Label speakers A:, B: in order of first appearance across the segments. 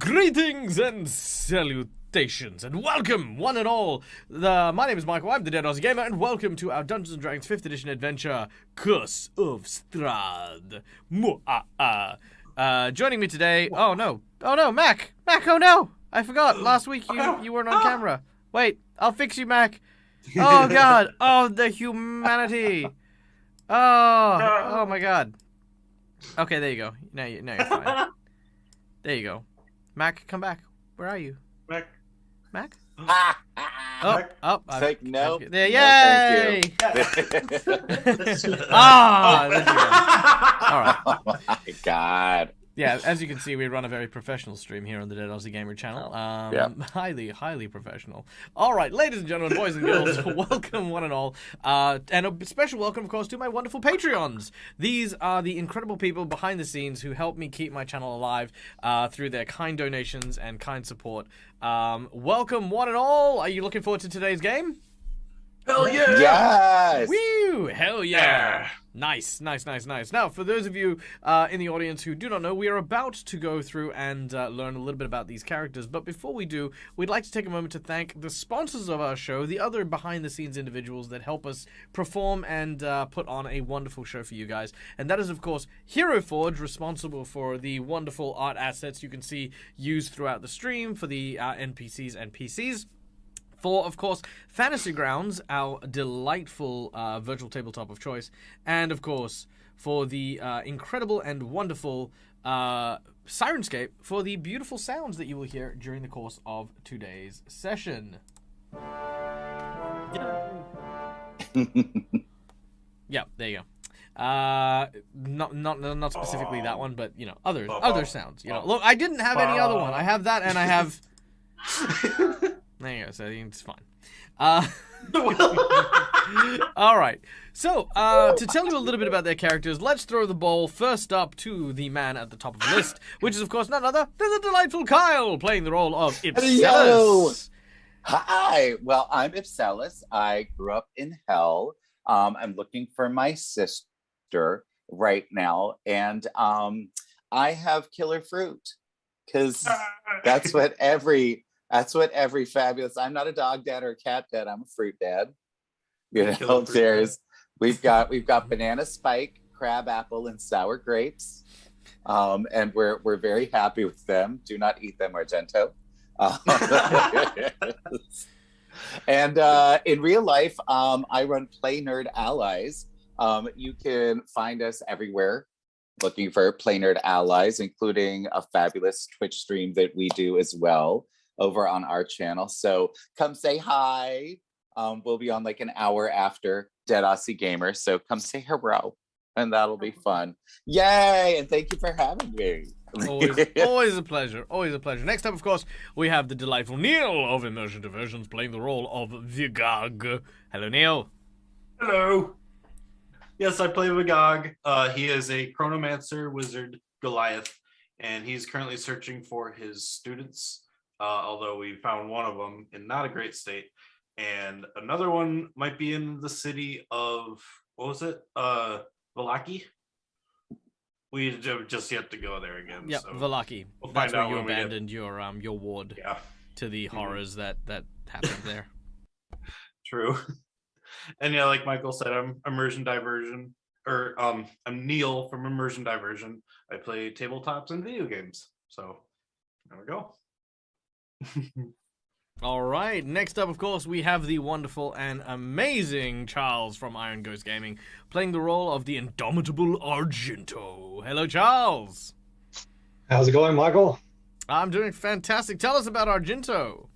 A: Greetings and salutations, and welcome, one and all. My name is Michael, I'm the Dead Aussie Gamer, and welcome to our Dungeons & Dragons 5th edition adventure, Curse of Strahd. Joining me today, oh no, Mac, oh no, I forgot, last week you weren't on camera. Wait, I'll fix you, Mac. Oh god, oh, the humanity. Oh my god. Okay, there you go, now you're fine. There you go. Mac, come back. Where are you?
B: Mac?
C: Take no.
A: There, yay!
C: No, thank you.
A: There you go. All right.
C: Oh my god.
A: Yeah, as you can see, we run a very professional stream here on the Dead Aussie Gamer channel.
C: Yeah.
A: Highly professional. All right, ladies and gentlemen, boys and girls, welcome one and all. And a special welcome, of course, to my wonderful Patreons. These are the incredible people behind the scenes who help me keep my channel alive through their kind donations and kind support. Welcome one and all. Are you looking forward to today's game?
B: Hell yeah!
C: Yes.
A: Woo! Hell yeah! Nice. Now, for those of you in the audience who do not know, we are about to go through and learn a little bit about these characters. But before we do, we'd like to take a moment to thank the sponsors of our show, the other behind-the-scenes individuals that help us perform and put on a wonderful show for you guys. And that is, of course, Hero Forge, responsible for the wonderful art assets you can see used throughout the stream for the NPCs and PCs. For, of course, Fantasy Grounds, our delightful virtual tabletop of choice. And, of course, for the incredible and wonderful Sirenscape, for the beautiful sounds that you will hear during the course of today's session. Yeah, there you go. Not specifically that one, but, you know, other sounds. You know, look, I didn't have any other one. I have that, and I have... There you go, so it's fine. All right. So, to tell you a little bit about their characters, let's throw the ball first up to the man at the top of the list, which is, of course, none other than the delightful Kyle, playing the role of Ipselis.
C: Hello. Hi. Well, I'm Ipselis. I grew up in hell. I'm looking for my sister right now, and I have killer fruit, because that's what every fabulous. I'm not a dog dad or a cat dad. I'm a fruit dad. You know, we've got banana spike, crab apple, and sour grapes, and we're very happy with them. Do not eat them, Argento. And in real life, I run Play Nerd Allies. You can find us everywhere looking for Play Nerd Allies, including a fabulous Twitch stream that we do as well over on our channel. So come say hi. We'll be on like an hour after Dead Aussie Gamer. So come say hello, and that'll be fun. Yay! And thank you for having me.
A: Always a pleasure. Always a pleasure. Next up, of course, we have the delightful Neil of Immersion Diversions playing the role of Vigog. Hello, Neil.
B: Hello. Yes, I play Vigog. He is a chronomancer wizard Goliath, and he's currently searching for his students. Although we found one of them in not a great state, and another one might be in the city of, what was it? Vallaki? We just yet to go there again.
A: Yeah, so Vallaki.
B: We'll
A: That's
B: find
A: where
B: out
A: you abandoned your ward to the horrors that happened there.
B: True. And yeah, like Michael said, I'm Immersion Diversion, or I'm Neil from Immersion Diversion. I play tabletops and video games. So there we go.
A: All right, next up, of course, we have the wonderful and amazing Charles from Iron Ghost Gaming, playing the role of the indomitable Argento. Hello, Charles.
D: How's it going, Michael?
A: I'm doing fantastic. Tell us about Argento.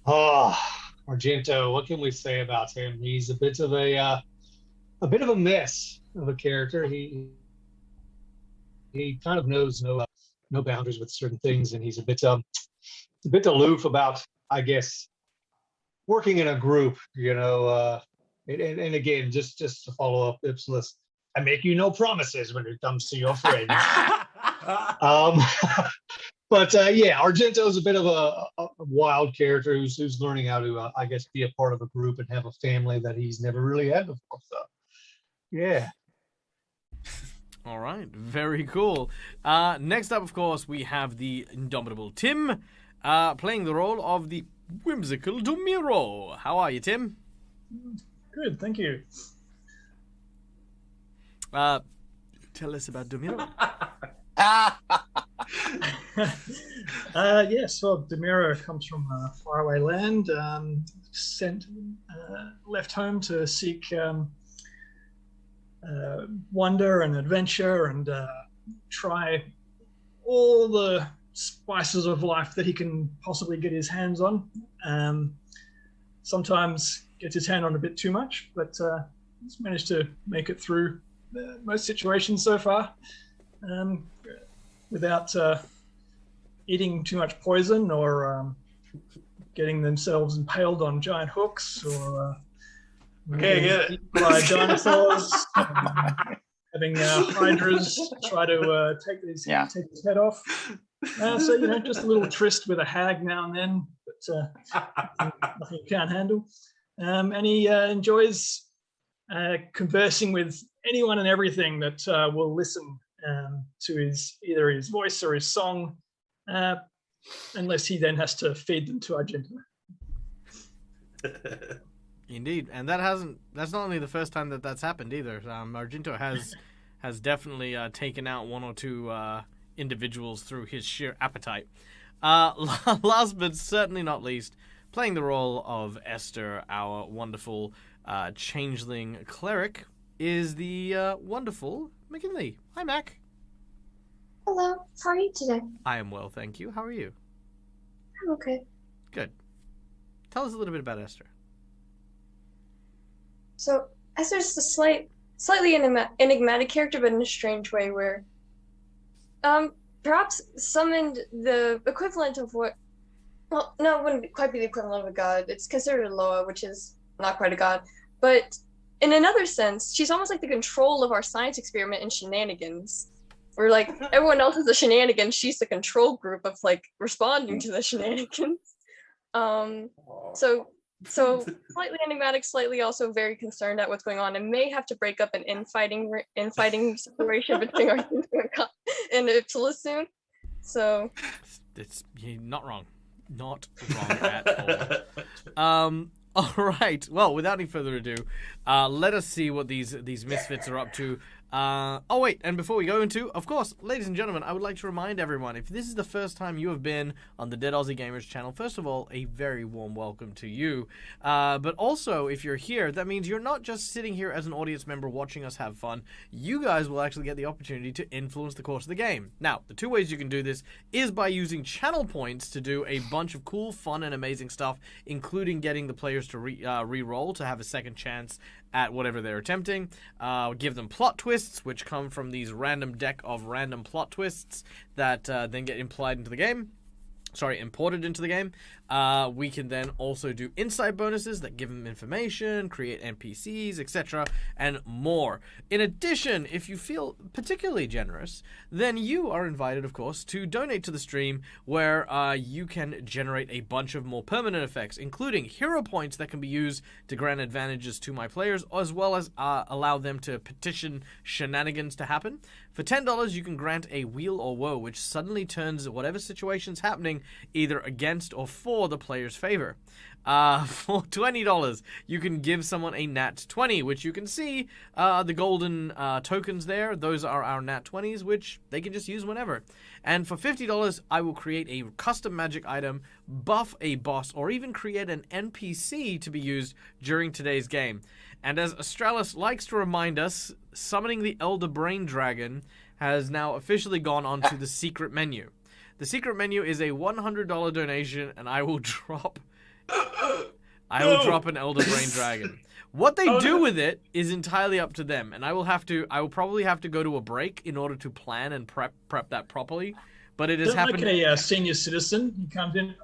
D: Argento, what can we say about him? He's a bit of a mess of a character. He kind of knows no boundaries with certain things, and he's a bit aloof about, I guess, working in a group, you know, and again, just to follow up, Ipselis, I make you no promises when it comes to your friends. But yeah, Argento's a bit of a wild character who's learning how to, I guess, be a part of a group and have a family that he's never really had before. So, yeah.
A: All right, very cool. Next up, of course, we have the indomitable Tim, playing the role of the whimsical Domiro. How are you, Tim?
E: Good, thank you.
A: Tell us about Domiro.
E: Yes, well, Demiro comes from a faraway land, left home to seek wonder and adventure and try all the spices of life that he can possibly get his hands on. Sometimes gets his hand on a bit too much, but he's managed to make it through most situations so far without eating too much poison or getting themselves impaled on giant hooks or
B: Okay,
E: by dinosaurs, having hydras try to take his head off. So just a little tryst with a hag now and then, but nothing you can't handle. And he enjoys conversing with anyone and everything that will listen to either his voice or his song, unless he then has to feed them to Argentina.
A: Indeed, and that's not only the first time that's happened either. Argento has definitely taken out one or two individuals through his sheer appetite. Last but certainly not least, playing the role of Esther, our wonderful changeling cleric, is the wonderful McKinley. Hi, Mac.
F: Hello, how are you today?
A: I am well, thank you. How are you?
F: I'm okay.
A: Good. Tell us a little bit about Esther.
F: So, Esther's a slightly enigmatic character, but in a strange way, where perhaps summoned the equivalent of what... Well, no, it wouldn't quite be the equivalent of a god. It's considered a Loa, which is not quite a god. But in another sense, she's almost like the control of our science experiment in shenanigans. Where, like, everyone else is a shenanigan, she's the control group of, like, responding to the shenanigans. So slightly enigmatic, slightly also very concerned at what's going on, and may have to break up an infighting situation between Argentina and Ipsilis soon. So
A: You're not wrong at all. All right. Well, without any further ado, let us see what these misfits are up to. Oh wait, and before we go into, of course, ladies and gentlemen, I would like to remind everyone, if this is the first time you have been on the Dead Aussie Gamers channel, first of all, a very warm welcome to you. But also, if you're here, that means you're not just sitting here as an audience member watching us have fun. You guys will actually get the opportunity to influence the course of the game. Now, the two ways you can do this is by using channel points to do a bunch of cool, fun, and amazing stuff, including getting the players to re-roll to have a second chance at whatever they're attempting. Give them plot twists, which come from these random deck of random plot twists that then get imported into the game. We can then also do insight bonuses that give them information, create NPCs, etc., and more. In addition, if you feel particularly generous, then you are invited, of course, to donate to the stream, where you can generate a bunch of more permanent effects, including hero points that can be used to grant advantages to my players, as well as allow them to petition shenanigans to happen. For $10, you can grant a wheel or woe, which suddenly turns whatever situation's happening either against or for the player's favor. For $20, you can give someone a nat 20, which you can see the golden tokens there. Those are our nat 20s, which they can just use whenever. And for $50, I will create a custom magic item, buff a boss, or even create an NPC to be used during today's game. And as Astralis likes to remind us, summoning the Elder Brain Dragon has now officially gone onto the secret menu. The secret menu is a $100 donation, and I will drop an Elder Brain Dragon. What they do with it is entirely up to them, and I will probably have to go to a break in order to plan and prep that properly. But it has happened.
E: Like a senior citizen, he comes in.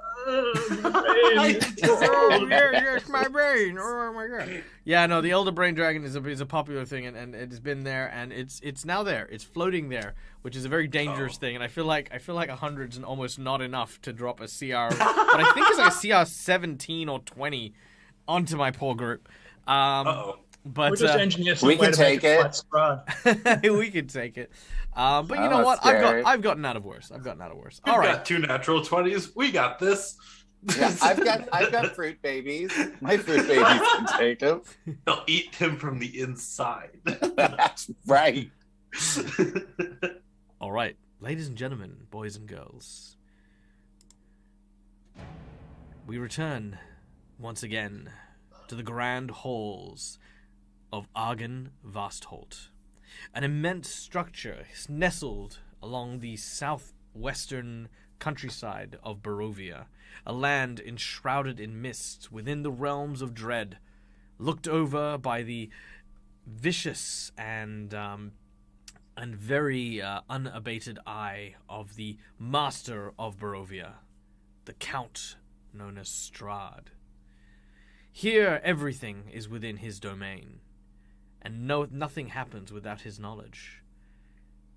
A: Yes, my brain. Oh my god. Yeah, no, the Elder Brain Dragon is a popular thing, and it has been there, and it's now there. It's floating there, which is a very dangerous thing, and I feel like 100's almost not enough to drop a CR, but I think it's like a CR 17 or 20 onto my poor group. But
E: We'll just engineer some
C: we
E: way
C: can
E: to make
C: take
E: it
C: it.
E: fight Strahd.
A: we could take it. But you
C: I'm
A: know
C: not
A: what?
C: scared.
A: I've gotten out of worse. I've gotten out of worse.
B: We've
A: All right.
B: got 2 natural 20s. We got this.
C: Yeah, I've got fruit babies. My fruit babies can take them.
B: They'll eat him from the inside.
C: That's right.
A: All right, ladies and gentlemen, boys and girls, we return once again to the grand halls of Argen Vastholt, an immense structure nestled along the southwestern countryside of Barovia, a land enshrouded in mist within the realms of dread, looked over by the vicious and very unabated eye of the master of Barovia, the Count known as Strahd. Here, everything is within his domain, and nothing happens without his knowledge.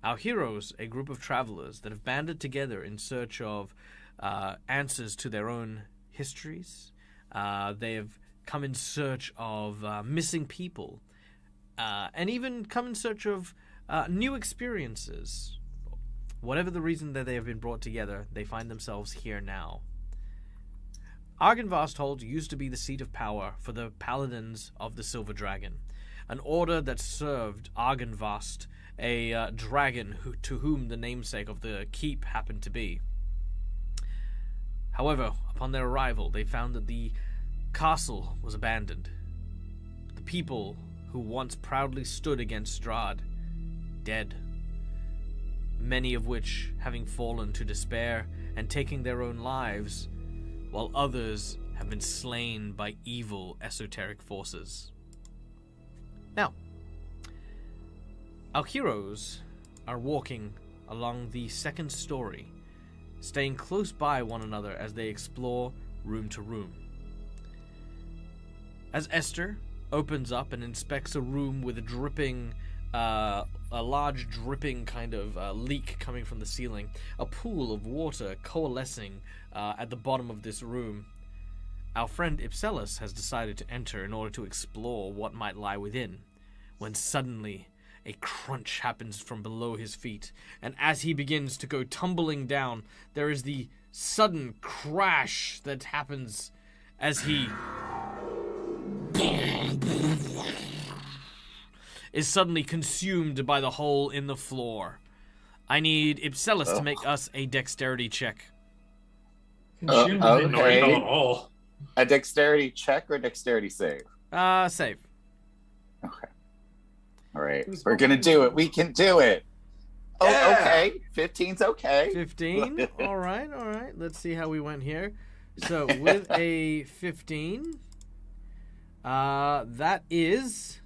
A: Our heroes, a group of travelers that have banded together in search of answers to their own histories. They have come in search of missing people, and even come in search of new experiences. Whatever the reason that they have been brought together, they find themselves here now. Argenvasthold used to be the seat of power for the Paladins of the Silver Dragon, an order that served Argenvast, a dragon to whom the namesake of the keep happened to be. However, upon their arrival, they found that the castle was abandoned. The people who once proudly stood against Strahd, dead. Many of which having fallen to despair and taking their own lives, while others have been slain by evil esoteric forces. Now, our heroes are walking along the second story, staying close by one another as they explore room to room. As Esther opens up and inspects a room with a large dripping kind of leak coming from the ceiling, a pool of water coalescing at the bottom of this room, our friend Ipselus has decided to enter in order to explore what might lie within, when suddenly a crunch happens from below his feet, and as he begins to go tumbling down, there is the sudden crash that happens as he is suddenly consumed by the hole in the floor. I need Ipselus to make us a dexterity check.
E: Consumed
C: okay.
E: in the
B: No, you
E: rain.
B: don't all.
C: A dexterity check or dexterity save?
A: Save.
C: Okay. All right. We're going to do it. We can do it. Oh,
B: Yeah.
C: okay. 15's okay.
A: 15. All right. Let's see how we went here. So with a 15, that is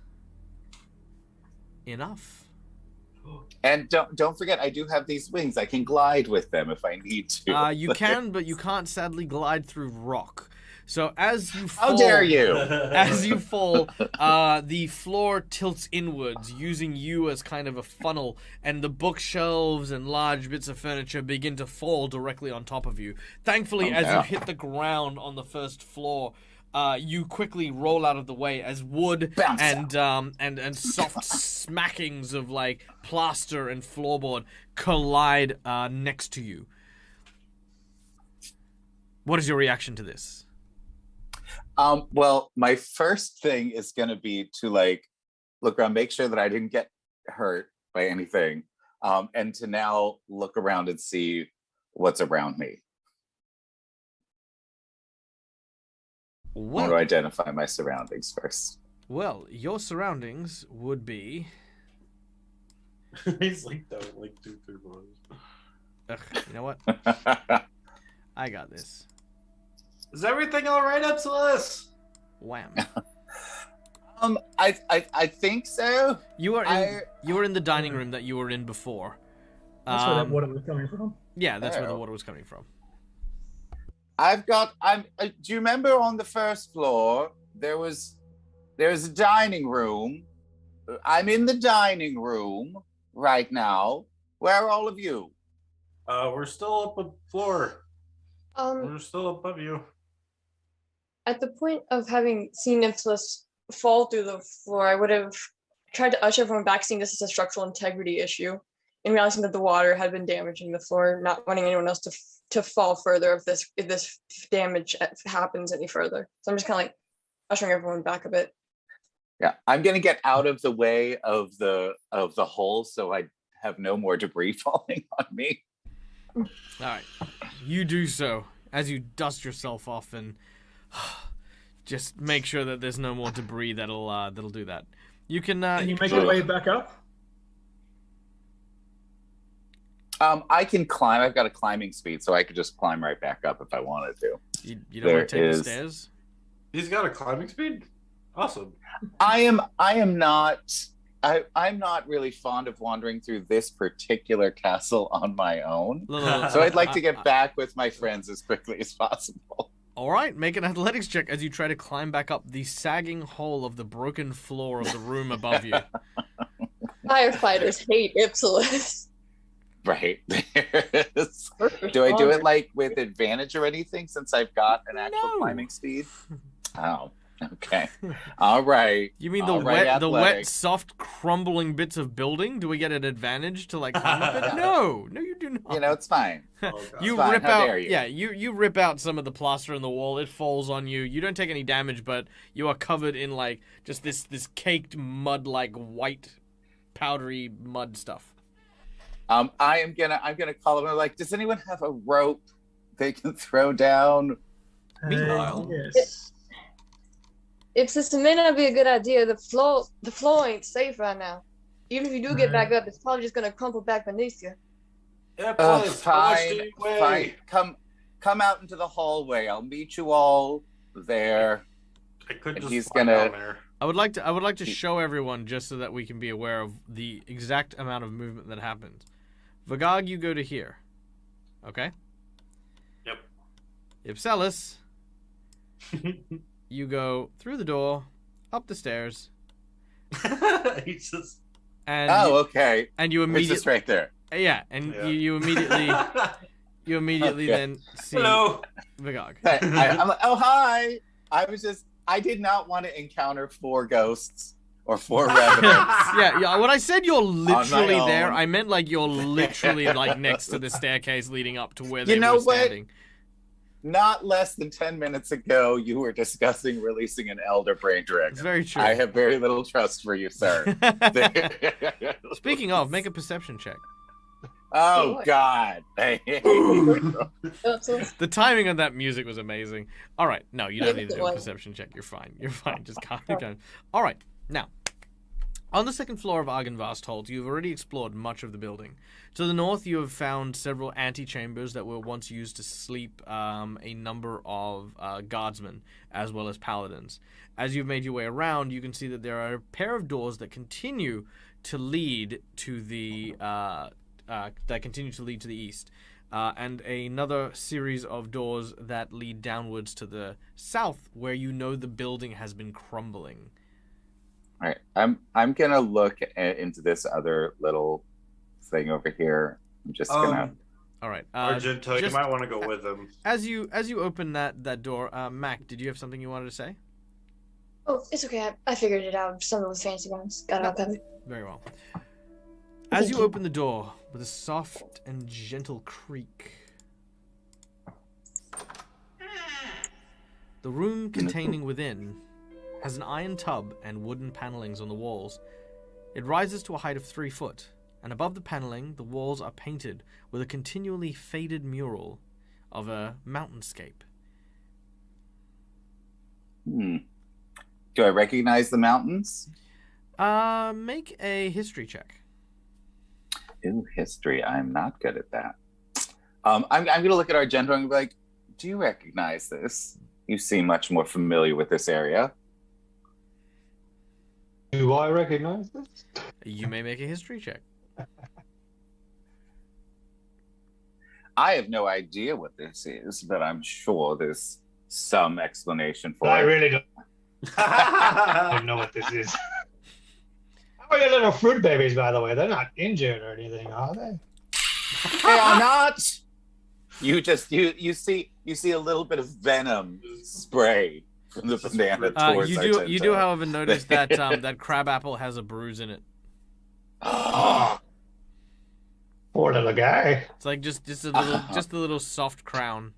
A: enough.
C: And don't forget, I do have these wings. I can glide with them if I need to.
A: You can, but you can't sadly glide through rock. So as you fall,
C: How dare you?
A: As you fall, the floor tilts inwards, using you as kind of a funnel, and the bookshelves and large bits of furniture begin to fall directly on top of you. Thankfully, as you hit the ground on the first floor, you quickly roll out of the way as wood
C: Bounce
A: and soft smackings of like plaster and floorboard collide next to you. What is your reaction to this?
C: Well, my first thing is going to be to like look around, make sure that I didn't get hurt by anything, and to now look around and see what's around me. I want to identify my surroundings first.
A: Well, your surroundings would be...
B: He's like that, like 2 3 boys.
A: Ugh, you know what? I got this.
B: Is everything all right, Epsilus?
A: Wham.
C: I think so.
A: You are in the dining room that you were in before.
E: That's where that water was coming from.
A: Yeah, that's where the water was coming from.
C: Do you remember on the first floor there's a dining room? I'm in the dining room right now. Where are all of you?
B: We're still up on the floor.
F: Um,
B: We're still above you.
F: at the point of having seen Nymphless fall through the floor, I would have tried to usher everyone back, seeing this as a structural integrity issue, and realizing that the water had been damaging the floor, not wanting anyone else to fall further if this damage happens any further. So I'm just kind of like ushering everyone back a bit.
C: Yeah, I'm gonna get out of the way of the hole so I have no more debris falling on me.
A: All right, you do so as you dust yourself off and just make sure that there's no more debris that'll do that. You can.
E: Can you make your way back up?
C: I can climb. I've got a climbing speed, so I could just climb right back up if I wanted to.
A: You don't want to take the stairs?
B: He's got a climbing speed? Awesome.
C: I'm not really fond of wandering through this particular castle on my own. So I'd like to get back with my friends as quickly as possible.
A: All right, make an athletics check as you try to climb back up the sagging hole of the broken floor of the room above you.
F: Firefighters hate Ipsilis.
C: Right. Do I do it like with advantage or anything since I've got an actual climbing speed? Oh, okay. All right.
A: You mean the wet, soft, crumbling bits of building? Do we get an advantage to like climb up it? No, you do not.
C: You know, it's fine.
A: You rip out. Yeah, you rip out some of the plaster in the wall. It falls on you. You don't take any damage, but you are covered in like just this caked mud, like white, powdery mud stuff.
C: I'm gonna call them. Like, does anyone have a rope they can throw down?
A: Meanwhile,
E: yes.
F: This may not be a good idea. The floor ain't safe right now. Even if you do get back up, it's probably just gonna crumple back beneath you.
B: Yeah,
C: fine. Come out into the hallway. I'll meet you all there.
B: I could just
C: he's
B: down there.
A: I would like to show everyone just so that we can be aware of the exact amount of movement that happens. Vagog, you go to here. Okay?
B: Yep.
A: Ipsilis, you go through the door, up the stairs.
B: He's just...
A: And
C: okay.
A: And you immediately...
C: It's just right there.
A: Yeah, and you immediately... You immediately then see
B: Hello.
A: Vagog.
C: I'm like, oh, hi. I did not want to encounter 4 ghosts or 4 revenants.
A: Yeah. When I said you're literally there,
C: own.
A: I meant like you're literally like next to the staircase leading up to where they were standing.
C: Not less than 10 minutes ago, you were discussing releasing an Elder Brain Dragon.
A: It's very true.
C: I have very little trust for you, sir.
A: Speaking of, make a perception check.
C: Oh, God.
A: The timing on that music was amazing. All right. No, you don't need to do a perception check. You're fine. Just calm down. All right. Now, on the second floor of Argynvast Hold, you've already explored much of the building. To the north, you have found several antechambers that were once used to sleep a number of guardsmen, as well as paladins. As you've made your way around, you can see that there are a pair of doors that continue to lead to the east, and another series of doors that lead downwards to the south, where you know the building has been crumbling.
C: All right, I'm gonna look into this other little thing over here. I'm just gonna.
A: All right,
B: Argento, you might want to go with him.
A: As you open that door, Mac, did you have something you wanted to say?
F: Oh, it's okay. I figured it out. Some of those fancy ones got out of it.
A: Very well. As you open the door with a soft and gentle creak, the room containing within has an iron tub and wooden panelings on the walls. It rises to a height of 3 foot, and above the paneling, the walls are painted with a continually faded mural of a mountainscape.
C: Do I recognize the mountains?
A: Make a history check.
C: Ooh, history. I'm not good at that. I'm going to look at Argento and be like, do you recognize this? You seem much more familiar with this area.
D: Do I recognize this?
A: You may make a history check.
C: I have no idea what this is, but I'm sure there's some explanation for
D: I
C: it.
D: really don't. I don't know what this is. How are your little fruit babies, by the way? They're not injured or anything, are they?
C: They are not. You see a little bit of venom spray from the banana
A: You
C: towards
A: do,
C: Argento.
A: however, notice that that crab apple has a bruise in it.
D: Poor little guy.
A: It's like just a little soft crown.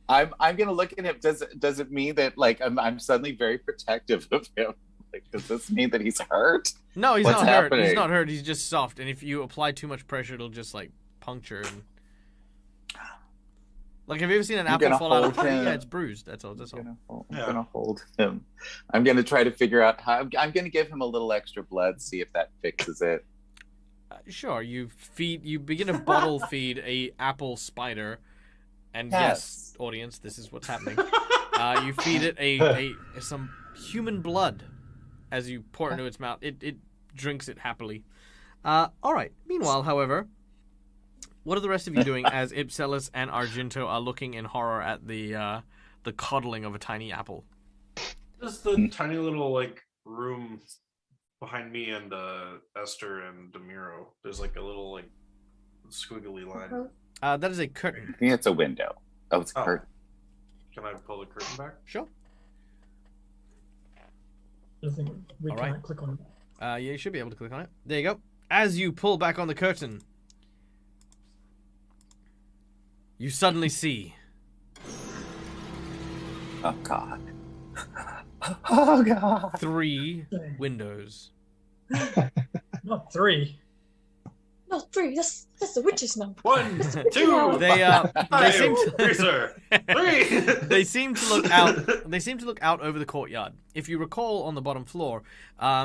C: I'm gonna look at him. Does it mean that like I'm suddenly very protective of him? Like, does this mean that he's hurt?
A: No, he's
C: What's
A: not hurt.
C: happening?
A: He's not hurt. He's just soft, and if you apply too much pressure, it'll just like puncture. And... Like, have you ever seen an apple fall out of a tree? Yeah, it's bruised. That's all.
C: I'm gonna hold him. I'm gonna try to figure out how. I'm gonna give him a little extra blood, see if that fixes it.
A: Sure. You begin to bottle feed a apple spider, and yes, audience, this is what's happening. You feed it some human blood as you pour it into its mouth. It drinks it happily. All right. Meanwhile, however, what are the rest of you doing as Ipselis and Argento are looking in horror at the coddling of a tiny apple?
B: Just the tiny little like room behind me and Esther and Demiro. There's like a little like squiggly line.
A: That is a curtain.
C: I think it's a window. Oh, it's a curtain.
B: Can I pull the curtain back?
A: Sure.
E: I think we
A: All
E: can't
A: right.
E: click on it.
A: Yeah, you should be able to click on it. There you go. As you pull back on the curtain, you suddenly see.
C: Oh God. Oh God.
A: 3 windows.
E: Not 3.
F: No, 3. That's the witch's number.
B: 1, 2.
A: They seem to,
B: 3, sir. 3.
A: they seem to look out. They seem to look out over the courtyard. If you recall, on the bottom floor,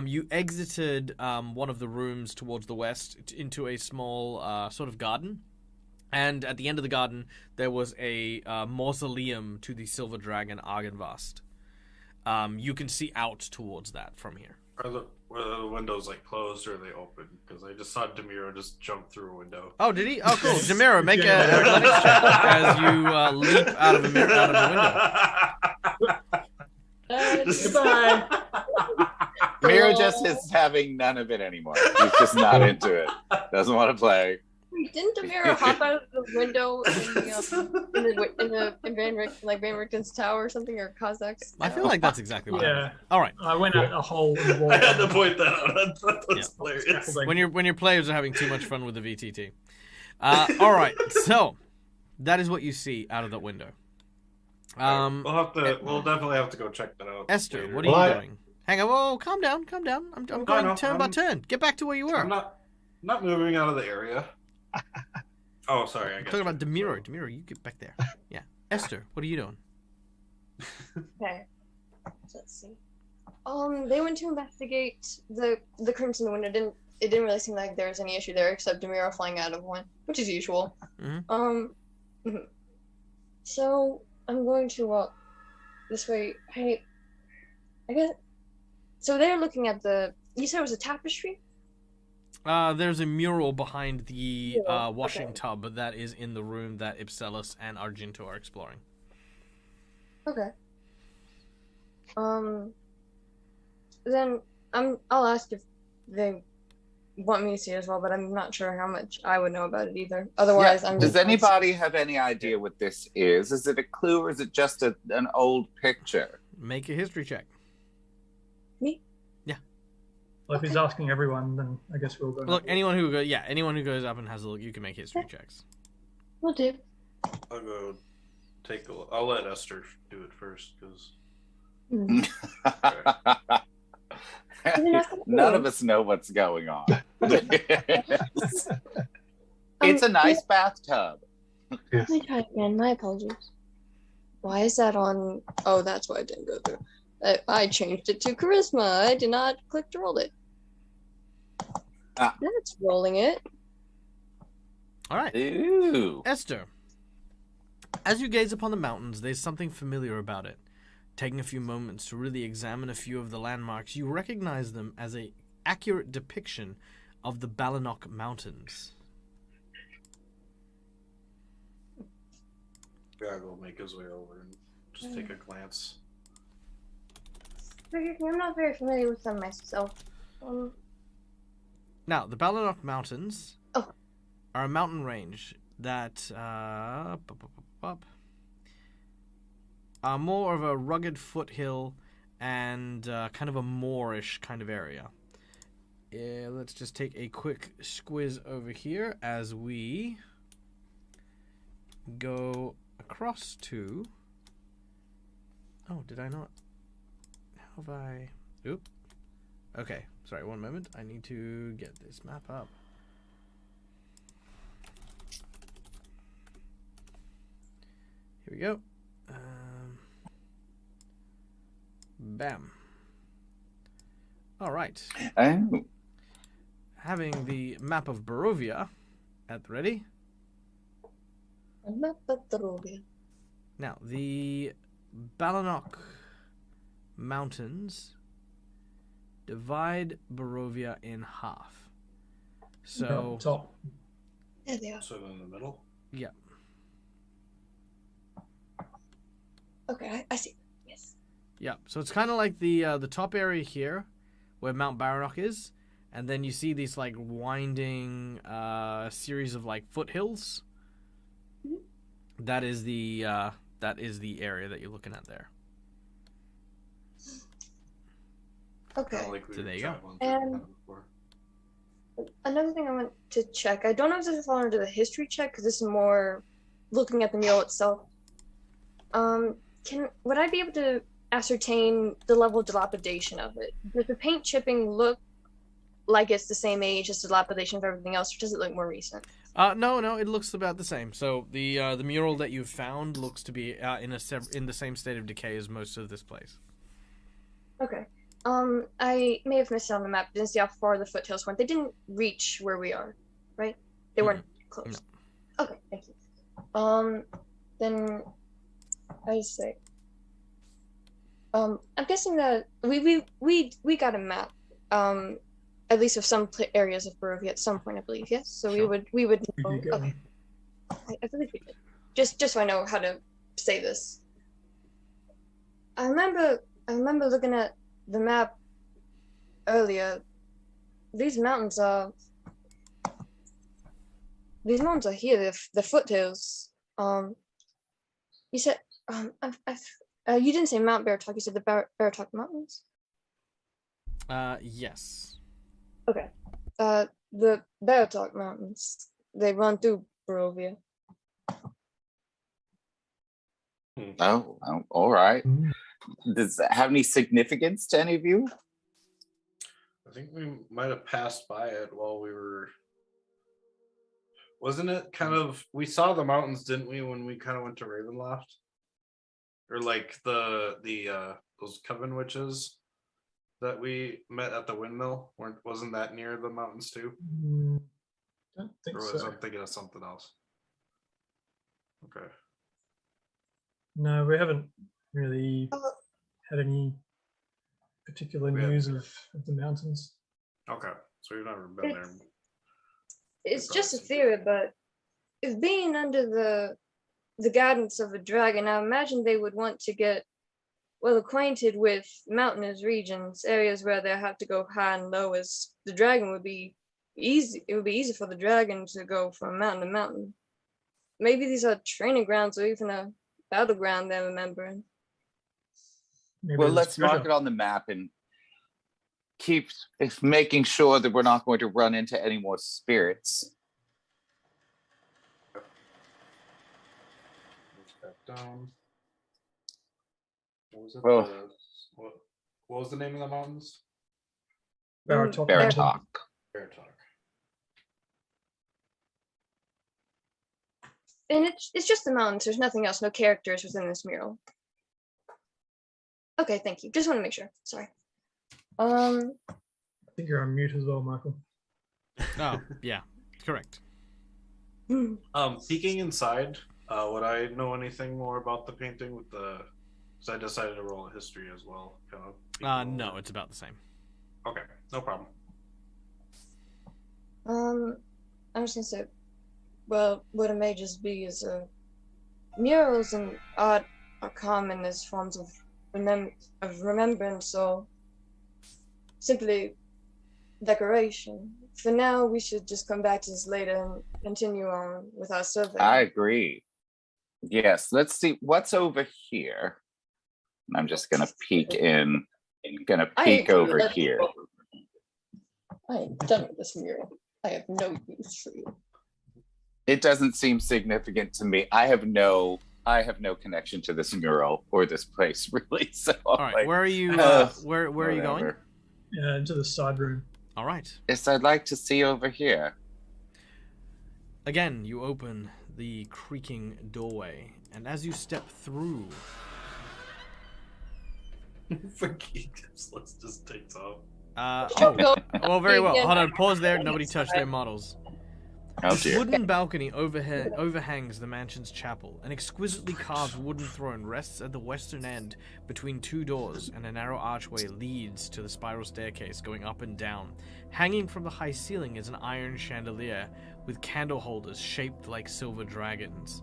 A: you exited one of the rooms towards the west into a small sort of garden, and at the end of the garden there was a mausoleum to the silver dragon Argynvast. You can see out towards that from here.
B: Were the windows like closed or are they open? Because I just saw Demiro just jump through a window.
A: Oh, did he? Oh, cool. Demiro, make an athletics check as you leap out of a window.
E: Goodbye.
C: Miro just is having none of it anymore. He's just not into it. Doesn't want to play.
F: Didn't Demiro hop out of the window in Van Richten's tower or something, or Kazakh's?
A: I feel like that's exactly what happened.
E: Yeah.
A: All right.
E: I went out a hole in the wall.
B: I had to point that out. That's
A: Yeah.
B: hilarious.
A: When your players are having too much fun with the VTT. All right. So that is what you see out of that window.
B: We'll definitely have to go check that out.
A: Esther,
B: later.
A: what are you doing? Hang on. Whoa, calm down. I'm going
B: no,
A: turn by turn. Get back to where you were.
B: I'm not moving out of the area. Oh, sorry.
A: I'm talking about Demiro. Demiro, you get back there. Yeah. Esther, what are you doing?
F: Okay. Let's see. They went to investigate the curtains in the window. It didn't really seem like there was any issue there, except Demiro flying out of one, which is usual.
A: Mm-hmm.
F: So I'm going to walk this way. I guess. So they're looking at you said it was a tapestry?
A: There's a mural behind the
F: Yeah,
A: washing
F: okay.
A: tub that is in the room that Ipselis and Argento are exploring.
F: Okay. Then I'll ask if they want me to see it as well, but I'm not sure how much I would know about it either. Otherwise,
C: Yeah.
F: I'm.
C: Does anybody have any idea what this is? Is it a clue or is it just an old picture?
A: Make a history check.
F: Me?
E: Well, if he's asking everyone, then I guess we'll go.
A: Look, anyone who goes up and has a look, you can make history checks.
F: Will do.
B: I'll go take a look. I'll let Esther do it first because
C: None of us know what's going on. It's a nice bathtub.
F: Let me try again. My apologies. Why is that on? Oh, that's why it didn't go through. I changed it to charisma. I did not click to roll it. That's rolling it.
A: All right.
C: Ooh.
A: Esther, as you gaze upon the mountains, there's something familiar about it. Taking a few moments to really examine a few of the landmarks, you recognize them as an accurate depiction of the Balanok Mountains.
B: Gag will make his way over and just take a glance.
F: I'm not very familiar with them myself.
A: Now, the Balanok Mountains
F: Oh.
A: are a mountain range that more of a rugged foothill and kind of a moorish kind of area. Let's just take a quick squiz over here as we go across to... Oh, did I not? How have I... Oop. Okay, sorry, one moment. I need to get this map up. Here we go. Bam. All right.
C: Oh.
A: Having the map of Barovia at the ready.
F: Map of Barovia.
A: Now, the Balanok Mountains divide Barovia in half. So,
E: Top.
F: There they are.
B: So in the middle.
A: yeah.
F: Okay, I see. Yes.
A: Yeah, so it's kind of like the top area here, where Mount Baranok is, and then you see these like winding series of like foothills.
F: Mm-hmm.
A: That is the area that you're looking at there.
F: Okay.
B: Kinda like we
A: So
B: were
A: there you go.
B: traveling through
F: And-
B: that before.
F: Another thing I want to check. I don't know if this is falling under the history check because this is more looking at the mural itself. Would I be able to ascertain the level of dilapidation of it? Does the paint chipping look like it's the same age as the dilapidation of everything else, or does it look more recent?
A: No, it looks about the same. So the mural that you've found looks to be in the same state of decay as most of this place.
F: Okay. I may have missed it on the map. Didn't see how far the foothills went. They didn't reach where we are, right? They weren't close. Okay, thank you. Then I say, I'm guessing that we got a map, at least of some areas of Barovia at some point, I believe. Yes, so
A: Sure.
F: we would
E: We
F: know.
E: did get
F: Okay, I believe we did. Just so I know how to say this. I remember looking at the map earlier. These mountains are here. The foothills. You said you didn't say Mount Baratok. You said the Baratok Mountains.
A: Yes.
F: Okay. The Baratok Mountains. They run through Barovia.
C: Oh, all right.
D: Mm.
C: Does that have any significance to any of you?
B: I think we might have passed by it while we were. Wasn't it kind of? We saw the mountains, didn't we, when we kind of went to Ravenloft? Or like the those coven witches that we met at the windmill. Wasn't that near the mountains too?
E: Don't think
B: Or was
E: so.
B: I thinking of something else? Okay.
E: No, we haven't really
F: Oh,
E: had any particular
B: We have-
E: news of the mountains.
B: Okay. So we've never been there.
F: it's
B: Probably
F: just a
B: some-
F: theory, but if being under the guidance of a dragon, I imagine they would want to get well acquainted with mountainous regions, areas where they have to go high and low, as the dragon would be easy. It would be easy for the dragon to go from mountain to mountain. Maybe these are training grounds or even a battleground they're remembering.
E: Maybe
C: Well,
E: there's
C: let's mark
E: treasure.
C: it on the map and keep making sure that we're not going to run into any more spirits.
B: Back down. What was it?
C: Oh.
B: What was the name of the mountains?
E: Baratok.
C: Baratok.
B: Baratok.
F: And it's just the mountains. There's nothing else. No characters within this mural. Okay, thank you. Just want to make sure. Sorry.
E: I think you're on mute as well, Michael.
A: Oh, yeah, correct.
B: Peeking inside, would I know anything more about the painting with the? Because I decided to roll a history as well, kind of. peeking
A: No,
B: over.
A: it's about the same.
B: Okay, no problem.
F: I'm just gonna say, well, what it may just be is murals and art are common as forms of remembrance or simply decoration. For now, we should just come back to this later and continue on with our survey.
C: I agree. Yes, let's see what's over here. I'm just gonna peek in. Gonna
F: I
C: peek
F: agree,
C: over
F: let's
C: here.
F: go. I am done with this mural. I have no use for you.
C: It doesn't seem significant to me. I have no connection to this mural or this place really. So
A: All right,
C: like,
A: where are you? Where are you going?
C: whatever.
E: Yeah, into the side room.
A: All right.
C: Yes, I'd like to see over here.
A: Again, you open the creaking doorway, and as you step through,
B: Let's just takes off.
F: No,
A: well, very well.
F: again,
A: Hold on, pause there.
F: I
A: Nobody
F: guess
A: touch
F: I-
A: their models.
C: Oh
A: This
C: dear.
A: wooden balcony overhangs the mansion's chapel. An exquisitely carved wooden throne rests at the western end between two doors, and a narrow archway leads to the spiral staircase going up and down. Hanging from the high ceiling is an iron chandelier with candle holders shaped like silver dragons.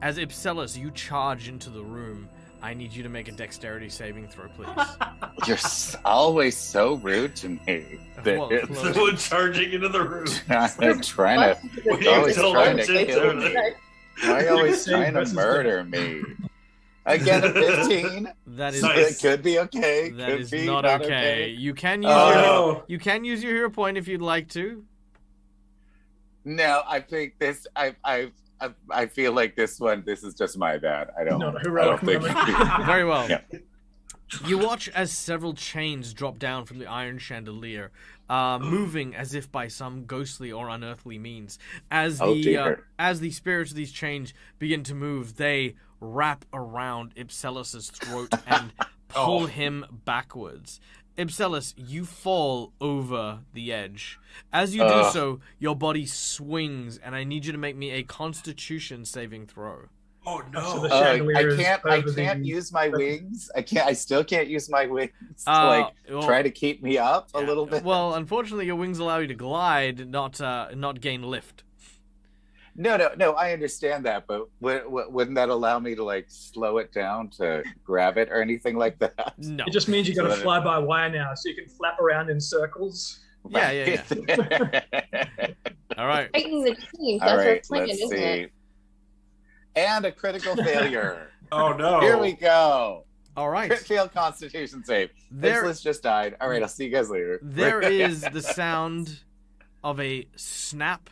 A: As Ipselus, you charge into the room. I need you to make a dexterity saving throw, please.
C: You're always so rude to me.
A: Well,
B: Someone charging into the room.
C: I'm trying to.
B: When you
C: Always
B: tell
C: trying
B: them
C: to
B: to
C: kill
B: do
C: me.
B: it.
C: Why are you always
E: Save
C: trying to
E: versus
C: murder me? I get a 15.
A: That is
B: Nice.
C: It could be okay.
A: that
C: could
A: is
C: be
A: not okay. You can use
C: Oh,
A: your
B: no.
A: you can use your hero point if you'd like to.
C: No, I think this. I feel like this one. This is just my bad. I don't.
E: Not a
C: I
E: heroic
C: don't think.
E: moment.
A: Very well.
C: Yeah.
A: You watch as several chains drop down from the iron chandelier, moving as if by some ghostly or unearthly means. As
C: Oh,
A: the
C: dear.
A: as the spirits of these chains begin to move, they wrap around Ipselus's throat and pull
B: Oh.
A: him backwards. Ipselus, you fall over the edge. As you do
C: Ugh.
A: so, your body swings, and I need you to make me a Constitution saving throw.
B: Oh
E: So
B: no.
E: the chandelier
C: I
E: is
C: can't
E: over the-
C: use my wings. I still can't use my wings to
A: Well,
C: try to keep me up a
A: yeah,
C: little bit.
A: Well, unfortunately, your wings allow you to glide, not gain lift.
C: No. I understand that, but wouldn't that allow me to like slow it down to grab it or anything like that?
A: No.
E: It just means you got to
C: So that-
E: fly by wire now, so you can flap around in circles.
A: Yeah. All right.
F: Tighten the team.
C: All
F: That's
C: right,
F: our plan,
C: let's
F: isn't
C: see.
F: it?
C: And a critical failure.
B: Oh no.
C: Here we go.
A: All right.
C: Crit failed Constitution save.
A: There-
C: This just died. All right, I'll see you guys later.
A: There is the sound of a snap.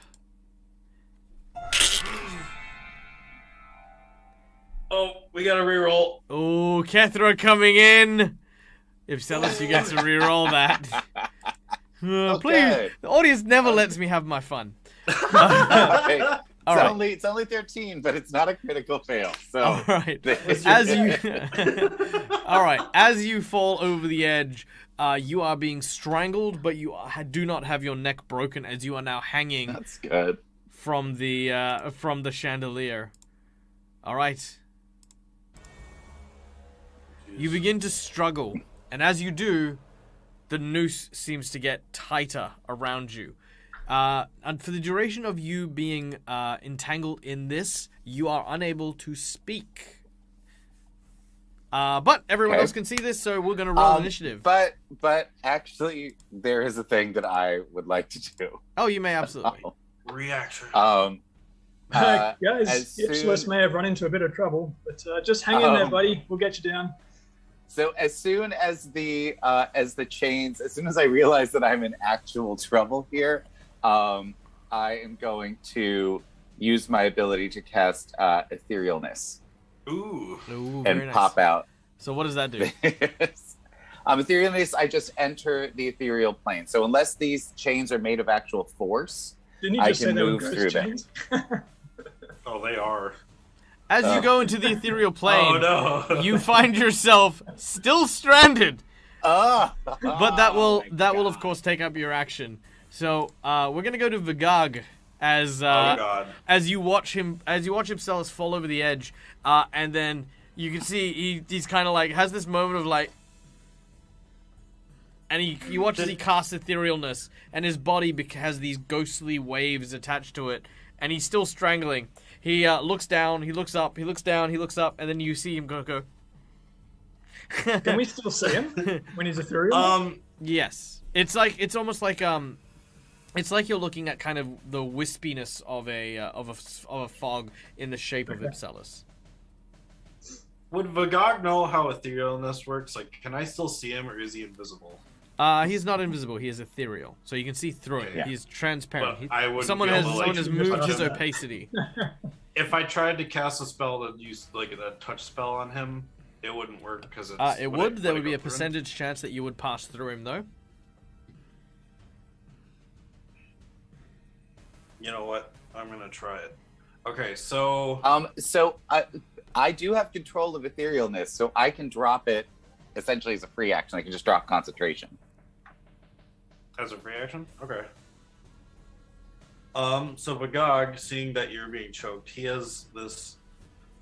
B: Oh, we got to reroll.
A: Oh, Kethra coming in. If Celis, you get to reroll that. Please,
C: Okay.
A: the audience never lets me have my fun.
C: Okay.
A: All
C: it's
A: right.
C: it's only 13, but it's not a critical fail. So
A: All right.
C: this-
A: As you, all right. As you fall over the edge, you are being strangled, but you do not have your neck broken, as you are now hanging
C: that's good.
A: from the chandelier. All right. You begin to struggle, and as you do, the noose seems to get tighter around you. And for the duration of you being entangled in this, you are unable to speak. But everyone
C: Okay.
A: else can see this, so we're going to roll initiative.
C: But actually, there is a thing that I would like to do.
A: Oh, you may absolutely.
B: Reaction.
E: Guys,
C: as
E: Ipsilus
C: soon-
E: may have run into a bit of trouble, but just hang in there,
C: Um,
E: buddy. We'll get you down.
C: So as soon as the chains, as soon as I realize that I'm in actual trouble here, I am going to use my ability to cast etherealness
B: Ooh.
A: Ooh,
C: and
A: very nice.
C: pop out.
A: So what does that do?
C: Etherealness, I just enter the ethereal plane. So unless these chains are made of actual force,
E: Didn't you
C: I
E: just say
C: can
E: they were
C: move
E: ghost
C: through them.
E: chains?
B: Oh, they are.
A: As you
C: Oh.
A: go into the ethereal plane,
B: Oh no.
A: you find yourself still stranded.
C: but
A: But that will of course take up your action. So we're gonna go to Vigag as
B: Oh god.
A: as you watch Ipselus fall over the edge, and then you can see he's kind of like has this moment of like, and he watches he casts etherealness, and his body has these ghostly waves attached to it, and he's still strangling. He looks down, he looks up, he looks down, he looks up, and then you see him go.
E: Can we still see him when he's ethereal?
A: Yes, it's almost like it's like you're looking at kind of the wispiness of a fog in the shape of Ipselus.
B: Would Vagog know how etherealness works? Like, can I still see him, or is he invisible?
A: He's not invisible. He is ethereal, so you can see through him.
C: Yeah.
A: He's transparent.
B: But I wouldn't
A: Someone
B: be
A: has
B: able to, like,
A: someone has
E: just
A: moved his
E: touch him.
A: opacity.
B: If I tried to cast a spell that used like a touch spell on him, it wouldn't work because it's.
A: It would. There would be a
B: go through him?
A: percentage chance that you would pass through him, though.
B: You know what? I'm gonna try it. Okay, so
C: So I do have control of etherealness, so I can drop it essentially as a free action. I can just drop concentration.
B: as a free action, okay. So Vagog, seeing that you're being choked, he has this.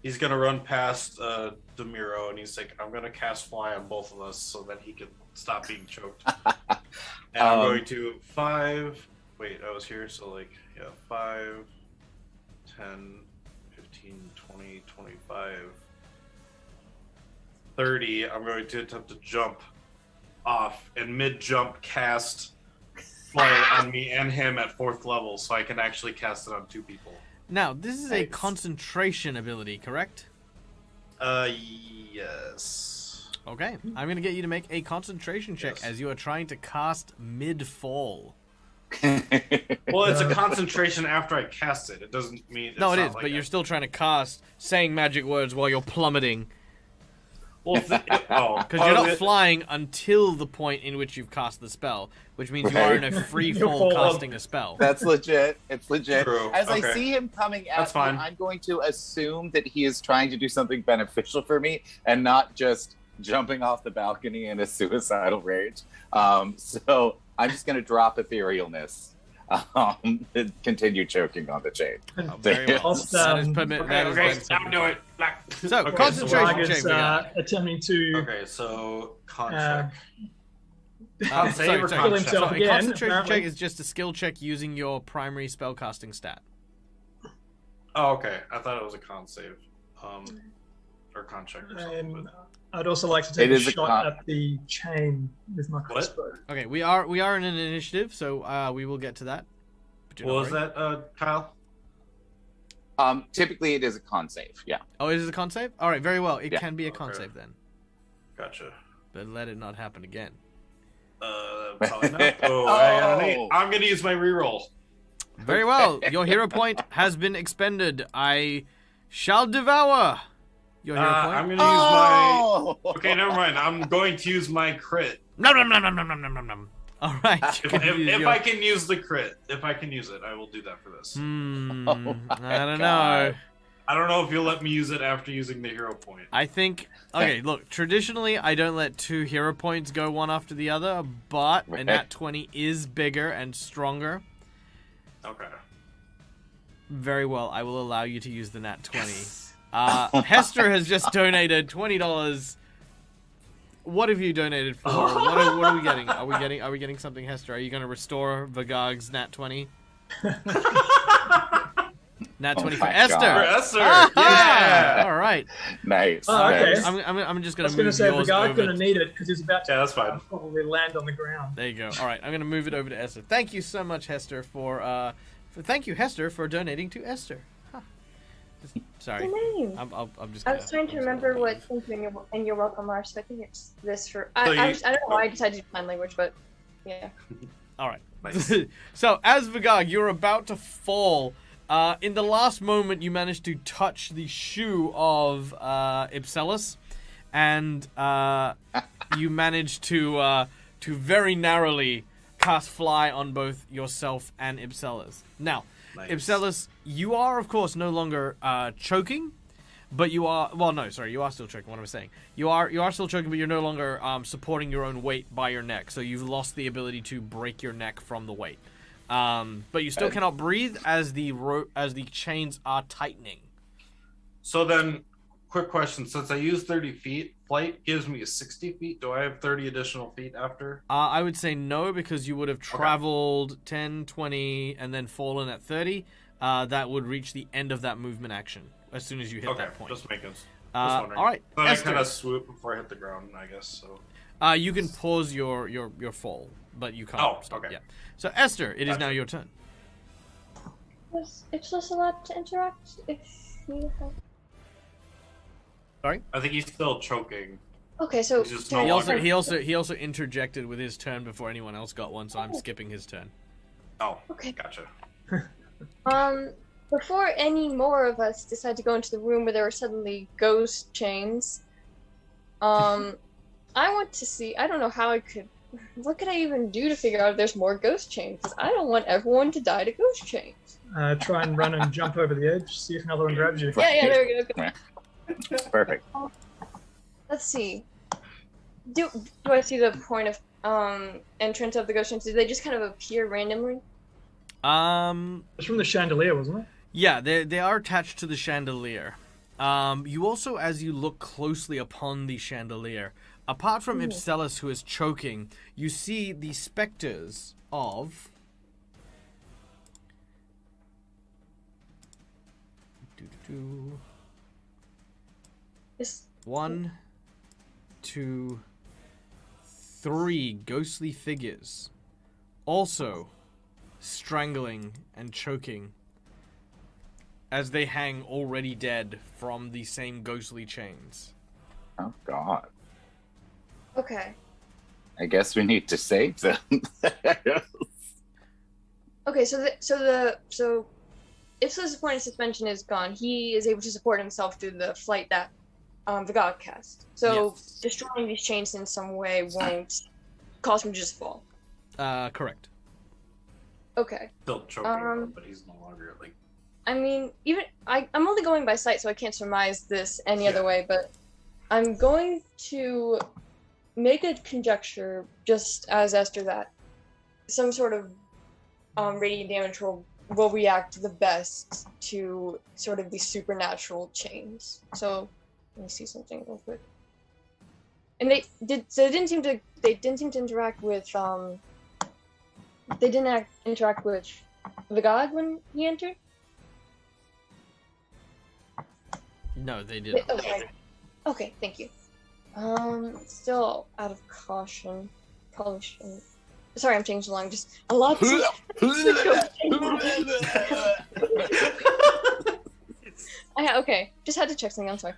B: He's gonna run past Demiro, and he's like, "I'm gonna cast fly on both of us so that he can stop being choked." And I'm going to 5. Wait, I was here, so like, yeah, 5, 10, 15, 20, 25, 30. I'm going to attempt to jump off and mid-jump cast fire on me and him at 4th level, so I can actually cast it on 2 people.
A: Now, this is a
C: Nice.
A: concentration ability, correct?
B: Yes.
A: Okay, I'm gonna get you to make a concentration check
B: Yes.
A: as you are trying to cast mid-fall.
B: Well, it's a concentration after I cast it. It doesn't mean.
A: No, it
B: not
A: is,
B: like
A: but you're still trying to cast, saying magic words while you're plummeting.
B: Well,
A: Because you're not flying until the point in which you've cast the spell, which means you are in a free fall
E: fall.
A: casting a spell.
C: That's legit. It's legit.
B: True.
C: As I
B: Okay.
C: see him coming at
B: That's
C: me,
B: fine.
C: I'm going to assume that he is trying to do something beneficial for me and not just jumping off the balcony in a suicidal rage. So I'm just going to drop etherealness and continue choking on the chain.
A: Oh, very well.
E: Whilst,
A: That is permit.
B: Okay,
A: that is
B: okay,
A: perfectly
B: now do
A: fine.
B: it. Black.
A: So,
B: Okay,
A: concentration
E: Vagog
A: check.
E: is
A: Vagog.
E: attempting to
B: Okay, so con
E: Uh,
B: check.
A: Sorry,
B: Save or
A: sorry.
B: con
E: Kill
B: check?
E: himself
A: So a
E: again,
A: concentration
E: apparently.
A: check is just a skill check using your primary spellcasting stat.
B: Oh, okay. I thought it was a con save. Or con check or something.
E: And
B: but-
E: I'd also like to take
C: It
E: a
C: is a
E: shot
C: con-
E: at the chain with my crossbow.
A: Okay, we are in an initiative, so we will get to that. But do
B: What
A: not
B: was
A: worry.
B: that, Kyle?
C: Typically, it is a con save. Yeah.
A: Oh, it is a con save? All right, very well. It
C: Yeah.
A: can be a con
B: Okay.
A: save then,
B: Gotcha.
A: but let it not happen again.
B: Probably not. Oh, I got an 8.
C: Oh.
B: I'm gonna use my reroll.
A: Very well. Your hero point has been expended. I shall devour your hero point.
B: I'm gonna use my.
C: Oh!
B: Okay, never mind. I'm going to use my crit.
A: Nom, nom, nom, nom, nom, nom, nom, nom, nom. All right. you
B: If,
A: can use
B: if
A: your-
B: I can use the crit, if I can use it, I will do that for this.
C: Oh
A: I don't know.
C: God.
B: I don't know if you'll let me use it after using the hero point.
A: I think. Okay, look. Traditionally, I don't let 2 hero points go one after the other, but a
C: Right.
A: nat 20 is bigger and stronger.
B: Okay.
A: Very well. I will allow you to use the nat 20. Hester has just donated $20. What have you donated for? What are we getting? Are we getting something, Hester? Are you going to restore Vagog's nat 20? Nat 20 for
C: my
A: Esther.
B: For
C: God.
B: Esther!
A: Ah!
B: Yeah!
A: All right.
C: Nice.
E: Oh, okay.
C: nice.
A: I'm just
E: I
A: going
E: was
A: to
E: going to
A: move
E: say
A: yours
E: Vagog's
A: over.
E: going to need it because he's about to
B: Yeah, that's fine.
E: probably land on the ground.
A: There you go. All right, I'm going to move it over to Esther. Thank you so much, Hester, thank you, Hester, for donating to Esther. Huh. Sorry.
F: Your name.
A: I'm just.
F: I was trying to remember what thank you and you're welcome are, so I think it's this for. I don't know why I decided to do sign language, but yeah.
A: All right.
B: Nice.
A: So, as Vagog, you're about to fall. In the last moment, you managed to touch the shoe of Ipselus, and you managed to very narrowly cast fly on both yourself and Ipselus. Now,
B: Nice.
A: Ipselus, you are, of course, no longer choking, but you are... Well, no, sorry, you are still choking. What am I saying? You are still choking, but you're no longer supporting your own weight by your neck, so you've lost the ability to break your neck from the weight. But you still cannot breathe as the chains are tightening.
B: So then, quick question. Since I use 30 feet, flight gives me 60 feet. Do I have 30 additional feet after?
A: I would say no, because you would have traveled 10, 20, and then fallen at 30. That would reach the end of that movement action as soon as you hit
B: Okay,
A: that point.
B: just making.
A: All right,
B: But I
A: Esther.
B: kind of swoop before I hit the ground, I guess. So.
A: You can pause your fall, but you can't.
B: Oh,
A: stop.
B: okay.
A: Yeah. So Esther, it is
B: Gotcha.
A: now your turn.
F: It's just allowed to interact if you have.
A: Sorry?
B: I think he's still choking.
F: Okay, so
B: He's just
F: can I-
B: no
A: He also interjected with his turn before anyone else got one, so I'm skipping his turn.
B: Oh,
F: Okay.
B: gotcha.
F: Before any more of us decide to go into the room where there are suddenly ghost chains, I want to see. I don't know how I could. What could I even do to figure out if there's more ghost chains? Because I don't want everyone to die to ghost chains.
E: Try and run and jump over the edge, see if another one grabs you.
F: Yeah, there we go. Okay.
C: Perfect.
F: Let's see. Do I see the point of entrance of the ghost chains? Do they just kind of appear randomly?
E: It's from the chandelier, wasn't it?
A: Yeah, they are attached to the chandelier. You also, as you look closely upon the chandelier, apart from Ipselis, who is choking, you see the specters of...
F: Is
A: 1, 2, 3 ghostly figures, also strangling and choking as they hang already dead from the same ghostly chains.
C: Oh God.
F: okay.
C: I guess we need to save them.
F: Okay, so if his point of suspension is gone, he is able to support himself through the flight that the god cast. So
A: Yes.
F: destroying these chains in some way won't cause him to just fall.
A: Correct.
F: Okay.
B: Still choking, but he's no longer like.
F: I mean, I'm only going by sight, so I can't surmise this any other way. But I'm going to make a conjecture, just as Esther, that some sort of radiant damage will react the best to sort of these supernatural chains. So let me see something real quick. And they didn't seem to interact with they didn't interact with the god when he entered.
A: No, they didn't.
F: Okay, thank you. Still out of caution. Probably shouldn't. Sorry, I'm changing along. Just a lot. Okay, just had to check something. I'm sorry.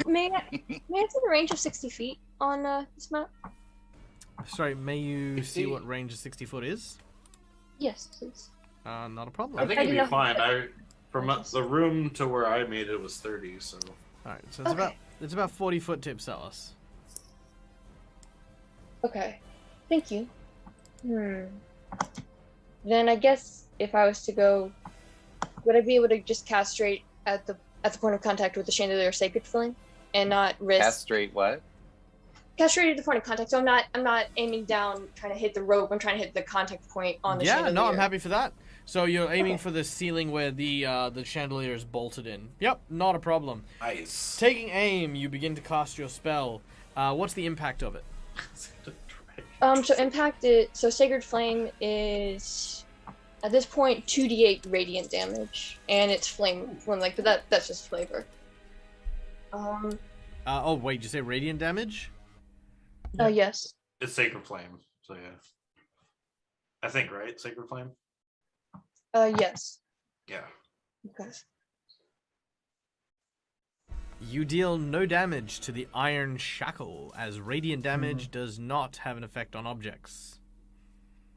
F: May I see the range of 60 feet on this map?
A: Sorry, may you see what range a 60 foot is?
F: Yes, please.
A: Not a problem.
B: I think
F: I
B: it'd be
F: didn't know-
B: fine. From the room to where I made it was 30, so.
A: Alright, so it's about 40 foot to Ipselis.
F: Okay, thank you. Then I guess if I was to go, would I be able to just cast straight at the point of contact with the chandelier sacred flame, and not risk
C: Castrate what?
F: cast straight at the point of contact? So I'm not aiming down trying to hit the rope. I'm trying to hit the contact point on the chandelier.
A: Yeah, no, I'm happy for that. So you're aiming for the ceiling where the chandelier is bolted in. Yep, not a problem.
B: Nice.
A: Taking aim, you begin to cast your spell. What's the impact of it?
F: So Sacred Flame is at this point 2d8 radiant damage, and it's flame like, but that's just flavor.
A: Oh wait, did you say radiant damage?
F: Oh yes.
B: It's Sacred Flame, so yeah. I think, right? Sacred Flame?
F: Yes.
B: Yeah.
F: Okay.
A: You deal no damage to the iron shackle, as radiant damage does not have an effect on objects.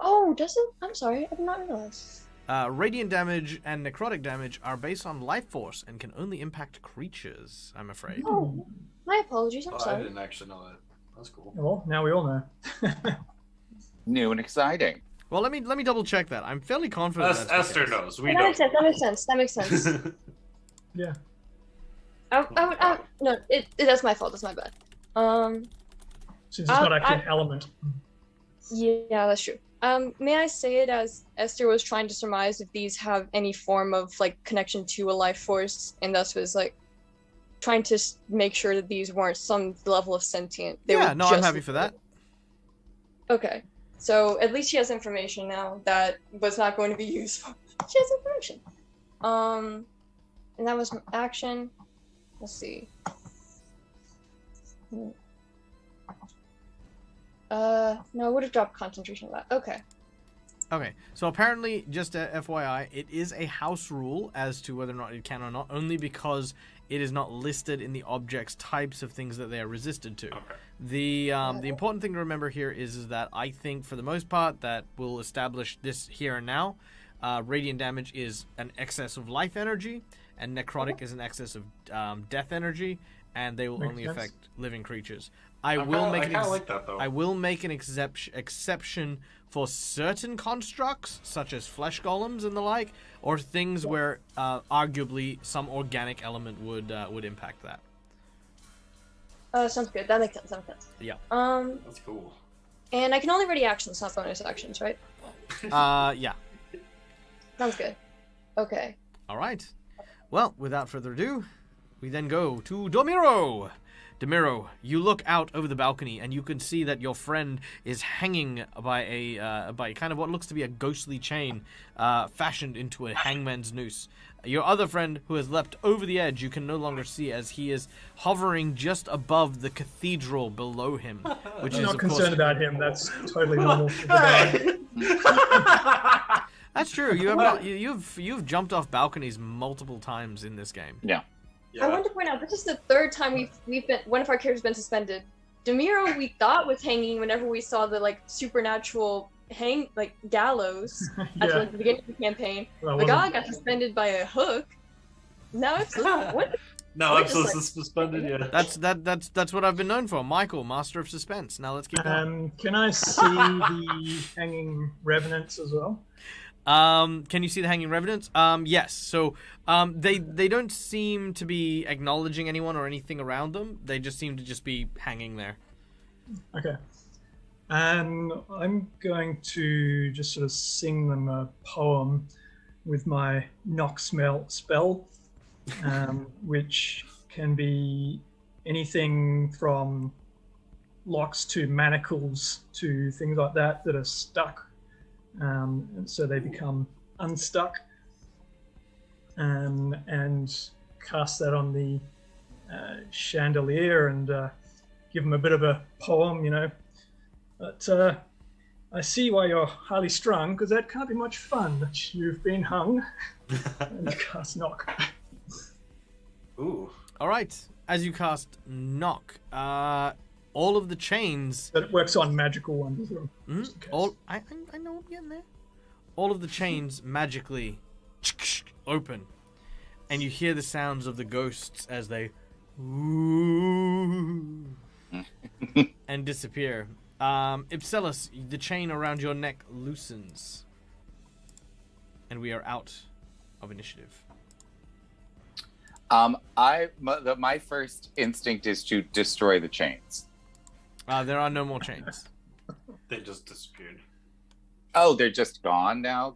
F: Oh, does it? I'm sorry, I did not realize.
A: Radiant damage and necrotic damage are based on life force and can only impact creatures, I'm afraid.
F: Oh, my apologies. I'm
B: I
F: sorry.
B: didn't actually know that. That's cool.
E: Well, now we all know.
C: New and exciting.
A: Well, let me double check that. I'm fairly confident. that's the
B: Esther
A: case.
B: knows. We
F: That
B: know.
F: makes sense. That makes sense.
E: Yeah.
F: No, that's my fault. That's my bad.
E: Since it's not actually an element.
F: Yeah, that's true. May I say it as Esther was trying to surmise if these have any form of like connection to a life force, and thus was like trying to make sure that these weren't some level of sentient.
A: Yeah, no, I'm happy for that.
F: Okay, so at least she has information now that was not going to be useful. She has information. And that was action. Let's see. No, I would have dropped concentration on that. Okay.
A: Okay, so apparently, just FYI, it is a house rule as to whether or not it can or not, only because it is not listed in the object's types of things that they are resisted to.
B: Okay.
A: The important thing to remember here is that I think, for the most part, that we'll establish this here and now. Radiant damage is an excess of life energy, and necrotic is an excess of death energy, and they will only affect living creatures. I will make an exception for certain constructs, such as flesh golems and the like, or things where arguably some organic element would impact that.
F: Sounds good. That makes sense.
A: Yeah.
B: That's cool.
F: And I can only ready actions, not bonus actions, right?
A: Yeah.
F: Sounds good. Okay.
A: All right. Well, without further ado, we then go to Domiro. Domiro, you look out over the balcony and you can see that your friend is hanging by kind of what looks to be a ghostly chain fashioned into a hangman's noose. Your other friend, who has leapt over the edge, you can no longer see as he is hovering just above the cathedral below him. Which
E: I'm
A: is,
E: not concerned about him. That's totally normal.
A: That's true. You have not, you've jumped off balconies multiple times in this game.
C: Yeah.
F: I want to point out this is the third time we've been one of our characters been suspended. Demiro we thought was hanging whenever we saw the supernatural gallows at the beginning of the campaign. The guy got suspended by a hook. Now it's what?
B: No, Ipsos is suspended. Yeah.
A: That's what I've been known for. Michael, master of suspense. Now let's keep going.
E: Can I see the hanging revenants as well?
A: Can you see the hanging revenants? Yes. So, they don't seem to be acknowledging anyone or anything around them. They just seem to just be hanging there.
E: Okay. I'm going to just sort of sing them a poem with my knock spell, which can be anything from locks to manacles to things like that are stuck. And so they become unstuck, and cast that on the chandelier and give them a bit of a poem, But I see why you're highly strung, because that can't be much fun that you've been hung. And cast knock.
B: Ooh.
A: All right. As you cast knock, all of the chains.
E: But it works on magical ones as well.
A: I know I'm getting there. All of the chains magically open, and you hear the sounds of the ghosts as they and disappear. Ipselis, the chain around your neck loosens, and we are out of initiative.
C: My first instinct is to destroy the chains.
A: There are no more chains.
B: They just disappeared.
C: Oh, they're just gone now?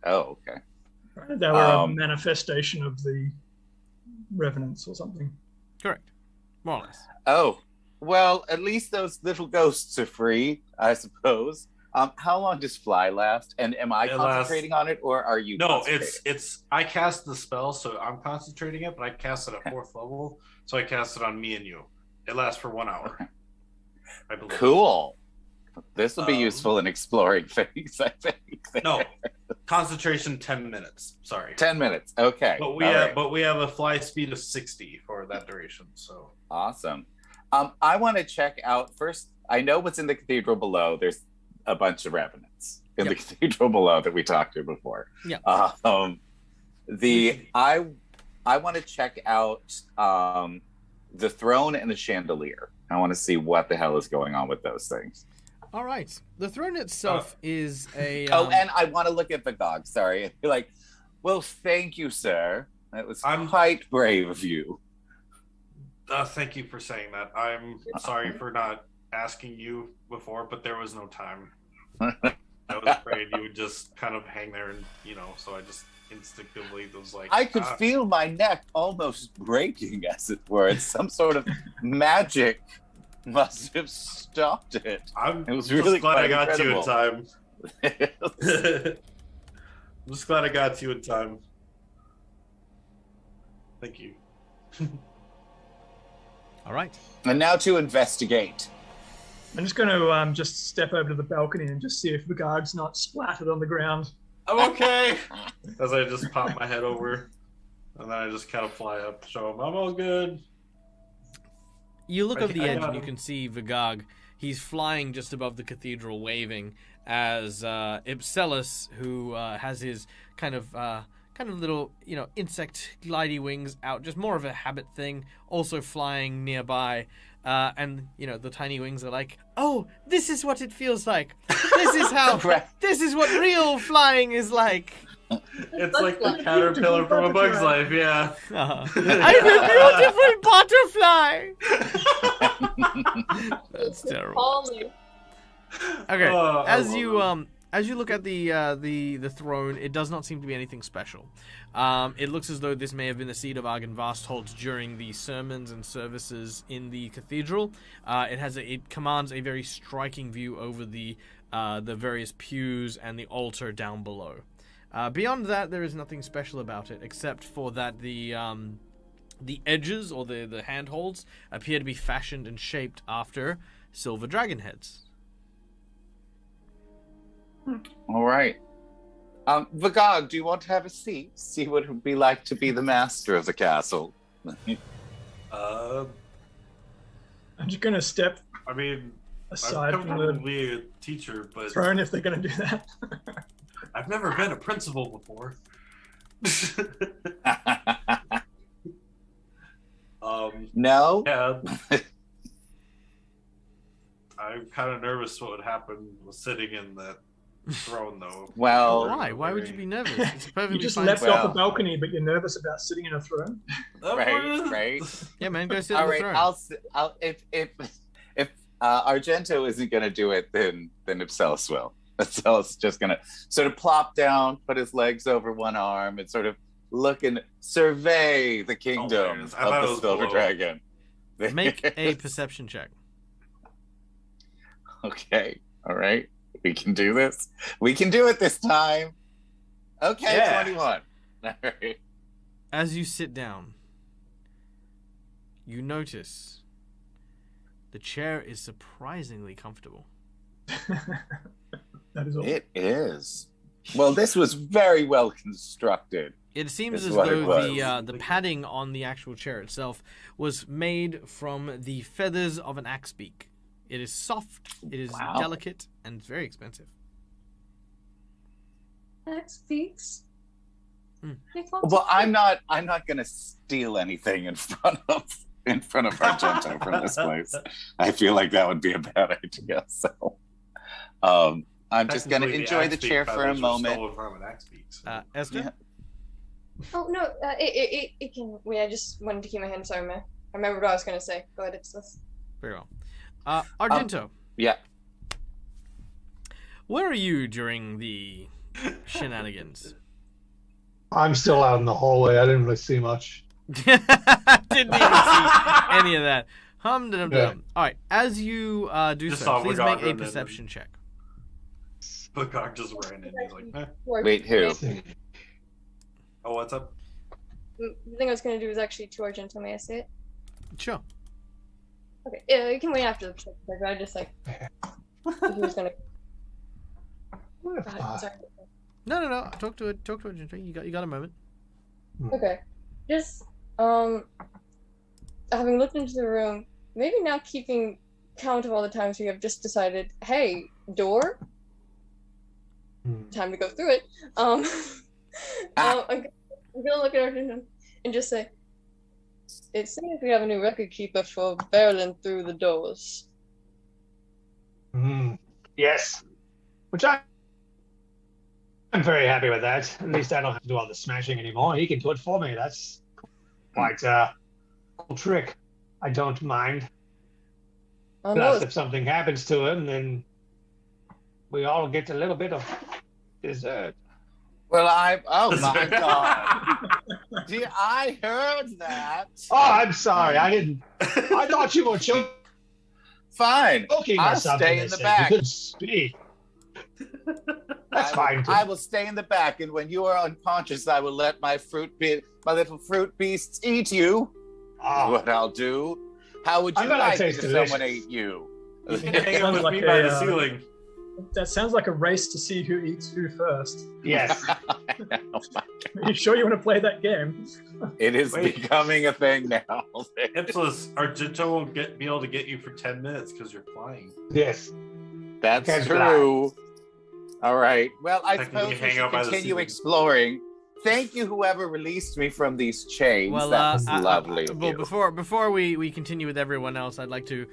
C: Oh, okay.
E: They were a manifestation of the revenants or something.
A: Correct. More or less.
C: Oh, well, at least those little ghosts are free, I suppose. How long does fly last? And am I concentrating on it, or are you?
B: No, it's. I cast the spell, so I'm concentrating it, but I cast it at 4th level, so I cast it on me and you. It lasts for 1 hour.
C: Okay.
B: I believe.
C: Cool. This will be useful in exploring things, I think.
B: No, concentration 10 minutes. Sorry.
C: 10 minutes. Okay.
B: But we have a fly speed of 60 for that duration. So
C: awesome. I want to check out first. I know what's in the cathedral below. There's a bunch of revenants in the cathedral below that we talked to before.
A: Yeah.
C: I want to check out the throne and the chandelier. I want to see what the hell is going on with those things.
A: All right. The throne itself is a.
C: And I want to look at the gog. Sorry. Be like, well, thank you, sir. That was quite brave of you.
B: Thank you for saying that. I'm sorry for not asking you before, but there was no time. I was afraid you would just kind of hang there, and so I just instinctively was like.
C: I could feel my neck almost breaking, as it were. It's some sort of magic. Must have stopped it.
B: I'm
C: it was really
B: just glad I got
C: incredible.
B: you in time. I'm just glad I got you in time. Thank you.
A: All right.
C: And now to investigate.
E: I'm just going to just step over to the balcony and just see if Vigard's not splattered on the ground.
B: I'm okay. As I just pop my head over, and then I just kind of fly up, show him I'm all good.
A: You look
B: I
A: over the
B: think I
A: edge
B: got
A: and you
B: him.
A: can see Vigag. He's flying just above the cathedral, waving, as Ipselus, who has his kind of little, insect glidey wings out, just more of a habit thing, also flying nearby. And the tiny wings are like, oh, this is what it feels like. This is how. This is what real flying is like.
B: It's like the caterpillar from A Bug's Life, yeah.
A: I'm a beautiful butterfly. That's terrible.
F: Ollie.
A: Okay,
B: Oh, I
A: as
B: love
A: you
B: them.
A: as you look at the throne, it does not seem to be anything special. It looks as though this may have been the seat of Argan Vastholt during the sermons and services in the cathedral. It commands a very striking view over the various pews and the altar down below. Beyond that, there is nothing special about it, except for that the edges or the handholds appear to be fashioned and shaped after silver dragon heads.
C: All right. Vigog, do you want to have a seat? See what it would be like to be the master of the castle.
B: Uh,
E: I'm just going to step
B: I mean,
E: aside
B: I'm
E: from
B: comfortable
E: the
B: being a teacher, but
E: throne if they're going to do that.
B: I've never been a principal before.
C: No?
B: Yeah. I'm kind of nervous what would happen with sitting in that throne, though.
C: Well,
A: Why? Why would you be nervous? It's
E: You
A: perfectly
E: just
A: fine.
E: leapt
C: Well-
E: off a balcony, but you're nervous about sitting in a throne.
C: right.
A: Yeah, man, go sit
C: All
A: on the
C: right,
A: throne.
C: I'll if Argento isn't gonna do it, then Ipselus will. Ipselus is just gonna sort of plop down, put his legs over one arm, and sort of look and survey the kingdom
B: Hilarious. I thought
C: of
B: it
C: the
B: was
C: Silver
B: below.
C: Dragon.
A: Make a perception check.
C: Okay, all right, we can do this. We can do it this time. Okay,
B: Yeah.
C: 21. All right.
A: As you sit down, you notice the chair is surprisingly comfortable.
E: That is all.
C: It is. Well, this was very well constructed.
A: It seems
C: Is
A: as
C: what it
A: though
C: was.
A: the padding on the actual chair itself was made from the feathers of an axe beak. It is soft, it is
C: Wow.
A: delicate, and it's very expensive.
F: Next speaks.
A: Hmm.
C: Well, I'm not going to steal anything in front of Argento from this place. I feel like that would be a bad idea. So, I'm just going to
B: Technically,
C: enjoy the
B: axe beak
C: chair for a
B: feathers were
C: moment.
B: stolen from an axe beak, so.
A: Esther?
C: Yeah.
F: Oh no, it can. Wait, I just wanted to keep my hand. Sorry, man. I remembered what I was gonna say. Go ahead, it's this.
A: Very well. Argento,
C: Yeah.
A: where are you during the shenanigans?
D: I'm still out in the hallway. I didn't really see much.
A: Didn't even see any of that. Hum-dum-dum.
D: Yeah.
A: All right, as you do
B: Just
A: so,
B: saw
A: please
B: Waganga
A: make a
B: and then-
A: perception check.
B: The cock just ran in. He's like, eh.
C: Wait, who?
B: Oh, what's up?
F: The thing I was gonna do was actually to Argento. May I say it?
A: Sure.
F: Okay. Yeah, you can wait after the check. I just like. He was gonna. God, sorry.
A: No. Talk to it, Argento. You got a moment.
F: Okay. Just having looked into the room, maybe now keeping count of all the times we have just decided, hey, door, time to go through it. I'm gonna look at Argento and just say, it seems we have a new record keeper for barreling through the doors.
D: Yes. Which I'm very happy with that. At least I don't have to do all the smashing anymore. He can do it for me. That's quite a cool trick. I don't mind. Plus, if something happens to him, then we all get a little bit of dessert.
C: Well, oh my God. I heard that.
D: Oh, I'm sorry. I didn't. I thought you were joking
C: Fine.
D: or
C: I'll
D: something.
C: stay
D: they
C: in the
D: said.
C: back.
D: You couldn't speak. That's fine. Too.
C: I will stay in the back, and when you are unconscious, I will let my little fruit beasts eat you.
D: Oh,
C: What I'll do. How would
D: I
C: you
D: bet that
C: like it if
D: tastes delicious.
C: someone ate you?
B: You can hang out with me by the ceiling.
E: That sounds like a race to see who eats who first.
D: Yes.
E: Are you sure you want to play that game?
C: It is becoming a thing now.
B: Ipsilus, Argento won't be able to get you for 10 minutes because you're flying.
D: Yes.
C: That's
D: Can't
C: true. All right. Well, I
B: Technically,
C: suppose we
B: hang
C: should
B: out by the
C: continue
B: ceiling.
C: exploring. Thank you, whoever released me from these chains.
A: Well,
C: that was lovely. of
A: well,
C: you.
A: before we continue with everyone else, I'd like to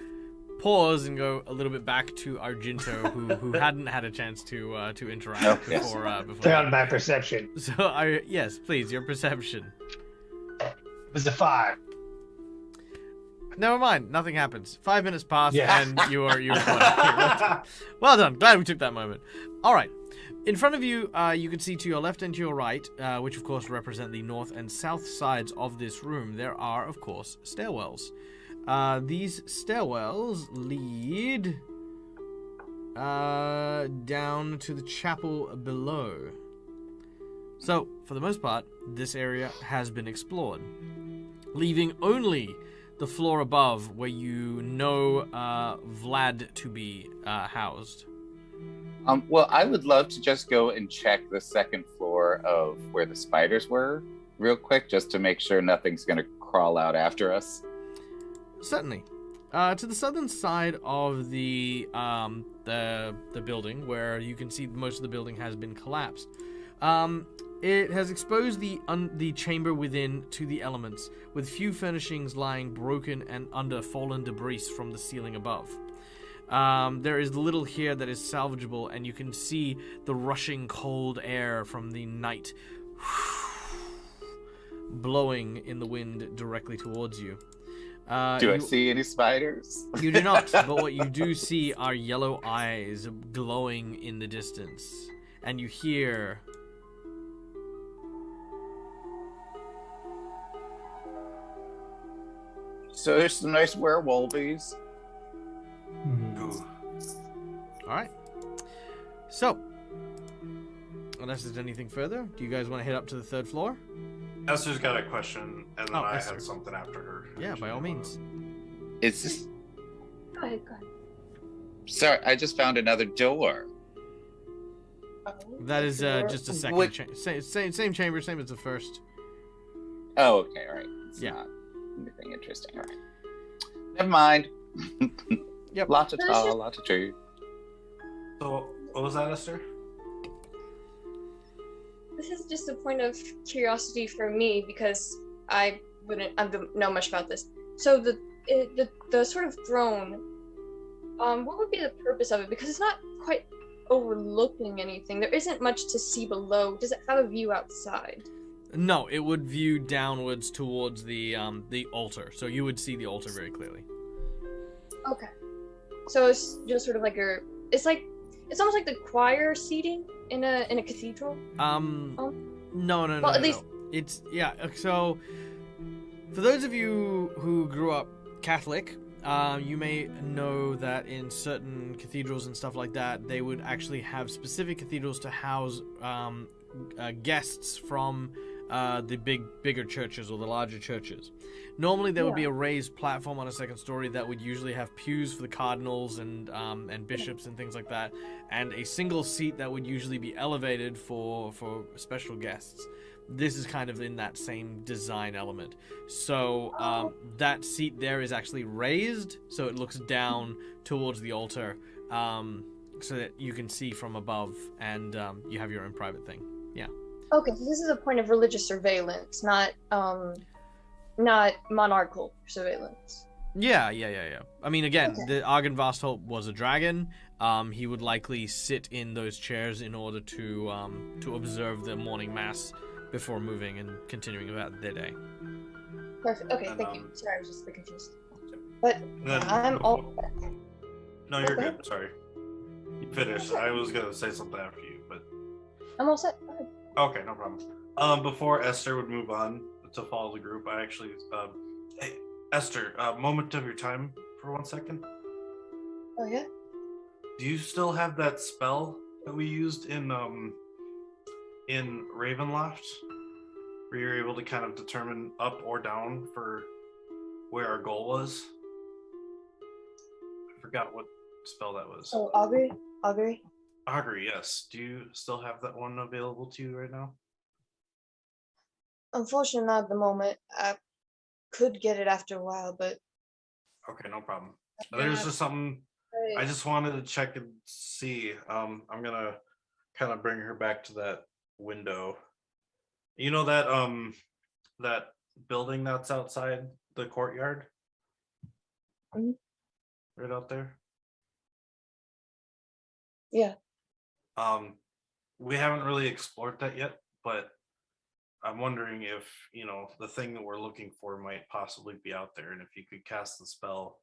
A: pause and go a little bit back to Argento, who hadn't had a chance to interact
C: Oh, yes.
A: before.
D: Found my perception.
A: So, yes, please, your perception.
D: It was a 5.
A: Never mind, nothing happens. 5 minutes pass,
D: Yeah.
A: and you're well done. Glad we took that moment. All right. In front of you, you can see to your left and to your right, which of course represent the north and south sides of this room, there are, of course, stairwells. These stairwells lead down to the chapel below. So, for the most part, this area has been explored, leaving only the floor above where you know Vlad to be housed.
C: Well, I would love to just go and check the second floor of where the spiders were real quick, just to make sure nothing's going to crawl out after us.
A: Certainly. To the southern side of the building, where you can see most of the building has been collapsed, it has exposed the chamber within to the elements, with few furnishings lying broken and under fallen debris from the ceiling above. There is little here that is salvageable, and you can see the rushing cold air from the night blowing in the wind directly towards you.
C: Do I see any spiders?
A: You do not, but what you do see are yellow eyes glowing in the distance, and you hear...
C: So there's some nice werewolves.
B: Ooh.
A: Alright. So, unless there's anything further, do you guys want to head up to the third floor?
B: Esther's got a question, and then I
A: Esther.
B: had something after her.
A: Yeah, by all means.
C: Is this...
F: Go ahead, go ahead.
C: Sorry, I just found another door.
F: Oh,
A: That is just a second
C: What-
A: same chamber, same as the first.
C: Oh, okay, all right. It's
A: Yeah.
C: not anything interesting, all right. Never mind.
A: Yep.
C: Lots of tall, lots of tree.
B: So, what was that, Esther?
F: This is just a point of curiosity for me because I don't know much about this. So the sort of throne, what would be the purpose of it? Because it's not quite overlooking anything. There isn't much to see below. Does it have a view outside?
A: No, it would view downwards towards the altar, so you would see the altar very clearly.
F: Okay. So it's just sort of like it's almost like the choir seating in a cathedral.
A: No.
F: Well, at least-
A: It's so for those of you who grew up Catholic, you may know that in certain cathedrals and stuff like that, they would actually have specific cathedrals to house guests from the bigger churches or the larger churches. Normally, there would be a raised platform on a second story that would usually have pews for the cardinals and bishops and things like that, and a single seat that would usually be elevated for special guests. This is kind of in that same design element. So that seat there is actually raised, so it looks down towards the altar, so that you can see from above, and you have your own private thing. Yeah.
F: Okay, so this is a point of religious surveillance, not monarchical surveillance.
A: Yeah. I mean, again,
F: Okay.
A: the Argon Vastholt was a dragon. He would likely sit in those chairs in order to observe the morning mass before moving and continuing about their day.
F: Perfect. Okay,
B: And,
F: thank you. Sorry, I was just a bit confused. But
B: And then
F: I'm all.
B: No, you're
F: Okay.
B: good. Sorry. You finished. I was gonna say something after you, but
F: I'm all set. Go ahead.
B: okay, no problem. Before Esther would move on to follow the group, I actually, hey, Esther, moment of your time for 1 second.
F: Oh yeah.
B: Do you still have that spell that we used in Ravenloft, where you're able to kind of determine up or down for where our goal was? I forgot what spell that was.
F: Oh, augury. Augury.
B: Augury, yes. Do you still have that one available to you right now?
F: Unfortunately, not at the moment. I could get it after a while, but
B: Okay, no problem. There's just something I just wanted to check and see. I'm gonna kind of bring her back to that window. You know that building that's outside the courtyard?
F: Mhm.
B: Right out there?
F: Yeah.
B: We haven't really explored that yet, but I'm wondering if, the thing that we're looking for might possibly be out there, and if you could cast the spell,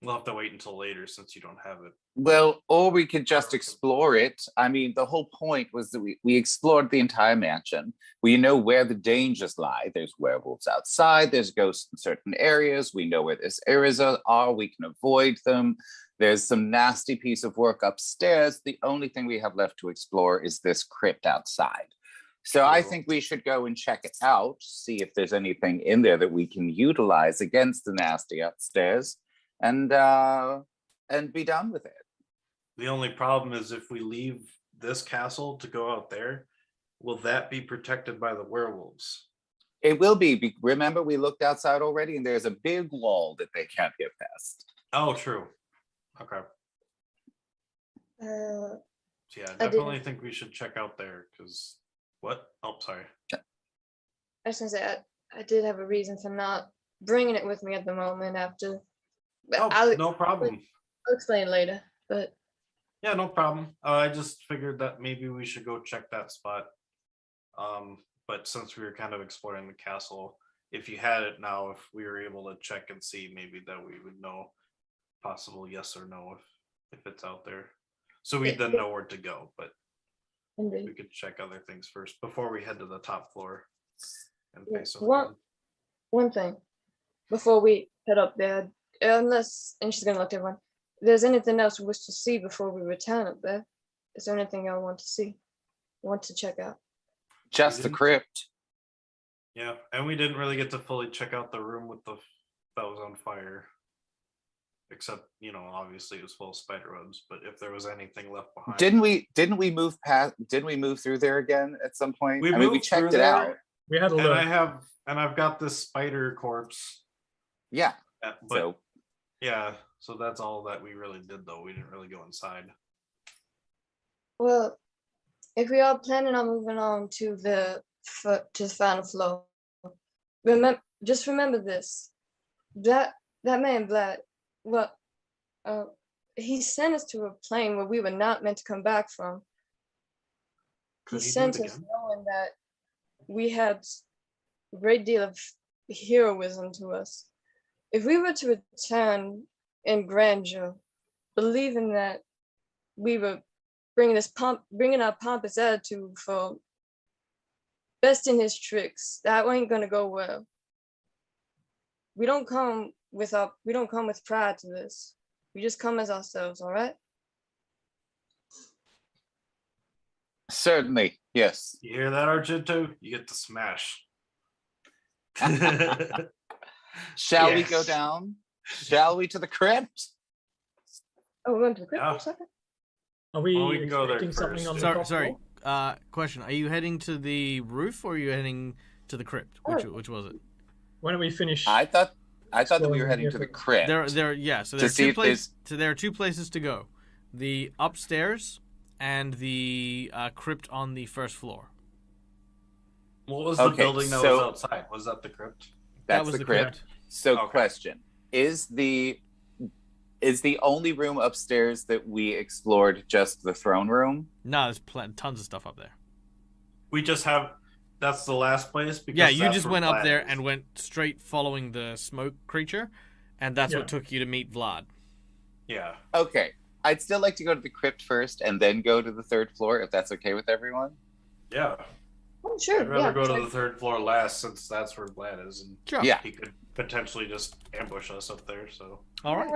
B: we'll have to wait until later since you don't have it.
C: Well, or we could just explore it. I mean, the whole point was that we explored the entire mansion. We know where the dangers lie. There's werewolves outside, there's ghosts in certain areas. We know where these areas are. We can avoid them. There's some nasty piece of work upstairs. The only thing we have left to explore is this crypt outside. So I think we should go and check it out, see if there's anything in there that we can utilize against the nasty upstairs, and be done with it.
B: The only problem is if we leave this castle to go out there, will that be protected by the werewolves?
C: It will be. Remember, we looked outside already, and there's a big wall that they can't get past.
B: Oh, true. Okay. Yeah, definitely think we should check out there because what? Oh, sorry.
F: I was gonna say I did have a reason for not bringing it with me at the moment. After,
B: Oh, no problem.
F: I'll explain later. But
B: yeah, no problem. I just figured that maybe we should go check that spot. But since we were kind of exploring the castle, if you had it now, if we were able to check and see, maybe that we would know possible yes or no if it's out there. So we then know where to go, but we could check other things first before we head to the top floor and face over.
F: One thing before we head up there, unless, and she's gonna look at everyone, if there's anything else we wish to see before we return up there, is there anything y'all want to see, want to check out?
C: Just the crypt.
B: Yeah, and we didn't really get to fully check out the room with that was on fire. Except, obviously it was full of spider webs, but if there was anything left behind.
C: Didn't we move through there again at some point? We checked it out.
E: We had a look.
B: And I've got this spider corpse.
C: Yeah.
B: But so that's all that we really did though. We didn't really go inside.
F: Well, if we are planning on moving on to the final floor, remember this. That man Vlad, well, he sent us to a plane where we were not meant to come back from. He sent us knowing that we had a great deal of heroism to us. If we were to return in grandeur, believing that we were bringing our pompous attitude for besting his tricks, that ain't gonna go well. We don't come with pride to this. We just come as ourselves, all right?
C: Certainly, yes.
B: You hear that, Argento? You get to smash.
C: Shall we go down? Shall we to the crypt?
F: Oh, we're going to the crypt for a second?
E: Are we
B: we can go there
E: expecting something
B: first.
E: on the top
A: Sorry.
E: floor?
A: Question: are you heading to the roof or are you heading to the crypt? Which was it?
E: Why don't we finish?
C: I thought that we were heading to the crypt.
A: So there are two places to go: the upstairs and the crypt on the first floor.
B: What was the building that was outside? Was that the crypt?
C: That
A: was
C: the
A: the
C: crypt. So, question: Is the only room upstairs that we explored just the throne room?
A: No, there's tons of stuff up there.
B: We just have. That's the last place. Because
A: yeah, you just went up there and went straight following the smoke creature, and that's what took you to meet Vlad.
B: Yeah.
C: Okay. I'd still like to go to the crypt first and then go to the third floor, if that's okay with everyone.
B: Yeah.
F: Oh, sure.
B: I'd rather go to the third floor last, since that's where Vlad is, and he could potentially just ambush us up there. So.
A: All right.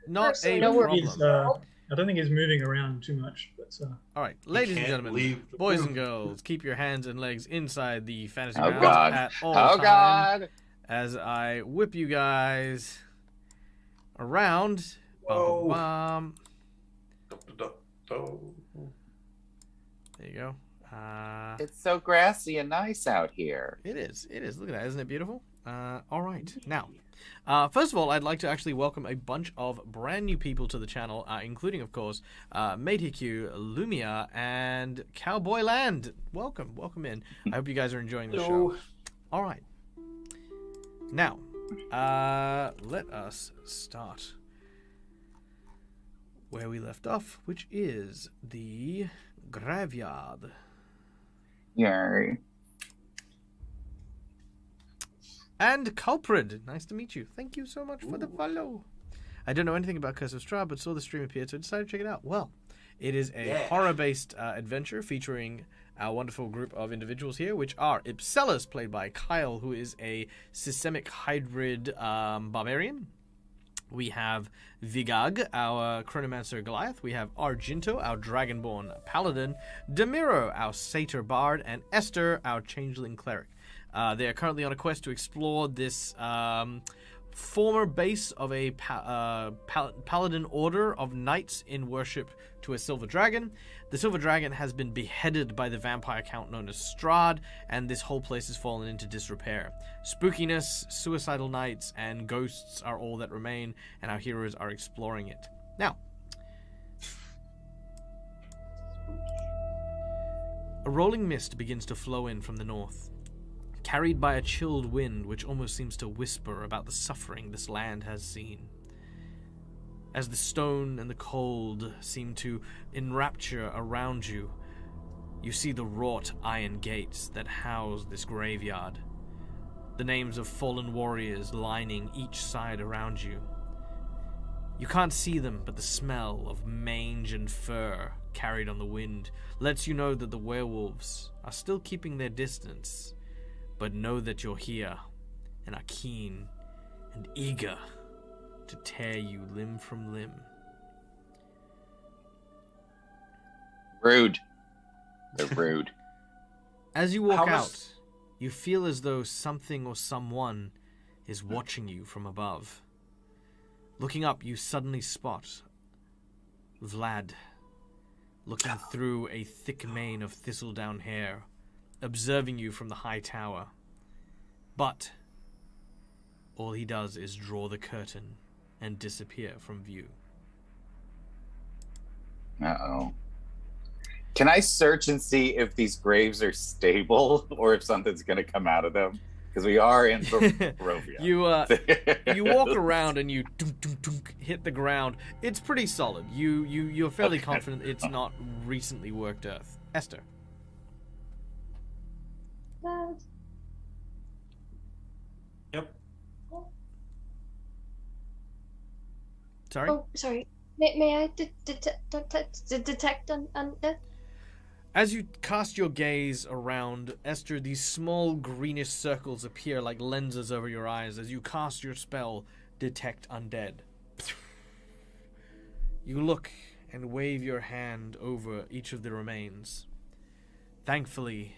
A: Not
F: so
A: a
F: problem.
E: I don't think he's moving around too much. But,
A: all right, ladies and gentlemen, boys and girls, keep your hands and legs inside the fantasy
C: Oh,
A: grounds
C: God.
A: at all
C: Oh,
A: time
C: God.
A: as I whip you guys around.
B: Whoa.
A: Bum, there you go.
C: It's so grassy and nice out here.
A: It is. It is. Look at that. Isn't it beautiful? All right. Now, first of all, I'd like to actually welcome a bunch of brand new people to the channel, including, of course, Meitiku, Lumia, and Cowboy Land. Welcome. Welcome in. I hope you guys are enjoying the show. All right. Now, let us start where we left off, which is the graveyard.
C: Yay.
A: And Culprid, nice to meet you. Thank you so much for the follow. I don't know anything about Curse of Strahd, but saw the stream appear, so I decided to check it out. Well, it is a horror-based adventure featuring our wonderful group of individuals here, which are Ipselus, played by Kyle, who is a systemic hybrid barbarian. We have Vigag, our Chronomancer Goliath. We have Argento, our Dragonborn Paladin. Demiro, our Satyr Bard. And Esther, our Changeling Cleric. They are currently on a quest to explore this former base of a paladin order of knights in worship to a silver dragon. The silver dragon has been beheaded by the vampire count known as Strahd, and this whole place has fallen into disrepair. Spookiness, suicidal knights, and ghosts are all that remain, and our heroes are exploring it. Now, a rolling mist begins to flow in from the north, carried by a chilled wind which almost seems to whisper about the suffering this land has seen. As the stone and the cold seem to enrapture around you, you see the wrought iron gates that house this graveyard, the names of fallen warriors lining each side around you. You can't see them, but the smell of mange and fur carried on the wind lets you know that the werewolves are still keeping their distance, but know that you're here and are keen and eager to tear you limb from limb.
C: Rude. They're rude.
A: As you walk out, you feel as though something or someone is watching you from above. Looking up, you suddenly spot Vlad, looking through a thick mane of thistledown hair, observing you from the high tower. But all he does is draw the curtain and disappear from view.
C: Uh-oh. Can I search and see if these graves are stable or if something's going to come out of them? Because we are in Barovia.
A: You walk around and you dunk, dunk, dunk, hit the ground. It's pretty solid. You're fairly confident it's not recently worked earth. Esther.
B: Yep.
A: Sorry?
F: Oh, sorry. May I detect on this?
A: As you cast your gaze around, Esther, these small greenish circles appear like lenses over your eyes as you cast your spell, Detect Undead. You look and wave your hand over each of the remains. Thankfully,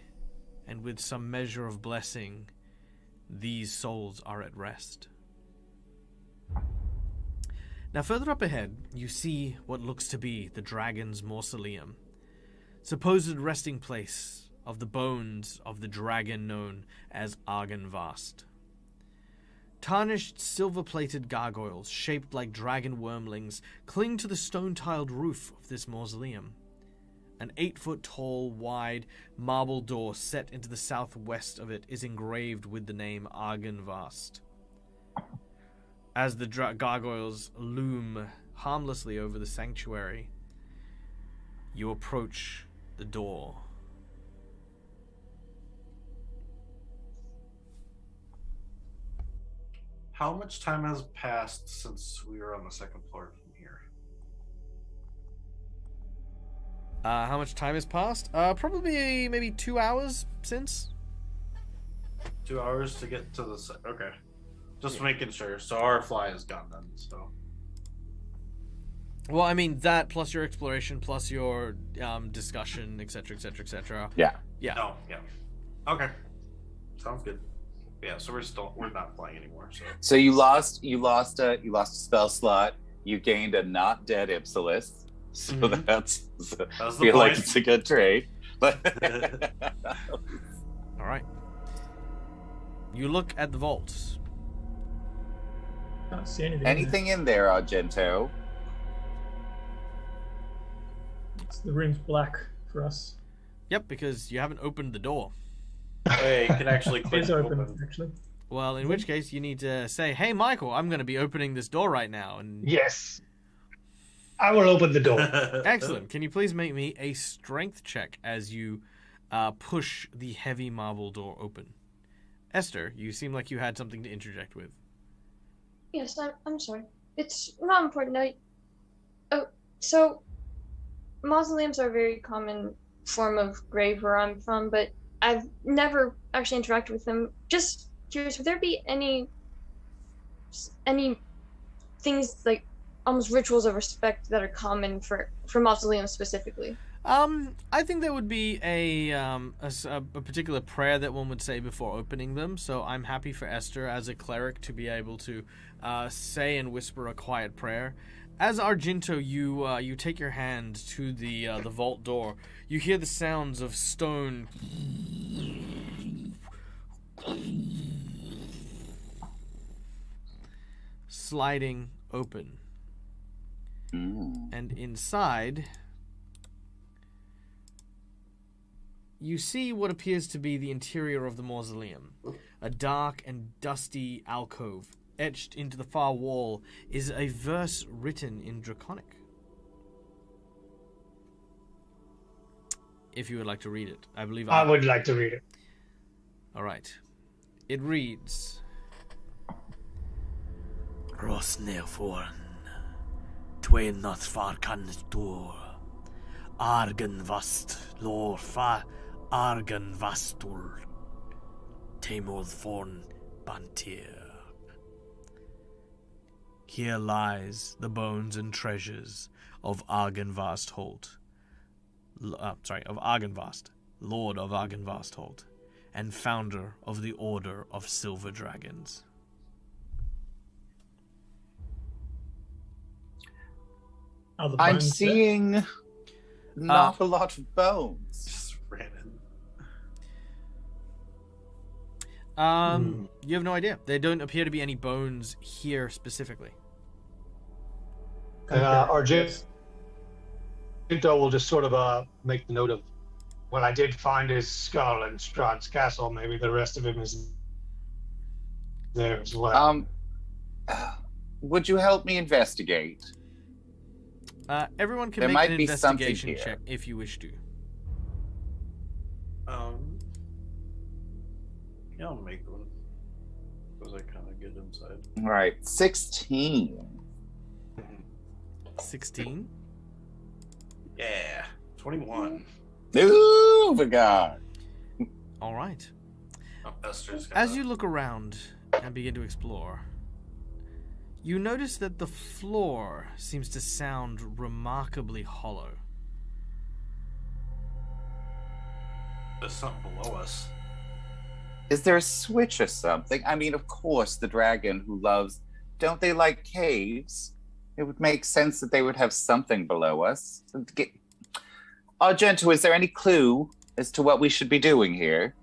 A: and with some measure of blessing, these souls are at rest. Now, further up ahead, you see what looks to be the dragon's mausoleum, supposed resting place of the bones of the dragon known as Argynvast. Tarnished silver-plated gargoyles, shaped like dragon wormlings, cling to the stone-tiled roof of this mausoleum. An 8-foot-tall, wide marble door set into the southwest of it is engraved with the name Argynvast. As the gargoyles loom harmlessly over the sanctuary, you approach the door.
B: How much time has passed since we were on the second floor from here?
A: How much time has passed? Probably maybe 2 hours since.
B: 2 hours to get to the okay. Just making sure. So our fly is gone then. So.
A: Well, I mean that plus your exploration plus your discussion, etc., etc., etc.
C: Yeah.
A: Yeah.
B: Oh, yeah. Okay. Sounds good. Yeah, so we're not playing anymore.
C: So you lost a spell slot. You gained a not dead Ipsilis. So that's I feel
B: point.
C: like it's a good trade. But
A: All right. You look at the vaults.
E: Can't see anything.
C: anything in there, Argento?
E: The room's black for us.
A: Yep, because you haven't opened the door.
B: Hey, you can actually
E: It
B: click
E: is open, actually.
A: Well, in which case you need to say, "Hey, Michael, I'm going to be opening this door right now." And
D: Yes. I will open the door.
A: excellent. Can you please make me a strength check as you push the heavy marble door open? Esther, you seem like you had something to interject with.
F: Yes, I'm sorry. It's not important. So mausoleums are a very common form of grave where I'm from, but I've never actually interacted with them. Just curious, would there be any things like almost rituals of respect that are common for mausoleums specifically?
A: I think there would be a particular prayer that one would say before opening them. So I'm happy for Esther as a cleric to be able to say and whisper a quiet prayer. As Argento, you take your hand to the vault door. You hear the sounds of stone sliding open, and inside you see what appears to be the interior of the mausoleum. A dark and dusty alcove. Etched into the far wall is a verse written in Draconic. If you would like to read it, I believe
D: I would like to read it.
A: All right. It reads: Rosneforn, twain not far can door, Argen vast lor fa Argen vastur, Temod forn bantir. Here lies the bones and treasures of Argenvast Holt. Of Argenvast, Lord of Argenvast Holt, and founder of the Order of Silver Dragons.
C: I'm seeing not a lot of bones.
B: Just ran in.
A: You have no idea. There don't appear to be any bones here specifically.
D: Argento will just sort of make the note of when I did find his skull in Strahd's castle. Maybe the rest of him is there as well.
C: Would you help me investigate?
A: Everyone can
C: There
A: make
C: might
A: an
C: be something
A: investigation
C: here.
A: check if you wish to.
B: Yeah, I'll make one. Because I kind of get inside.
C: All right, 16.
A: 16?
B: Yeah, 21.
C: Ooh, my God.
A: All right.
B: Oh, Esther's
A: As you look around and begin to explore, you notice that the floor seems to sound remarkably hollow.
B: There's something below us.
C: Is there a switch or something? I mean, of course, the dragon who loves... Don't they like caves? It would make sense that they would have something below us. Argento, is there any clue as to what we should be doing here?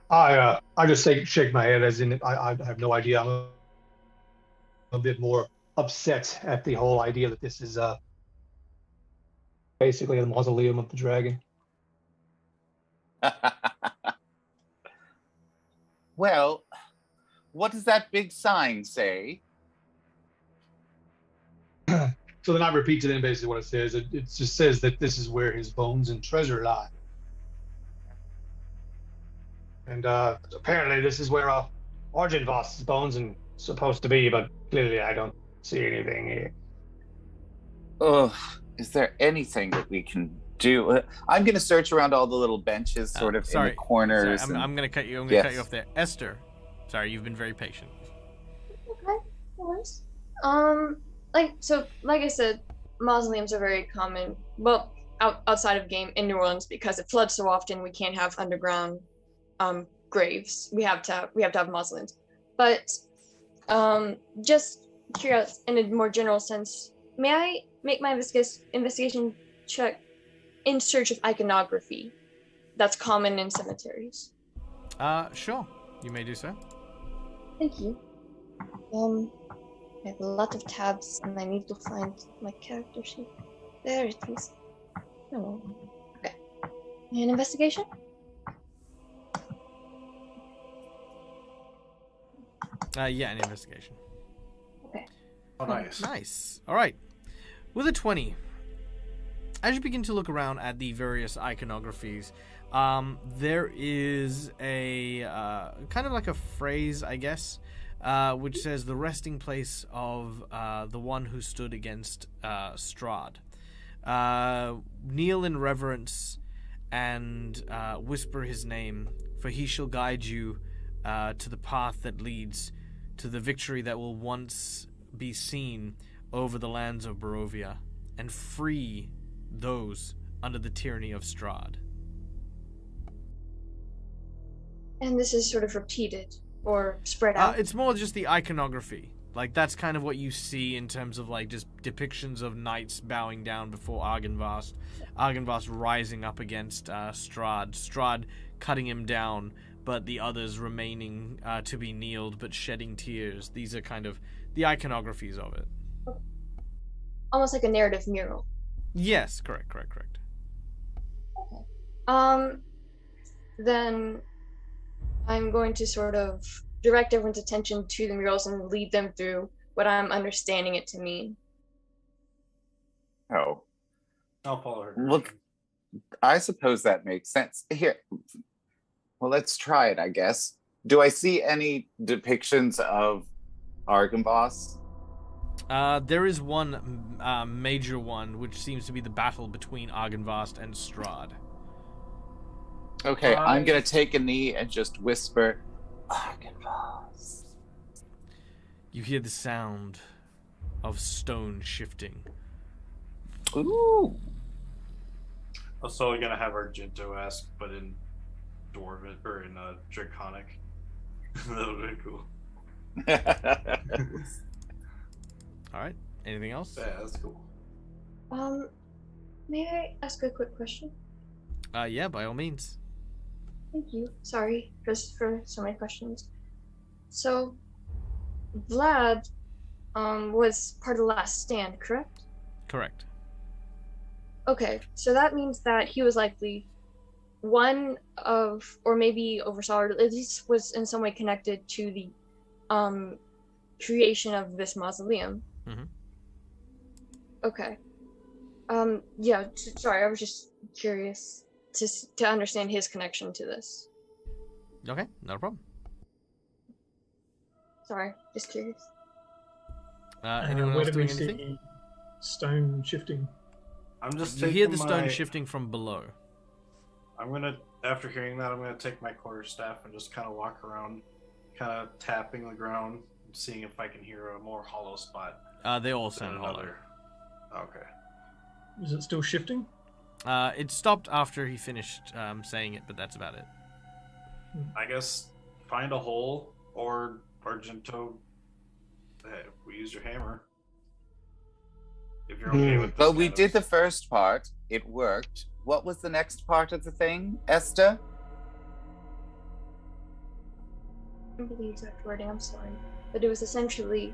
D: I just shake my head as in I have no idea. I'm a bit more upset at the whole idea that this is basically the mausoleum of the dragon.
C: Well, what does that big sign say?
D: So then I repeat to them basically what it says. It just says that this is where his bones and treasure lie. And apparently this is where Argenvast's bones are supposed to be, but clearly I don't see anything here.
C: Ugh, is there anything that we can do? I'm going to search around all the little benches sort of in the corners.
A: Sorry, I'm going to cut you. I'm going to cut you off there. Esther, sorry, you've been very patient.
F: Okay, no worries. Like I said, mausoleums are very common. Well, outside of game in New Orleans because it floods so often, we can't have underground graves. We have to have mausoleums. But just curious, in a more general sense, may I make my investigation check in search of iconography that's common in cemeteries?
A: Sure. You may do so.
F: Thank you. I have a lot of tabs and I need to find my character sheet. There it is. Oh. Okay. An investigation?
A: Yeah, an investigation.
F: Okay.
B: Oh, nice.
A: Nice. All right. With a 20, as you begin to look around at the various iconographies, there is a kind of like a phrase, I guess, which says the resting place of the one who stood against Strahd. Kneel in reverence and whisper his name, for he shall guide you to the path that leads to the victory that will once be seen over the lands of Barovia, and free those under the tyranny of Strahd.
F: And this is sort of repeated or spread out?
A: It's more just the iconography. Like, that's kind of what you see in terms of, like, just depictions of knights bowing down before Argynvast. Argynvast rising up against Strahd. Strahd cutting him down, but the others remaining to be kneeled but shedding tears. These are kind of the iconographies of it.
F: Almost like a narrative mural.
A: Yes, correct.
F: Okay. Then I'm going to sort of direct everyone's attention to the murals and lead them through what I'm understanding it to mean.
C: Oh.
B: I'll follow her.
C: Look, I suppose that makes sense. Here, well, let's try it, I guess. Do I see any depictions of Argynvast?
A: There is one major one, which seems to be the battle between Argynvast and Strahd.
C: Okay, I'm going to take a knee and just whisper, Argynvast.
A: You hear the sound of stone shifting.
C: Ooh.
B: So we're gonna have our Jinto ask, but in Dwarven or in Draconic. That would be cool.
A: All right. Anything else?
B: Yeah, that's cool.
F: May I ask a quick question?
A: Yeah, by all means.
F: Thank you. Sorry for so many questions. So, Vlad was part of the Last Stand, correct?
A: Correct.
F: Okay, so that means that he was likely one of, or maybe oversaw, or at least was in some way connected to the creation of this mausoleum.
A: Mm-hmm.
F: Okay. Yeah, sorry, I was just curious to understand his connection to this.
A: Okay, not a problem.
F: Sorry, just curious.
A: Anyone
E: where
A: else
E: did we
A: doing anything?
E: see stone shifting?
B: I'm just
A: You
B: taking
A: hear the stone
B: my...
A: shifting from below.
B: I'm gonna, after hearing that, I'm gonna take my quarterstaff and just kind of walk around, kind of tapping the ground, seeing if I can hear a more hollow spot.
A: They all
B: than
A: sound hollow.
B: another. Okay.
E: Is it still shifting?
A: It stopped after he finished saying it, but that's about it.
B: I guess find a hole, or Argento. Hey, we use your hammer. If you're okay with.
C: Well, we did the first part. It worked. What was the next part of the thing, Esther?
F: I don't remember the exact wording, I'm sorry. But it was essentially,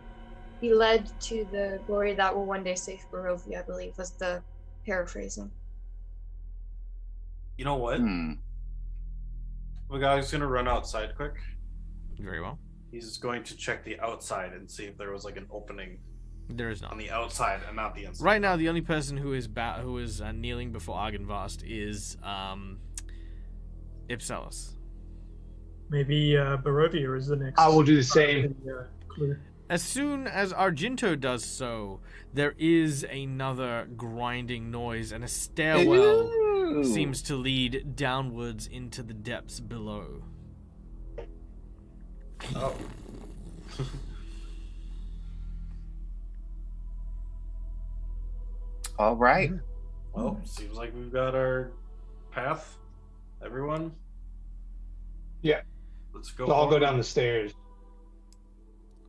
F: he led to the glory that will one day save Barovia, I believe, was the paraphrasing.
B: You know what? The guy's gonna run outside quick.
A: Very well.
B: He's going to check the outside and see if there was like an opening
A: There is not.
B: on the outside and not the inside.
A: Right now, the only person who is kneeling before Argynvast is Ipselis.
E: Maybe Barovia is the next.
D: I will do the same.
E: Clue.
A: As soon as Argento does so, there is another grinding noise, and a stairwell seems to lead downwards into the depths below.
B: Oh.
C: All right.
B: Well, seems like we've got our path. Everyone.
D: Yeah.
B: Let's go.
D: So I'll go
B: forward.
D: down the stairs.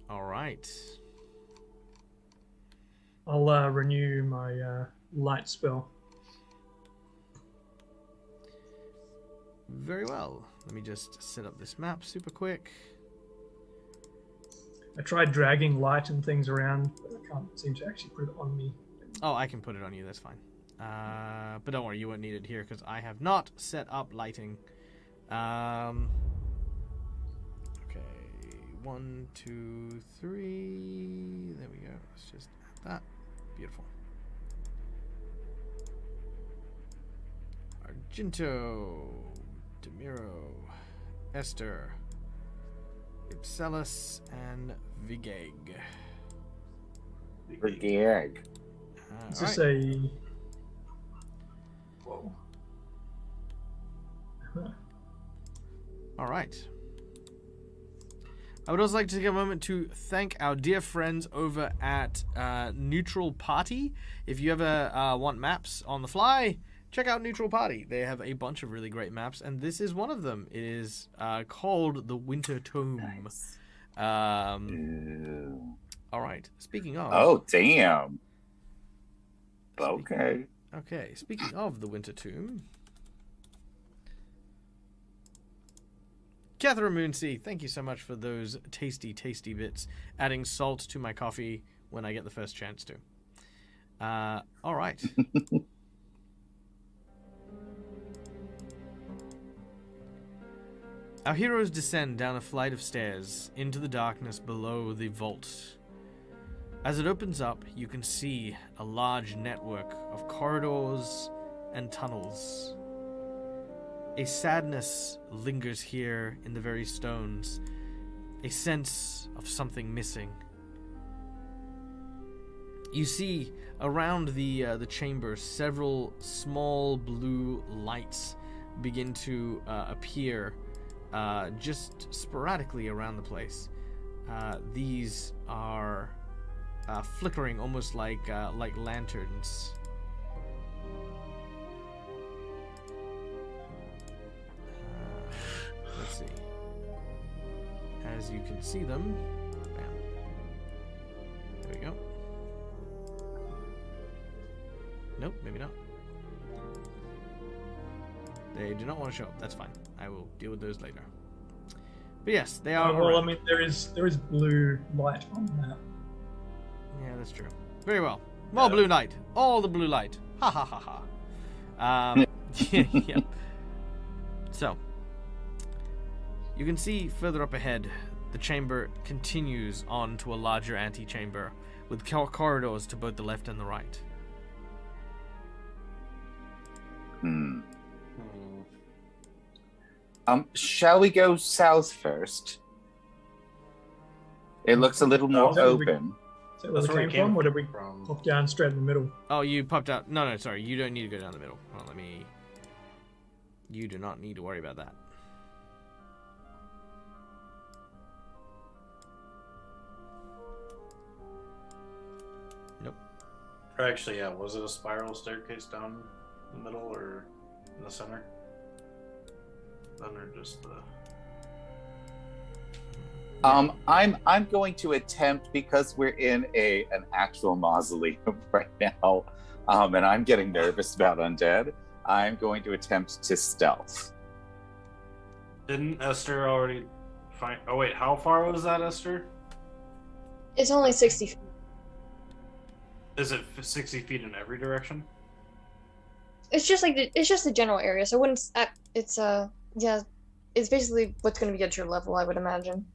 A: All right.
E: I'll renew my light spell.
A: Very well. Let me just set up this map super quick.
E: I tried dragging light and things around, but I can't seem to actually put it on me.
A: Oh, I can put it on you. That's fine. But don't worry, you won't need it here because I have not set up lighting. Okay, 1, 2, 3. There we go. Let's just add that. Beautiful. Argento, Demiro, Esther, Ipselis, and Vigeg.
C: Brigag.
E: Is this a...
B: Whoa.
A: All right. I would also like to take a moment to thank our dear friends over at Neutral Party. If you ever want maps on the fly, check out Neutral Party. They have a bunch of really great maps, and this is one of them. It is called the Winter Tome.
C: Nice.
A: All right. Speaking of...
C: Oh, damn. Okay.
A: Okay. Speaking of the Winter Tomb... Catherine Moonsea, thank you so much for those tasty, tasty bits. Adding salt to my coffee when I get the first chance to. All right. Our heroes descend down a flight of stairs into the darkness below the vault. As it opens up, you can see a large network of corridors and tunnels. A sadness lingers here in the very stones, a sense of something missing. You see around the chamber several small blue lights begin to appear just sporadically around the place. These are flickering almost like lanterns. Let's see. As you can see them, bam. There we go. Nope, maybe not. They do not want to show up. That's fine. I will deal with those later. But yes, they are.
E: well,
A: around.
E: I mean, there is blue light on the map.
A: Yeah, that's true. Very well. More blue light. All the blue light. Ha ha ha ha. Yeah. So, you can see further up ahead, the chamber continues on to a larger antechamber with corridors to both the left and the right.
C: Shall we go south first? It looks a little more open.
E: Is that where we came from, or did we pop down straight in the middle?
A: Oh, you popped out. No, sorry. You don't need to go down the middle. Well, you do not need to worry about that. Nope.
B: Actually, yeah. Was it a spiral staircase down the middle or in the center? Then or just the...
C: I'm going to attempt, because we're in an actual mausoleum right now, and I'm getting nervous about undead. I'm going to attempt to stealth.
B: Didn't Esther already find... Oh, wait. How far was that, Esther?
F: It's only 60 feet.
B: Is it 60 feet in every direction?
F: It's just like it's just the general area. So when it's basically what's going to be at your level, I would imagine.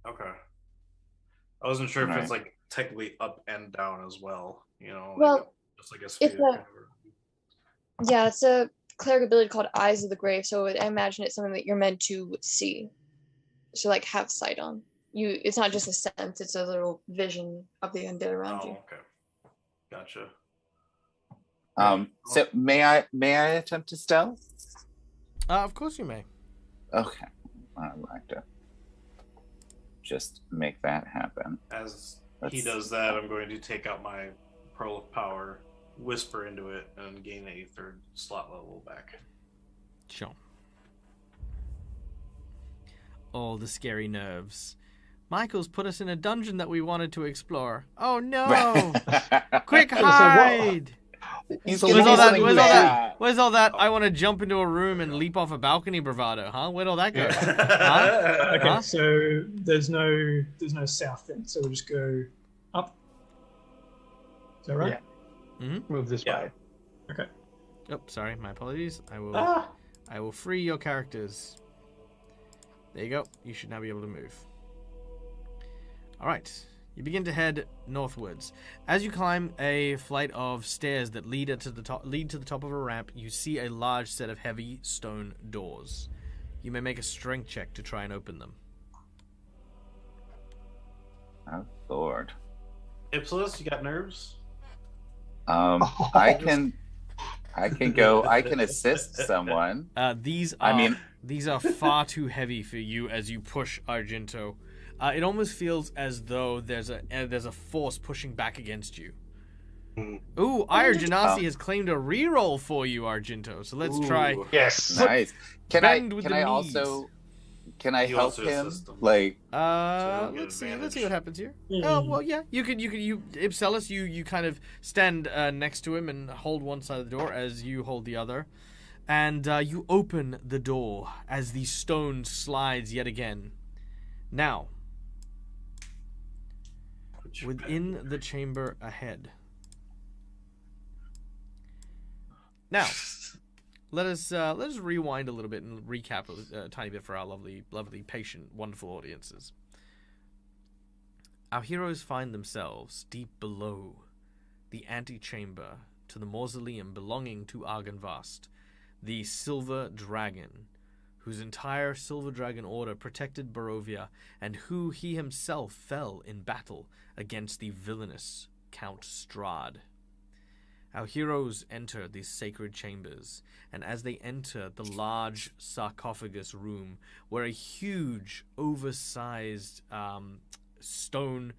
B: Okay. I wasn't sure if
C: Right.
B: it's like technically up and down as well. You know,
F: Well,
B: just like a
F: it's
B: sphere.
F: it's a cleric ability called Eyes of the Grave. So I imagine it's something that you're meant to see, so like have sight on. It's not just a sense; it's a little vision of the undead around you.
B: Okay. Gotcha.
C: So may I attempt to stealth?
A: Of course you may.
C: Okay. I'd like to just make that happen.
B: As he
C: Let's-
B: does that, I'm going to take out my Pearl of Power, whisper into it, and gain a 3rd slot level back.
A: Sure. all the scary nerves. Michael's put us in a dungeon that we wanted to explore. Oh no! Quick, hide!
C: He's
A: Where's
C: gonna
A: all
C: do
A: that?
C: something
A: Where's all
C: bad.
A: that? Where's all that? I want to jump into a room and leap off a balcony bravado, huh? Where'd all that go? Huh?
E: Okay,
A: Huh?
E: so there's no south then, so we'll just go up. Is that right?
D: Yeah. Move this way.
E: Okay.
A: Oh, sorry, my apologies. I will free your characters. There you go. You should now be able to move. All right. You begin to head northwards. As you climb a flight of stairs that lead to the top of a ramp, you see a large set of heavy stone doors. You may make a strength check to try and open them.
C: Oh Lord.
B: Ipsilus, you got nerves?
C: I can go. I can assist someone.
A: These are far too heavy for you as you push Argento. It almost feels as though there's a force pushing back against you. Ooh, Ire Genasi has claimed a reroll for you, Argento. So let's try.
D: Yes.
C: Nice. Can I
B: You
C: help
B: also
C: him?
B: assist him.
C: Like,
A: Let's see what happens here. Oh well, yeah. You Ipsilus, you kind of stand next to him and hold one side of the door as you hold the other, and you open the door as the stone slides yet again. Now, within the chamber ahead. Now, let us rewind a little bit and recap a tiny bit for our lovely, patient, wonderful audiences. Our heroes find themselves deep below the antechamber to the mausoleum belonging to Argynvast, the Silver Dragon, whose entire Silver Dragon Order protected Barovia, and who he himself fell in battle against the villainous Count Strahd. Our heroes enter these sacred chambers, and as they enter the large sarcophagus room, where a huge, oversized stone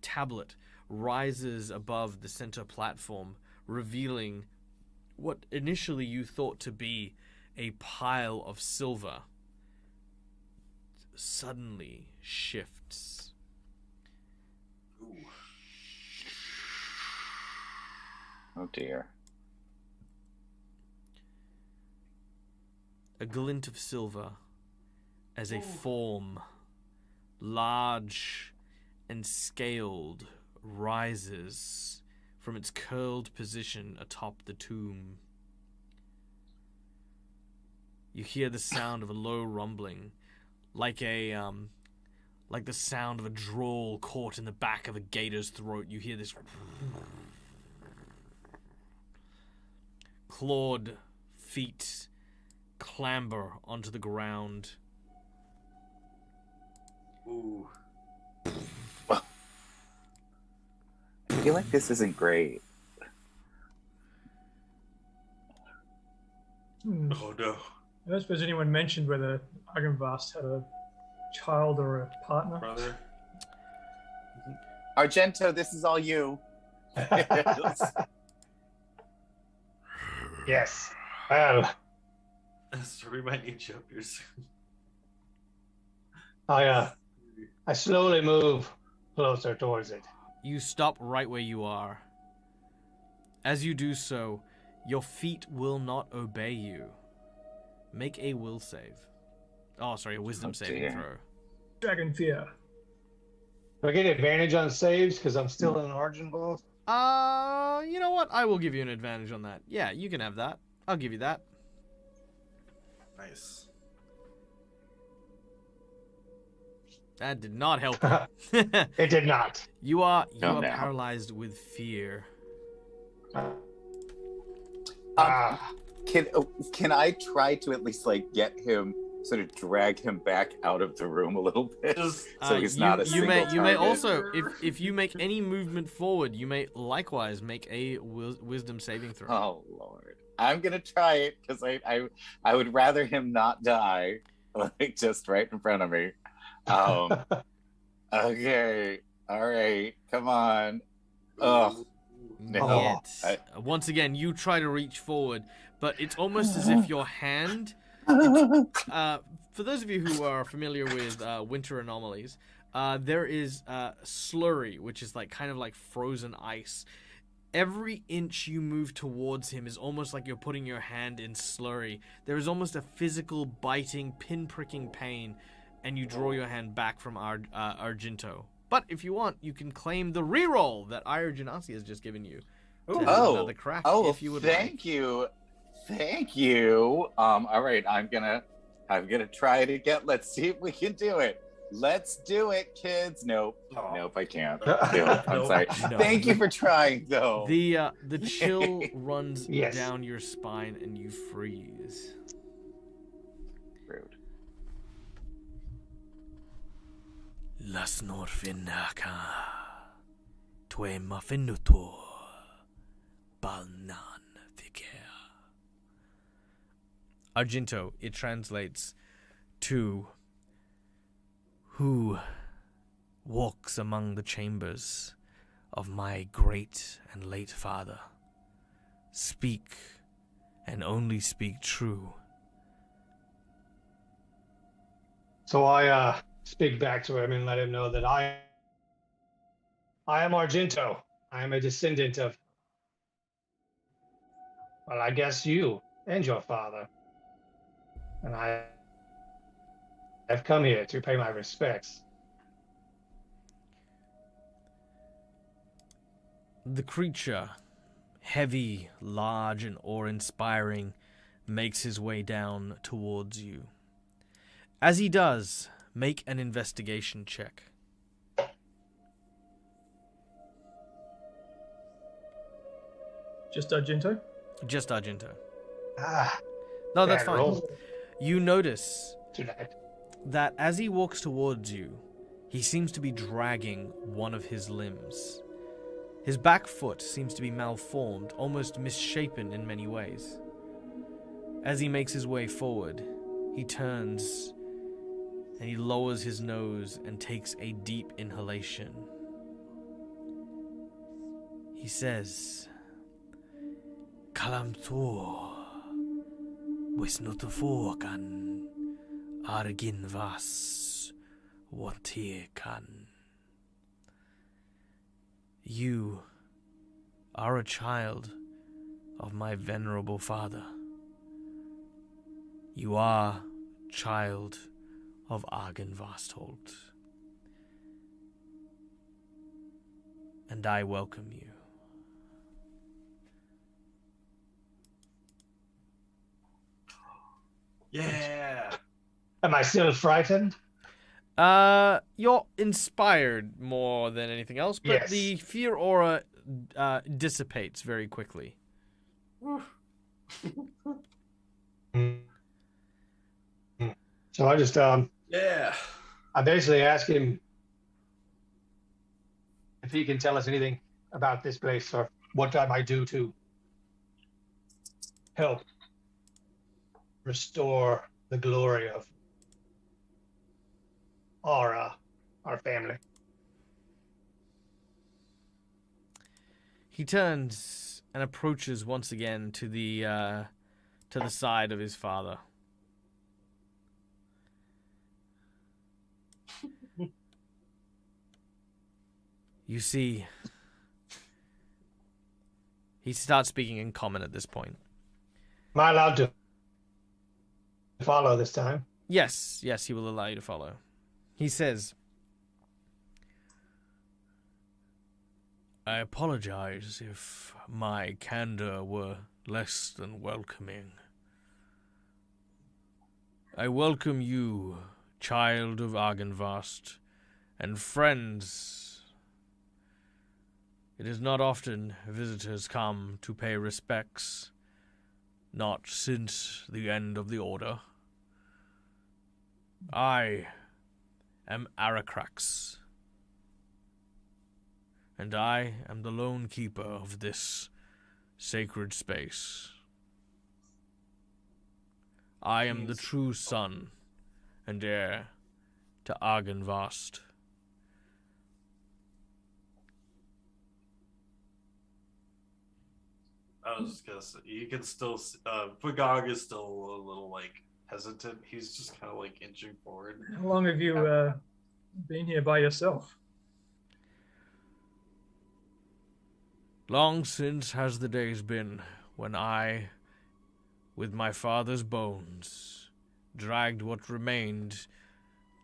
A: tablet rises above the center platform, revealing what initially you thought to be a pile of silver, suddenly shifts.
C: oh dear.
A: A glint of silver as a form, large and scaled, rises from its curled position atop the tomb. You hear the sound of a low rumbling, like the sound of a drawl caught in the back of a gator's throat. You hear this clawed feet clamber onto the ground.
B: Ooh.
C: I feel like this isn't great.
B: Oh no.
E: I don't suppose anyone mentioned whether Argynvast had a child or a partner.
B: Brother.
C: Argento, this is all you.
D: Yes. Well,
B: So we might need you up here soon.
D: I slowly move closer towards it.
A: You stop right where you are. As you do so, your feet will not obey you. Make a will save. Oh, sorry, a wisdom saving
C: dear.
A: throw.
E: Dragon fear.
D: Do I get advantage on saves because I'm still in Argent Ball?
A: You know what? I will give you an advantage on that. Yeah, you can have that. I'll give you that.
B: Nice.
A: That did not help you.
D: It did not.
A: You are
C: No.
A: paralyzed with fear.
C: Can I try to at least like get him, sort of drag him back out of the room a little bit, so he's not a single
A: you may
C: target?
A: also, if you make any movement forward, you may likewise make a wisdom saving throw.
C: Oh Lord, I'm gonna try it because I would rather him not die, like just right in front of me. Okay, all right, come on. Oh no.
A: Yet, once again, you try to reach forward, but it's almost as if your hand for those of you who are familiar with winter anomalies, there is slurry, which is like kind of like frozen ice. Every inch you move towards him is almost like you're putting your hand in slurry. There is almost a physical, biting, pin-pricking pain, and you draw your hand back from Argento. But if you want, you can claim the reroll that Ira Genasi has just given you. To have another crack, if you would
C: thank you. Thank you. All right, I'm gonna try it again. Let's see if we can do it. Let's do it, kids. Nope, I can't. Nope, I'm sorry.
A: No.
C: Thank you for trying, though.
A: The chill runs
D: Yes.
A: down your spine and you freeze.
C: Rude.
A: Las Norfinaka Twe Maffinutor Balnan Viker. Argento, it translates to who walks among the chambers of my great and late father. Speak, and only speak true.
D: So I speak back to him and let him know that I am Argento. I am a descendant of, well, I guess you and your father. And I have come here to pay my respects.
A: The creature, heavy, large, and awe-inspiring, makes his way down towards you. As he does, make an investigation check.
E: Just Argento?
A: Just Argento.
D: Ah,
A: No, that's
D: bad
A: fine.
D: roll
A: You notice
D: tonight.
A: that as he walks towards you, he seems to be dragging one of his limbs. His back foot seems to be malformed, almost misshapen in many ways. As he makes his way forward, he turns and he lowers his nose and takes a deep inhalation. He says, Kalamtor Wisnutuforkan Argin Vas Watirkan. You are a child of my venerable father. You are child of Argen Vastholt. And I welcome you.
B: Yeah.
D: Am I still frightened?
A: You're inspired more than anything else, but
D: Yes.
A: the fear aura dissipates very quickly.
D: So I just
B: Yeah.
D: I basically ask him if he can tell us anything about this place or what I might do to help restore the glory of our family.
A: He turns and approaches once again to the side of his father. You see, he starts speaking in common at this point.
D: Am I allowed to follow this time?
A: Yes, he will allow you to follow. He says, I apologize if my candor were less than welcoming. I welcome you, child of Argenvast, and friends. It is not often visitors come to pay respects, not since the end of the Order. I am Aracrax, and I am the lone keeper of this sacred space. I am the true son and heir to Argenvast.
B: I was just gonna say, you can still, Pagog is still a little like hesitant. He's just kind of like inching forward.
E: How long have you been here by yourself?
A: Long since has the days been when I, with my father's bones, dragged what remained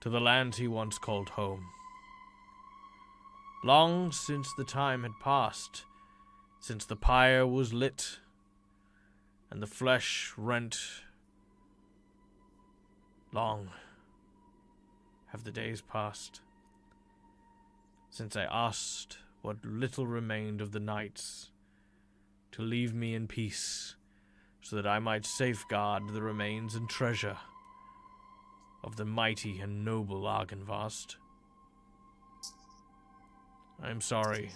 A: to the land he once called home. Long since the time had passed, since the pyre was lit, and the flesh rent. Long have the days passed, since I asked what little remained of the knights to leave me in peace, so that I might safeguard the remains and treasure of the mighty and noble Argynvost. I am sorry.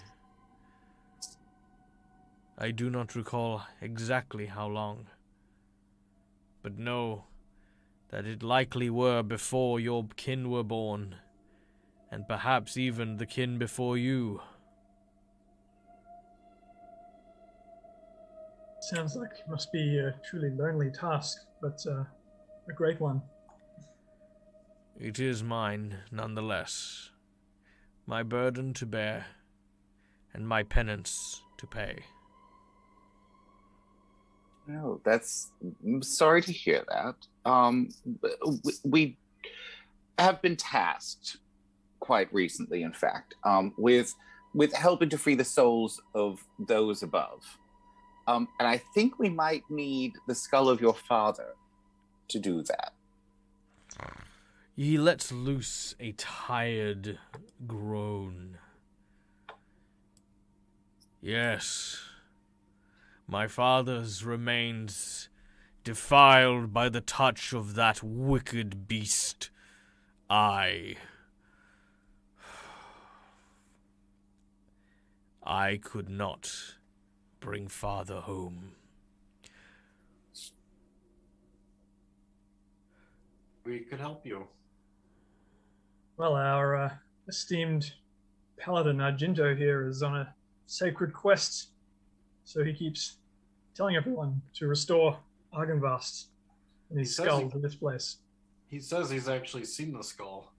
A: I do not recall exactly how long, but know that it likely were before your kin were born, and perhaps even the kin before you.
E: Sounds like it must be a truly lonely task, but a great one.
A: It is mine, nonetheless. My burden to bear, and my penance to pay.
C: No, I'm sorry to hear that. We have been tasked quite recently, in fact, with helping to free the souls of those above. And I think we might need the skull of your father to do that.
A: He lets loose a tired groan. Yes, my father's remains defiled by the touch of that wicked beast. I could not bring father home.
B: We could help you.
E: Well, our esteemed paladin Argento here is on a sacred quest, so he keeps telling everyone to restore Argynvost and his skull to this place.
B: He says he's actually seen the skull.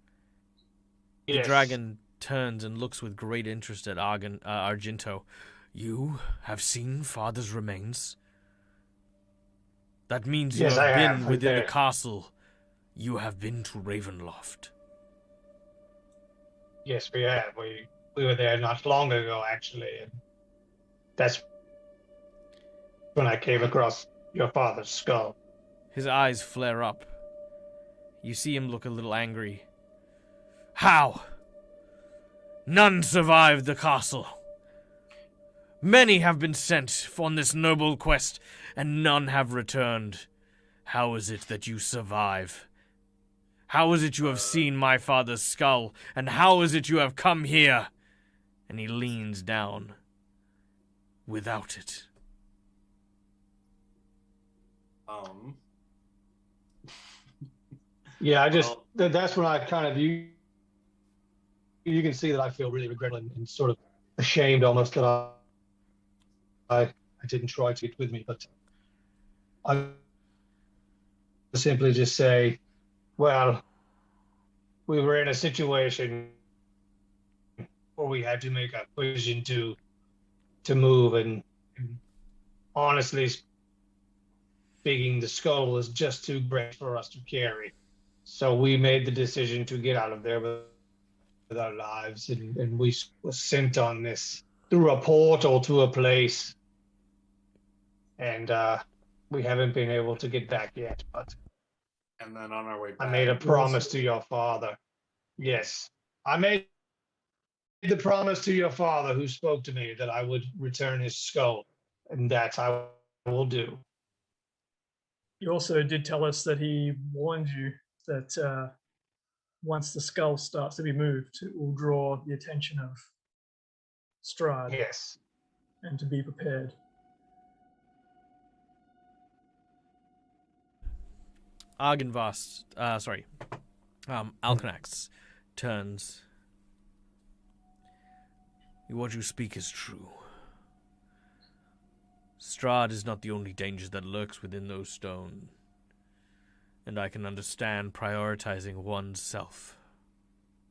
A: The dragon turns and looks with great interest at Argento. You have seen father's remains? That means you have been within the castle. You have been to Ravenloft.
D: Yes, we have. We were there not long ago, actually, and that's when I came across your father's skull.
A: His eyes flare up. You see him look a little angry. How? None survived the castle. Many have been sent on this noble quest, and none have returned. How is it that you survive? How is it you have seen my father's skull, and how is it you have come here? And he leans down. Without it.
D: Yeah, that's when I kind of, you can see that I feel really regretful and sort of ashamed almost that I didn't try to get with me, but I simply just say, well, we were in a situation where we had to make a decision to move, and honestly speaking, the skull was just too great for us to carry. So we made the decision to get out of there with our lives, and we were sent on this through a portal to a place, and we haven't been able to get back yet, but
B: and then on our way back,
D: I made a promise to your father. Yes, I made the promise to your father, who spoke to me, that I would return his skull, and that I will do.
E: You also did tell us that he warned you that once the skull starts to be moved, it will draw the attention of Strahd.
D: Yes.
E: And to be prepared.
A: Alcanax turns. What you speak is true. Strahd is not the only danger that lurks within those stone. And I can understand prioritizing one's self.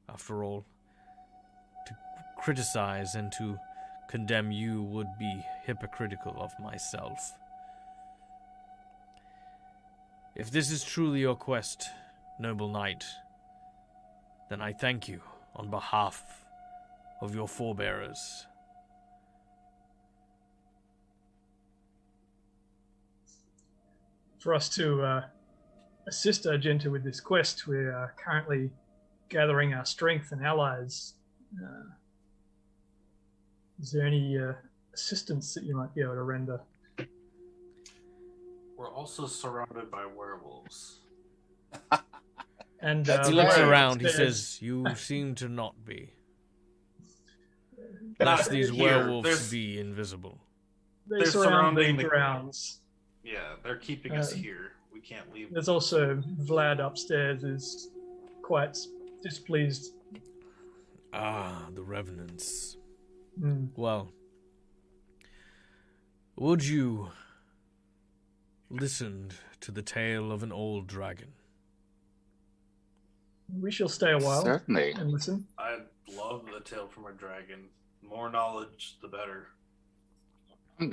A: After all, to criticize and to condemn you would be hypocritical of myself. If this is truly your quest, noble knight, then I thank you on behalf of your forebearers.
E: For us to assist Argenta with this quest, we are currently gathering our strength and allies. Is there any assistance that you might be able to render?
B: We're also surrounded by werewolves.
E: And
C: That's
A: He looks
C: right.
A: around, he
E: upstairs-
A: says, "You seem to not be.
C: That's
A: Lest these
B: here,
A: werewolves
B: there's-
A: be invisible."
E: They
B: They're
E: surround the
B: surrounding the-
E: grounds.
B: Yeah, they're keeping us
E: Uh,
B: here. We can't leave.
E: There's also Vlad upstairs is quite displeased.
A: Ah, the revenants.
E: Mm.
A: Well, would you listen to the tale of an old dragon?
E: We shall stay a while
C: Certainly.
E: and listen.
B: I love the tale from a dragon. More knowledge, the better.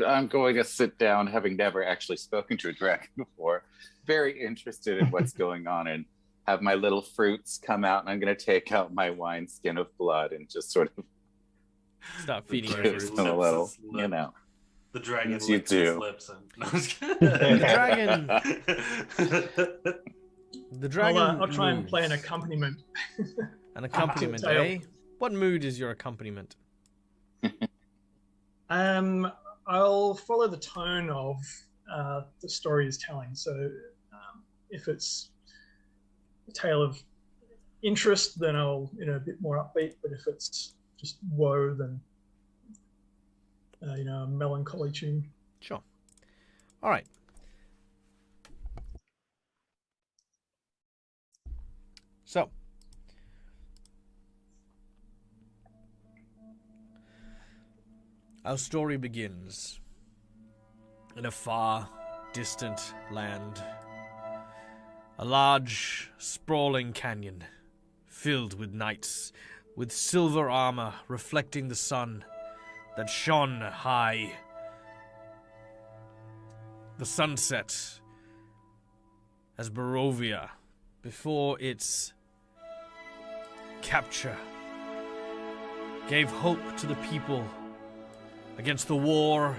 C: I'm going to sit down, having never actually spoken to a dragon before, very interested in what's going on, and have my little fruits come out, and I'm going to take out my wineskin of blood and just sort of
A: Stop feeding your
B: dragon
C: give
A: fruits.
C: them a
B: lips
C: little,
B: his lip.
C: you know.
B: The dragon
C: Yes, you
B: licks his
C: do.
B: lips and no, I'm just kidding.
A: The dragon.
E: I'll try and play an
A: moves.
E: accompaniment.
A: An accompaniment,
E: Tale.
A: eh? What mood is your accompaniment?
E: I'll follow the tone of the story is telling. So if it's a tale of interest, then I'll a bit more upbeat. But if it's just woe, then a melancholy tune.
A: Sure. All right. So, our story begins in a far, distant land. A large, sprawling canyon filled with knights with silver armor reflecting the sun that shone high. The sunset as Barovia, before its capture, gave hope to the people against the war,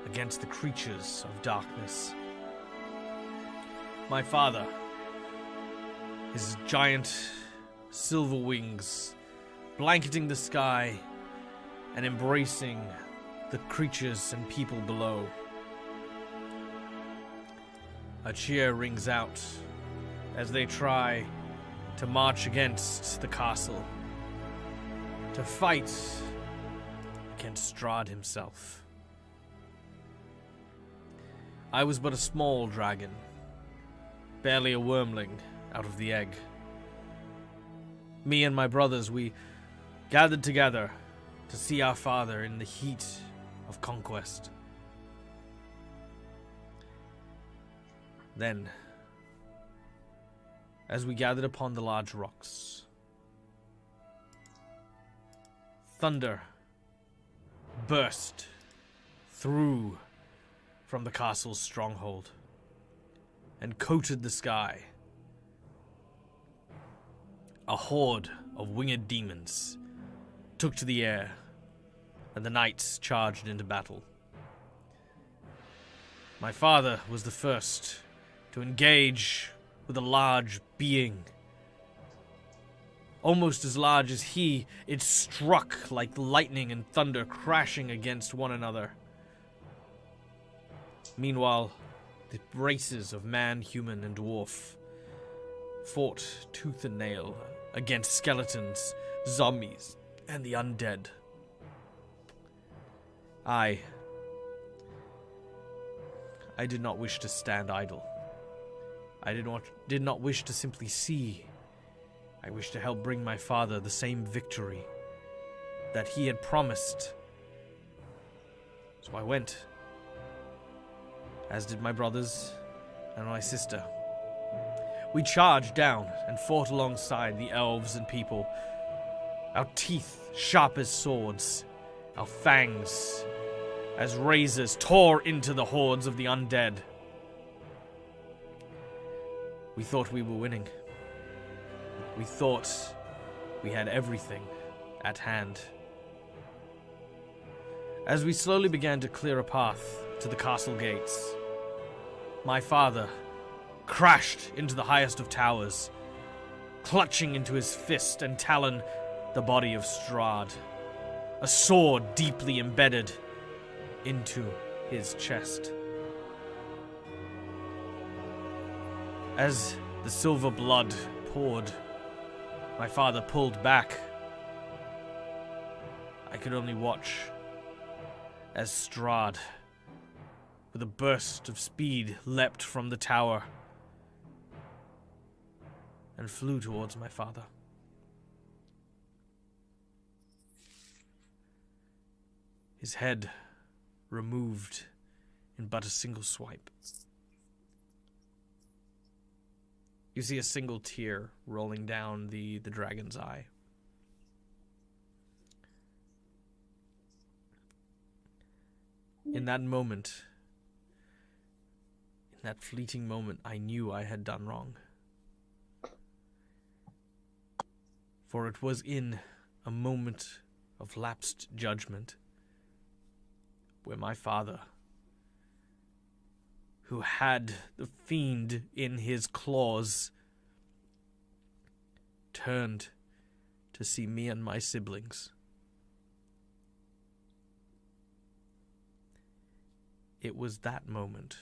A: against the creatures of darkness. My father, his giant silver wings blanketing the sky and embracing the creatures and people below. A cheer rings out as they try to march against the castle, to fight against Strahd himself. I was but a small dragon, barely a wormling out of the egg. Me and my brothers, we gathered together to see our father in the heat of conquest. Then, as we gathered upon the large rocks, thunder burst through from the castle's stronghold and coated the sky. A horde of winged demons took to the air, and the knights charged into battle. My father was the first to engage with a large being. Almost as large as he, it struck like lightning and thunder crashing against one another. Meanwhile, the races of man, human, and dwarf fought tooth and nail against skeletons, zombies, and the undead. I did not wish to stand idle. I did not wish to simply see. I wished to help bring my father the same victory that he had promised. So I went, as did my brothers and my sister. We charged down and fought alongside the elves and people, our teeth sharp as swords, our fangs as razors tore into the hordes of the undead. We thought we were winning. We thought we had everything at hand. As we slowly began to clear a path to the castle gates, my father crashed into the highest of towers, clutching into his fist and talon the body of Strahd, a sword deeply embedded into his chest. As the silver blood poured, my father pulled back. I could only watch as Strahd, with a burst of speed, leapt from the tower and flew towards my father. His head removed in but a single swipe. You see a single tear rolling down the dragon's eye. In that moment, in that fleeting moment, I knew I had done wrong. For it was in a moment of lapsed judgment where my father, who had the fiend in his claws, turned to see me and my siblings. It was that moment,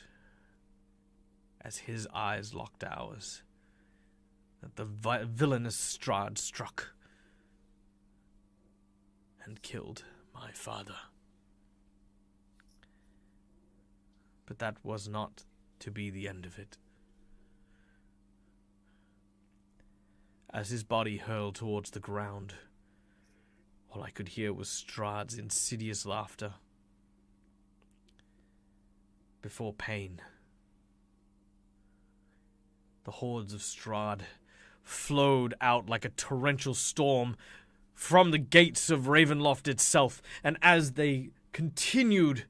A: as his eyes locked ours, that the villainous Strahd struck and killed my father. But that was not to be the end of it. As his body hurled towards the ground, all I could hear was Strahd's insidious laughter. Before pain, the hordes of Strahd flowed out like a torrential storm from the gates of Ravenloft itself, and as they continued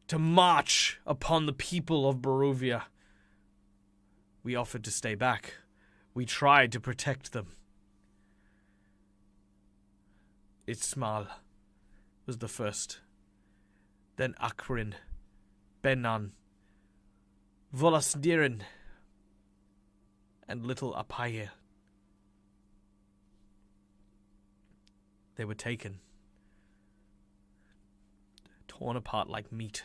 A: to march upon the people of Barovia, we offered to stay back. We tried to protect them. Ismail was the first, then Akrin, Benan, Volasdirin, and little Apaye. They were taken, torn apart like meat.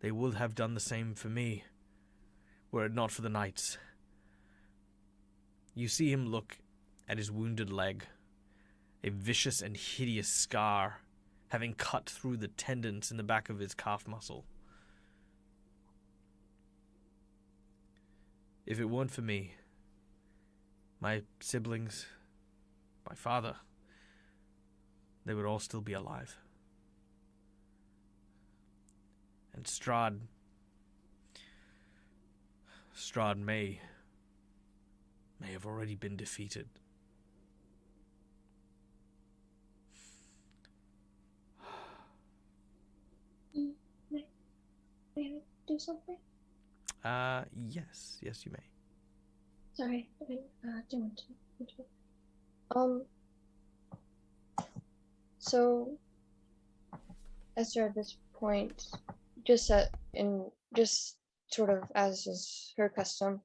A: They would have done the same for me, were it not for the knights. You see him look at his wounded leg, a vicious and hideous scar having cut through the tendons in the back of his calf muscle. If it weren't for me, my siblings, my father, they would all still be alive. And Strahd may have already been defeated.
F: May I do something?
A: Yes, you may.
F: Sorry, I didn't want to. So, Esther at this point, just sort of as is her custom,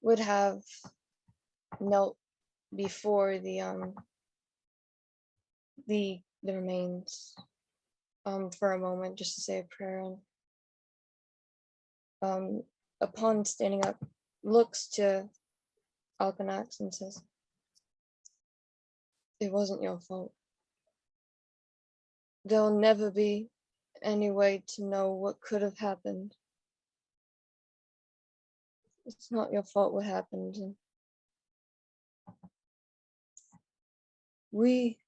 F: would have knelt before the remains for a moment just to say a prayer, and upon standing up looks to Alkanax and says, "It wasn't your fault. There'll never be any way to know what could have happened. It's not your fault what happened. And we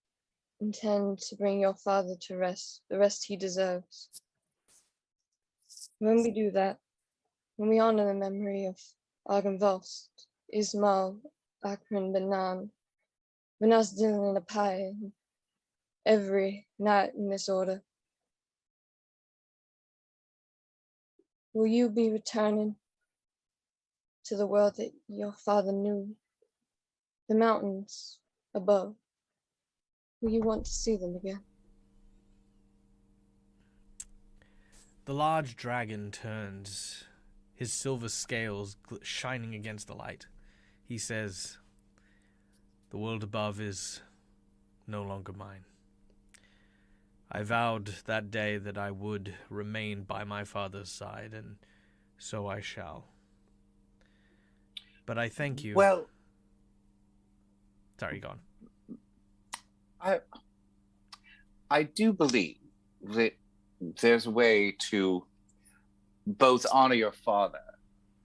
F: intend to bring your father to rest, the rest he deserves. When we do that, when we honor the memory of Argenvost, Ismail, Akron, Banan, Vanas Dylan, and Apai, every night in this order. Will you be returning to the world that your father knew? The mountains above. Will you want to see them again?
A: The large dragon turns, his silver scales shining against the light. He says, "The world above is no longer mine. I vowed that day that I would remain by my father's side, and so I shall. But I thank you."
C: Well,
A: Sorry, go on.
C: I do believe that there's a way to both honor your father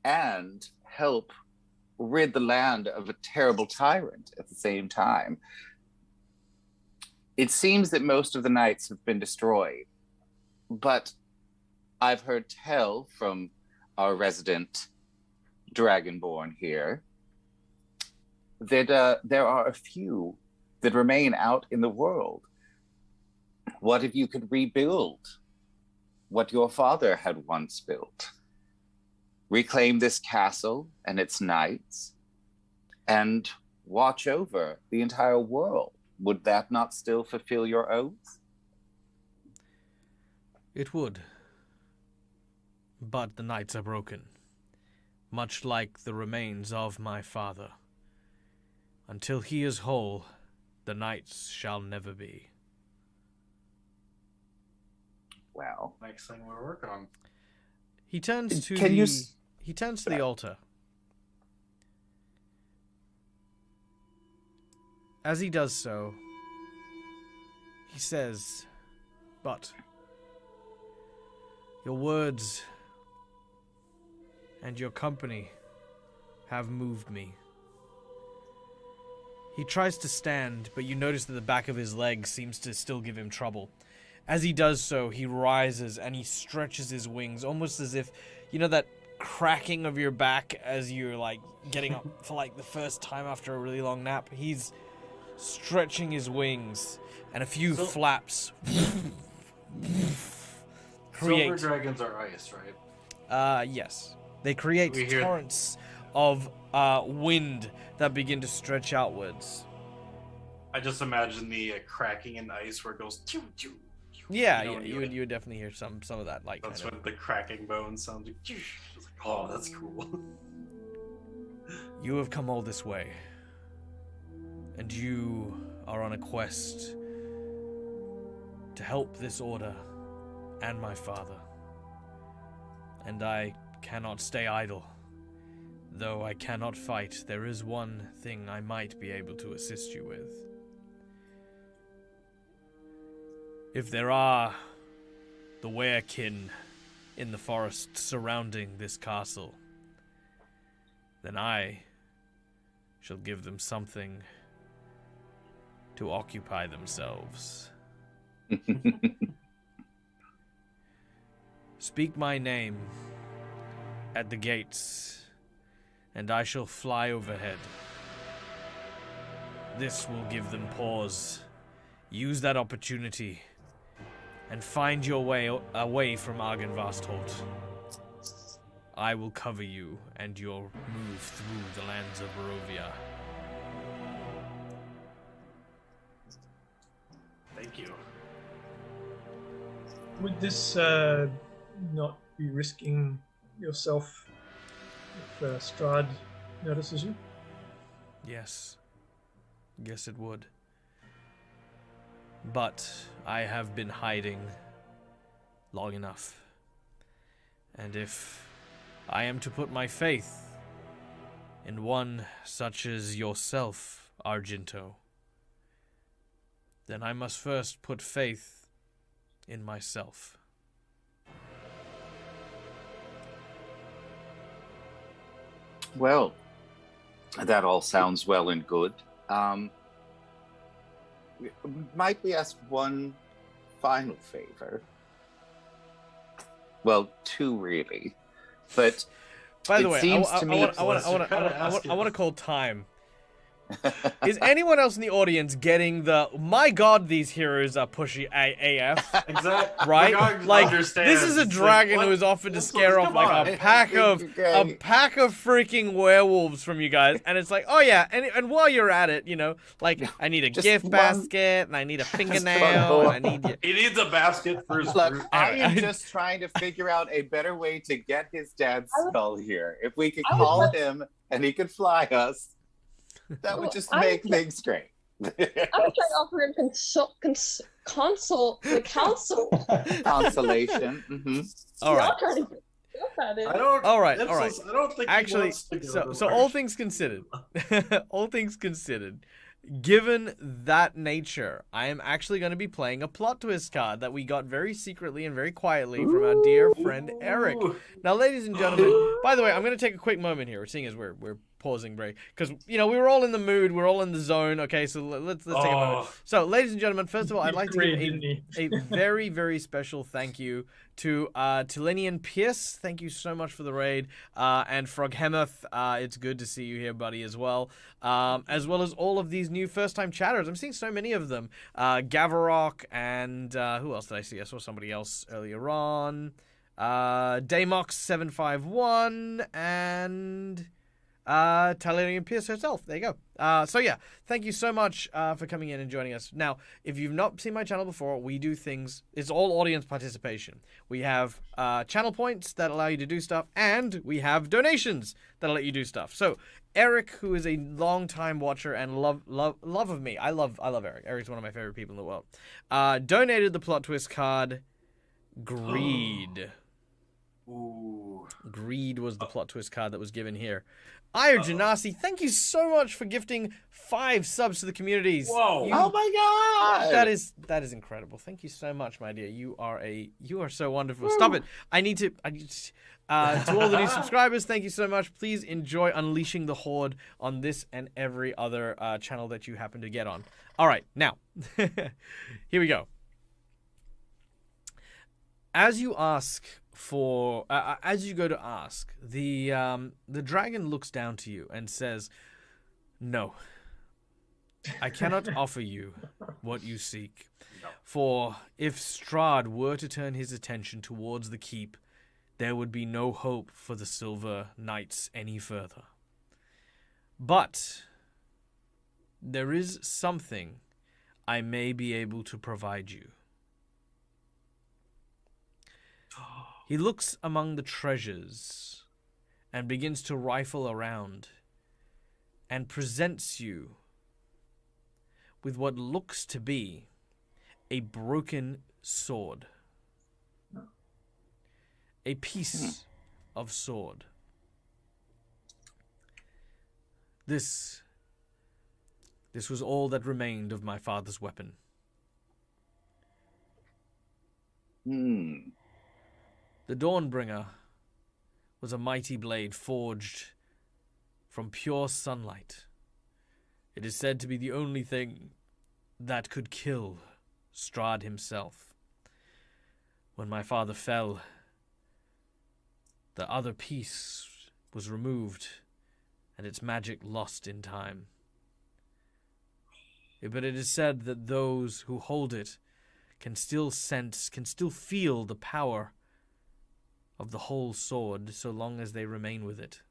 C: and help rid the land of a terrible tyrant at the same time. It seems that most of the knights have been destroyed, but I've heard tell from our resident dragonborn here that there are a few that remain out in the world. What if you could rebuild what your father had once built? Reclaim this castle and its knights and watch over the entire world. Would that not still fulfill your oath?
A: It would. But the knights are broken, much like the remains of my father. Until he is whole, the knights shall never be.
C: Well,
B: Next thing we're working on.
A: He turns to
C: Can
A: the
C: you
A: he turns to the altar. As he does so, he says, "But your words and your company have moved me." He tries to stand, but you notice that the back of his leg seems to still give him trouble. As he does so, he rises and he stretches his wings, almost as if, you know, that cracking of your back as you're, like, getting up for, like, the first time after a really long nap. He's stretching his wings, and a few flaps create...
B: Silver dragons are ice, right?
A: Yes. They create torrents of wind that begin to stretch outwards.
B: I just imagine the cracking in the ice where it goes. Choo, choo, choo,
A: Yeah,
B: you know,
A: you would definitely hear some of that, like.
B: That's
A: kind
B: when the cracking bones sounds. Like, choo. It's like, oh, that's cool.
A: You have come all this way, and you are on a quest to help this order and my father. And I cannot stay idle. Though I cannot fight, there is one thing I might be able to assist you with. If there are the werekin in the forest surrounding this castle, then I shall give them something to occupy themselves. Speak my name at the gates, and I shall fly overhead. This will give them pause. Use that opportunity and find your way away from Argenvastholt. I will cover you and your move through the lands of Barovia.
B: Thank you.
E: Would this not be risking yourself if Strahd notices you?
A: Yes. Yes, it would. But I have been hiding long enough. And if I am to put my faith in one such as yourself, Argento, then I must first put faith in myself.
C: Well, that all sounds well and good. Might we ask one final favor? Well, two really. But
A: By the
C: It
A: way,
C: seems to me
A: I want to call time. Is anyone else in the audience getting the my god, these heroes are pushy AF?
B: Exactly.
A: Right? Like,
B: Understands.
A: this is a
B: It's
A: dragon
B: like,
A: who is offered to scare off
B: come
A: like
B: on.
A: a pack of freaking werewolves from you guys, and it's like, oh yeah, and while you're at it, you know, like, I need a
C: Just
A: gift
C: one-
A: basket, and I need a fingernail, and I need you.
B: He needs a basket for his
C: Look,
B: fruit.
C: I am
A: Alright.
C: just trying to figure out a better way to get his dad's
F: I would-
C: skull here. If we could
F: I would
C: call
F: love-
C: him and he could fly us, that would
F: Well,
C: just
F: I
C: make
F: would-
C: things great.
F: I would try to offer him counsel.
C: Consolation. Hmm.
A: All right.
F: Y'all trying to get at it.
B: I don't.
A: All right,
B: Ipsos,
A: all right.
B: I don't think he
A: Actually,
B: wants to go to
A: so
B: March.
A: all things considered, given that nature, I am actually going to be playing a plot twist card that we got very secretly and very quietly from our dear friend Eric.
B: Ooh.
A: Now, ladies and gentlemen, by the way, I'm going to take a quick moment here, seeing as we're pausing break, because we were all in the mood, we're all in the zone. Okay, so let's take a moment.
B: Oh.
A: So, ladies and gentlemen, first of all, I'd like to give
E: Didn't he?
A: a very, very special thank you to Tilenian Pierce. Thank you so much for the raid. And Froghemoth, it's good to see you here, buddy, as well. As well as all of these new first-time chatters. I'm seeing so many of them. Gavarok and who else did I see? I saw somebody else earlier on. Damox751 and Talarian Pierce herself. There you go. So yeah, thank you so much for coming in and joining us. Now, if you've not seen my channel before, we do things. It's all audience participation. We have channel points that allow you to do stuff, and we have donations that let you do stuff. So Eric, who is a long-time watcher and love of me, I love Eric. Eric's one of my favorite people in the world. Donated the plot twist card. Greed.
B: Ooh.
A: Greed was the plot twist card that was given here. Io Janasi, thank you so much for gifting 5 subs to the communities.
B: Whoa.
A: You-
C: Oh my god!
A: that is incredible. Thank you so much, my dear. You are so wonderful. Stop it. I need to to all the new subscribers, thank you so much. Please enjoy unleashing the horde on this and every other channel that you happen to get on. All right, now here we go. As you ask for, as you go to ask, the dragon looks down to you and says, "No, I cannot offer you what you seek.
B: No.
A: For if Strahd were to turn his attention towards the keep, there would be no hope for the Silver Knights any further. But there is something I may be able to provide you." He looks among the treasures and begins to rifle around and presents you with what looks to be a broken sword. A piece of sword. This was all that remained of my father's weapon. The Dawnbringer was a mighty blade forged from pure sunlight. It is said to be the only thing that could kill Strahd himself. When my father fell, the other piece was removed and its magic lost in time. But it is said that those who hold it can still sense, can still feel the power of the whole sword so long as they remain with it.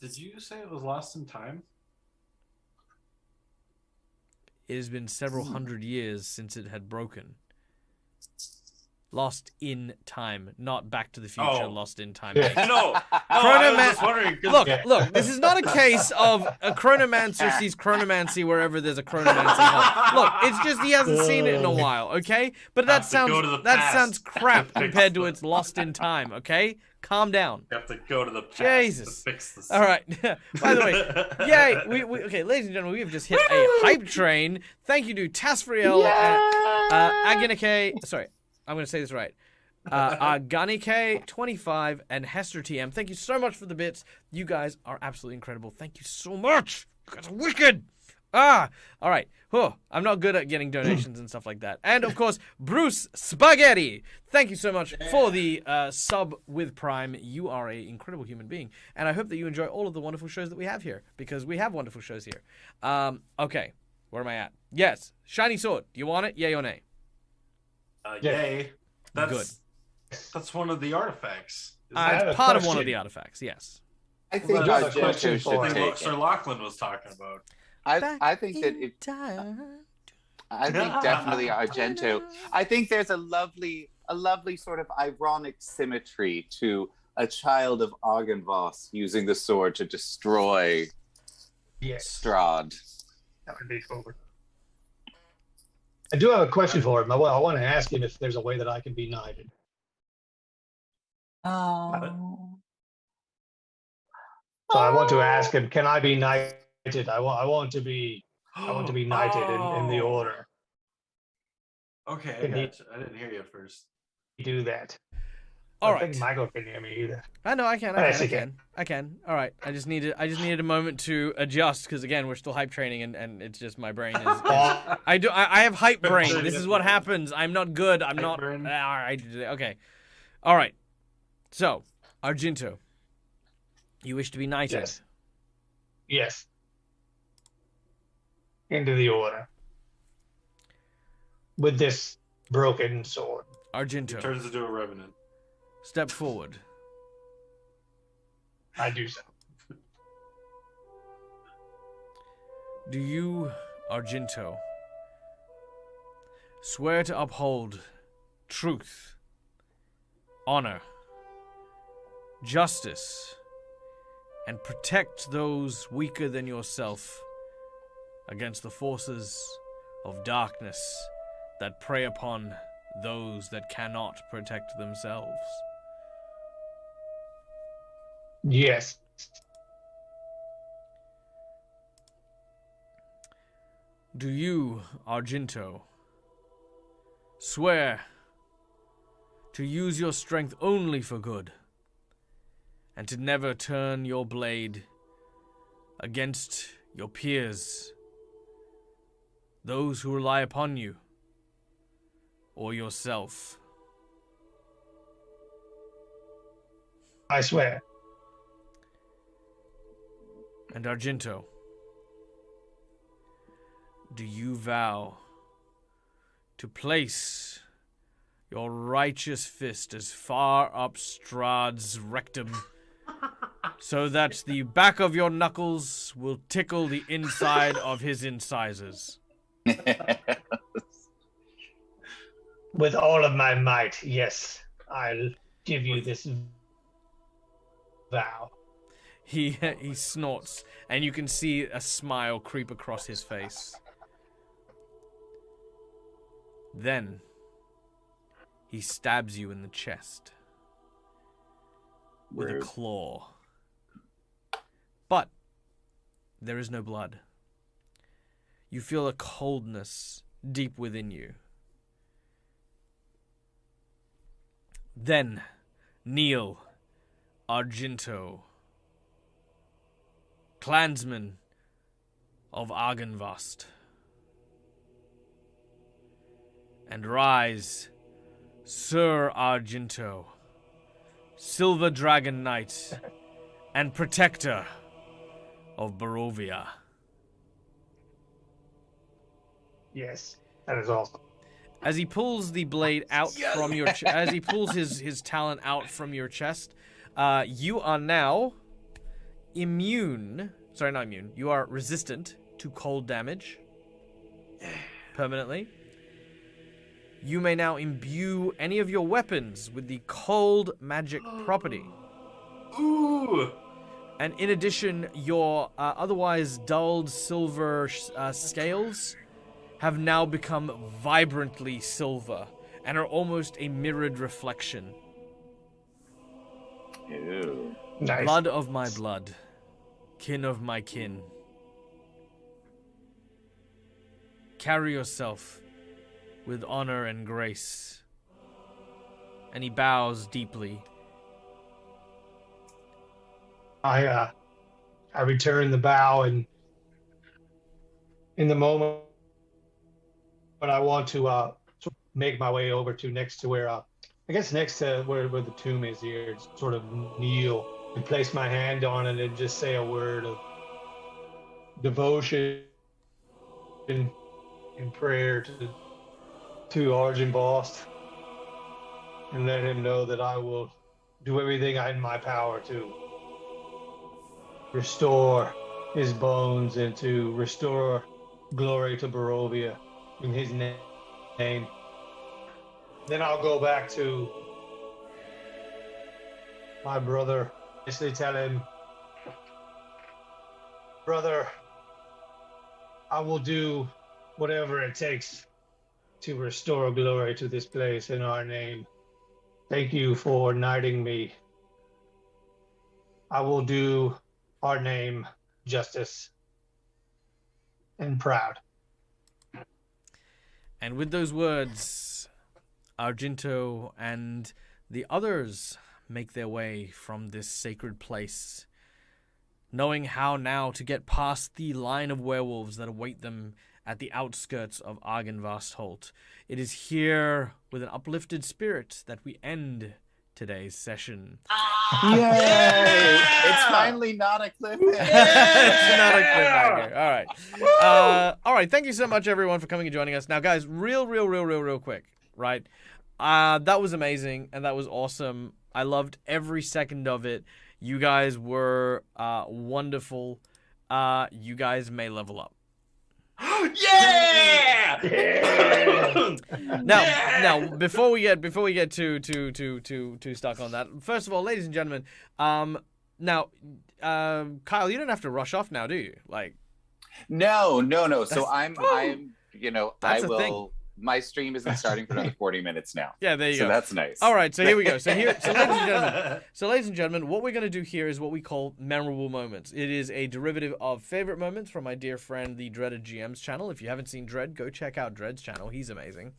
B: Did you say it was lost in time?
A: It has been several hundred years since it had broken. Lost in time, not Back to the Future.
B: Oh.
A: Lost in time.
D: Yeah.
B: No, I was just wondering. 'cause-
A: Look, this is not a case of a chronomancer sees chronomancy wherever there's a chronomancy hole. Look, it's just he hasn't seen it in a while, okay? But that
B: Have to go to the
A: that
B: past
A: sounds crap
B: to fix
A: compared to
B: this.
A: its lost in time, okay? Calm down.
B: You have to go to the past
A: Jesus.
B: to fix this.
A: All right. By the way, yay! Okay, ladies and gentlemen, we have just hit a hype train. Thank you to Tasfriel and Aganike. Sorry, I'm going to say this right. Aganike25 and Hester TM. Thank you so much for the bits. You guys are absolutely incredible. Thank you so much. You guys are wicked. Ah, all right. I'm not good at getting donations and stuff like that. And of course, Bruce Spaghetti. Thank you so much for the sub with Prime. You are an incredible human being, and I hope that you enjoy all of the wonderful shows that we have here, because we have wonderful shows here. Okay, where am I at? Yes, shiny sword. Do you want it? Yay or nay?
B: Yay. That's
A: Good.
B: That's one of the artifacts.
A: It's part of one of the artifacts. Yes.
C: I think
D: Well,
C: Argento
D: question
C: should
D: for
C: take
B: Sir
C: it.
B: Lachlan was talking about.
C: I think that it, I think definitely Argento. I think there's a lovely sort of ironic symmetry to a child of Argynvost using the sword to destroy
D: Yes,
C: Strahd.
D: that would be forward. I do have a question for him. I want to ask him if there's a way that I can be knighted. So I want to ask him, can I be knighted? I want to be knighted in the order.
B: Okay, I
D: Can he-
B: got you. I didn't hear you at first.
D: Do that.
A: All
D: I
A: right.
D: think Michael can hear me either.
A: I know I can.
D: Yes,
A: I
D: you
A: can. I can. All right. I just needed a moment to adjust, because again we're still hype training, and it's just my brain is. I have hype brain. This is what happens. I'm not good. I'm
B: Hype
A: not.
B: brain.
A: Okay. All right. So, Argento, you wish to be knighted.
D: Yes. Yes. Into the order. With this broken sword.
B: He
A: Argento,
B: turns into a revenant.
A: step forward.
D: I do so.
A: Do you, Argento, swear to uphold truth, honor, justice, and protect those weaker than yourself against the forces of darkness that prey upon those that cannot protect themselves?
D: Yes.
A: Do you, Argento, swear to use your strength only for good, and to never turn your blade against your peers, those who rely upon you, or yourself?
D: I swear.
A: And Argento, do you vow to place your righteous fist as far up Strahd's rectum so that the back of your knuckles will tickle the inside of his incisors?
D: With all of my might, yes. I'll give you this vow.
A: He snorts, and you can see a smile creep across his face. Then he stabs you in the chest with a
C: Rude.
A: claw. But there is no blood. You feel a coldness deep within you. Then Neil Argento, clansman of Argynvost, and rise, Sir Argento, Silver Dragon Knight, and protector of Barovia.
D: Yes. That is awesome.
A: As he pulls the blade out from your as he pulls his talon out from your chest, you are now immune. Sorry, not immune. You are resistant to cold damage permanently. You may now imbue any of your weapons with the cold magic property.
B: Ooh!
A: And in addition, your otherwise dulled silver scales have now become vibrantly silver and are almost a mirrored reflection.
C: Ew.
D: Nice.
A: Blood of my blood, kin of my kin. Carry yourself with honor and grace. And he bows deeply.
D: I return the bow and in the moment when I want to make my way over to next to where next to where the tomb is here, sort of kneel and place my hand on it and just say a word of devotion and prayer to Arjun Bost, and let him know that I will do everything in my power to restore his bones and to restore glory to Barovia in his name. Then I'll go back to my brother, basically tell him, brother, I will do whatever it takes to restore glory to this place in our name. Thank you for knighting me. I will do our name justice and proud.
A: And with those words, Argento and the others make their way from this sacred place, knowing how now to get past the line of werewolves that await them at the outskirts of Argynvostholt. It is here with an uplifted spirit that we end today's session.
C: Yay! It's finally not a cliffhanger.
A: It's not a cliffhanger. All right. All right. Thank you so much, everyone, for coming and joining us. Now, guys, real quick, right? That was amazing, and that was awesome. I loved every second of it. You guys were wonderful. You guys may level up.
B: Yeah!
A: Now, before we get too stuck on that, first of all, ladies and gentlemen, now, Kyle, you don't have to rush off now, do you? Like,
C: no. So I'm,
A: That's
C: I
A: a thing.
C: will. My stream isn't starting for another 40 minutes now.
A: yeah, there you
C: So
A: go.
C: that's nice.
A: All right, so here we go. So ladies and gentlemen, what we're going to do here is what we call memorable moments. It is a derivative of favorite moments from my dear friend, the Dreaded GM's channel. If you haven't seen Dread, go check out Dread's channel. He's amazing.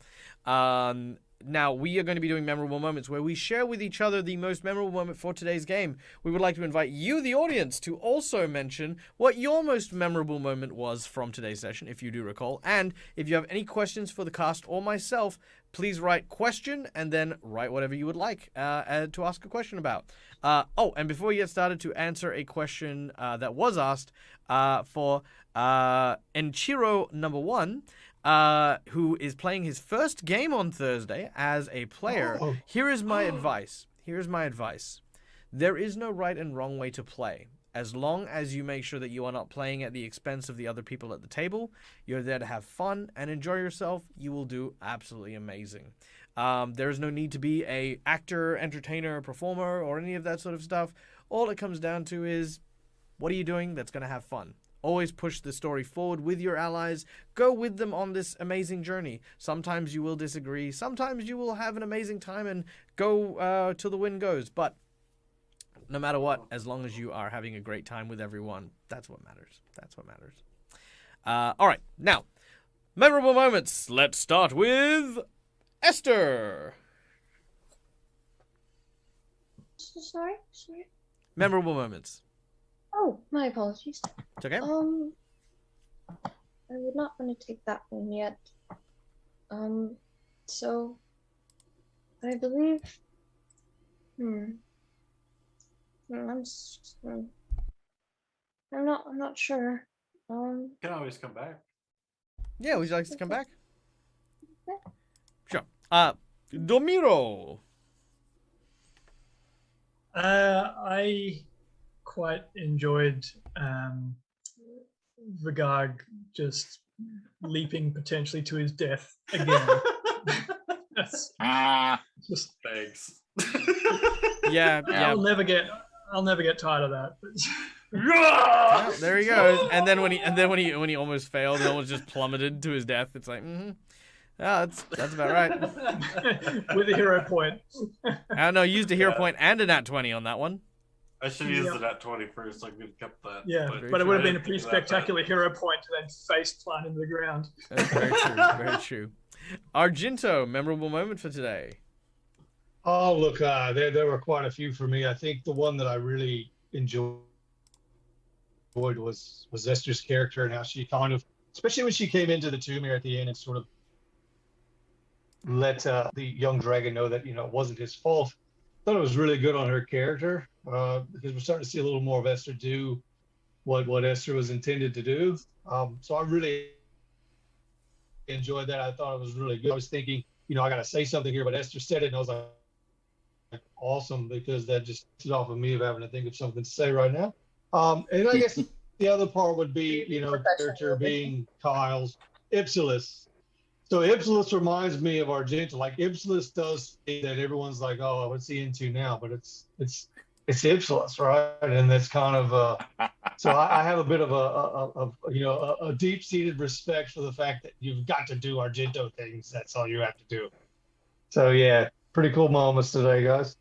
A: Now, we are going to be doing memorable moments where we share with each other the most memorable moment for today's game. We would like to invite you, the audience, to also mention what your most memorable moment was from today's session, if you do recall. And if you have any questions for the cast or myself, please write question and then write whatever you would like to ask a question about. And before we get started, to answer a question that was asked for Enchiro number 1, who is playing his first game on Thursday as a player. Here is my advice. There is no right and wrong way to play. As long as you make sure that you are not playing at the expense of the other people at the table, you're there to have fun and enjoy yourself, you will do absolutely amazing. There is no need to be a actor, entertainer, performer, or any of that sort of stuff. All it comes down to is, what are you doing that's going to have fun? Always push the story forward with your allies. Go with them on this amazing journey. Sometimes you will disagree. Sometimes you will have an amazing time and go till the wind goes. But no matter what, as long as you are having a great time with everyone, that's what matters. All right, now, memorable moments. Let's start with Esther.
F: Sorry.
A: Memorable moments.
F: Oh, my apologies.
A: It's okay.
F: I would not want to take that one yet. So I believe. I'm not sure.
B: Can always come back.
A: Yeah, would you like to come back?
F: Okay.
A: Sure. Domiro.
E: I quite enjoyed Vigag just leaping potentially to his death again. That's just
B: Thanks.
A: Yeah.
E: I'll never get tired of that.
A: Well, there he goes. And then when he almost failed, he almost just plummeted to his death. It's like, that's about right.
E: With a hero point.
A: I don't know. Used a hero point and a nat 20 on that one.
B: I should use the nat 20 first. I could have kept that.
E: Yeah, but it would have been a pretty spectacular hero point to then face plant into the ground.
A: That's very true. Very true. Argento, memorable moment for today.
D: Oh, look, there were quite a few for me. I think the one that I really enjoyed was Esther's character and how she kind of especially when she came into the tomb here at the end and sort of let the young dragon know that, it wasn't his fault. I thought it was really good on her character because we're starting to see a little more of Esther do what Esther was intended to do. So I really enjoyed that. I thought it was really good. I was thinking, I got to say something here, but Esther said it, and I was like, awesome, because that just is off of me of having to think of something to say right now. And I guess the other part would be, character being Kyle's Ipsilis. So Ipsilis reminds me of Argento. Like Ipsilis does that everyone's like, oh, what's he into now? But it's Ipsilis, right? And that's kind of so I have a bit of a deep-seated respect for the fact that you've got to do Argento things. That's all you have to do. So yeah, pretty cool moments today, guys.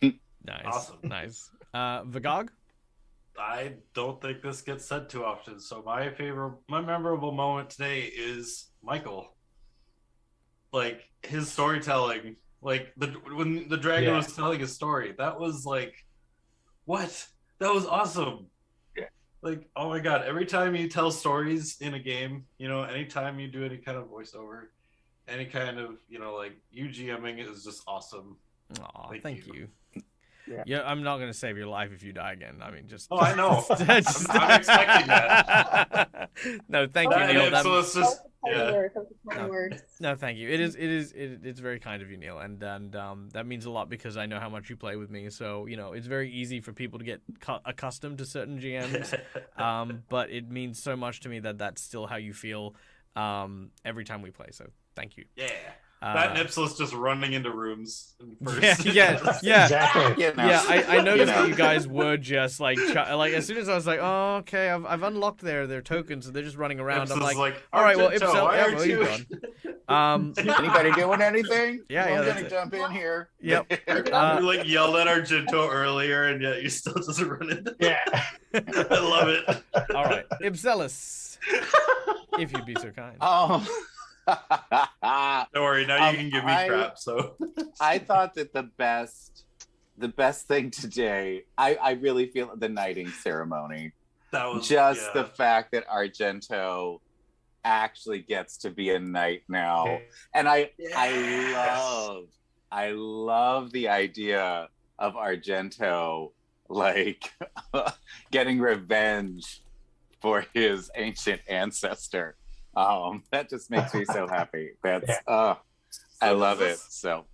A: Nice,
B: Awesome.
A: Nice. Vagog?
B: I don't think this gets said too often. So my memorable moment today is Michael. Like his storytelling, like when the dragon was telling his story, that was like, what? That was awesome.
D: Yeah.
B: Like, oh my God, every time you tell stories in a game, anytime you do any kind of voiceover, any kind of, like you GMing is just awesome.
A: Aw, thank you. Yeah, I'm not gonna save your life if you die again. I mean, just.
B: Oh, I know. I'm expecting that.
A: No, thank you, Neil.
B: So it's just. Yeah.
A: No, thank you. It's very kind of you, Neil, and that means a lot because I know how much you play with me. So it's very easy for people to get accustomed to certain GMs, but it means so much to me that that's still how you feel every time we play. So thank you.
B: Yeah. That Ipsilis just running into rooms.
A: Yeah.
D: Exactly.
A: Yeah, I noticed that you guys were just like as soon as I was like, oh, okay, I've unlocked their tokens, and they're just running around.
B: Ipsilis
A: I'm like,
B: all right, well, Ipsilis,
A: you're gone.
C: Anybody doing anything?
A: Yeah,
C: I'm gonna jump in here.
A: Yep.
B: You like yelled at Argento earlier, and yet you still just run into.
D: Yeah.
B: I love it.
A: All right, Ipsilis, if you'd be so kind.
B: Don't worry, now you can give me crap. So
C: I thought that the best thing today, I really feel the knighting ceremony. That was just the fact that Argento actually gets to be a knight now, and I love the idea of Argento like getting revenge for his ancient ancestor. That just makes me so happy. That's I love it. So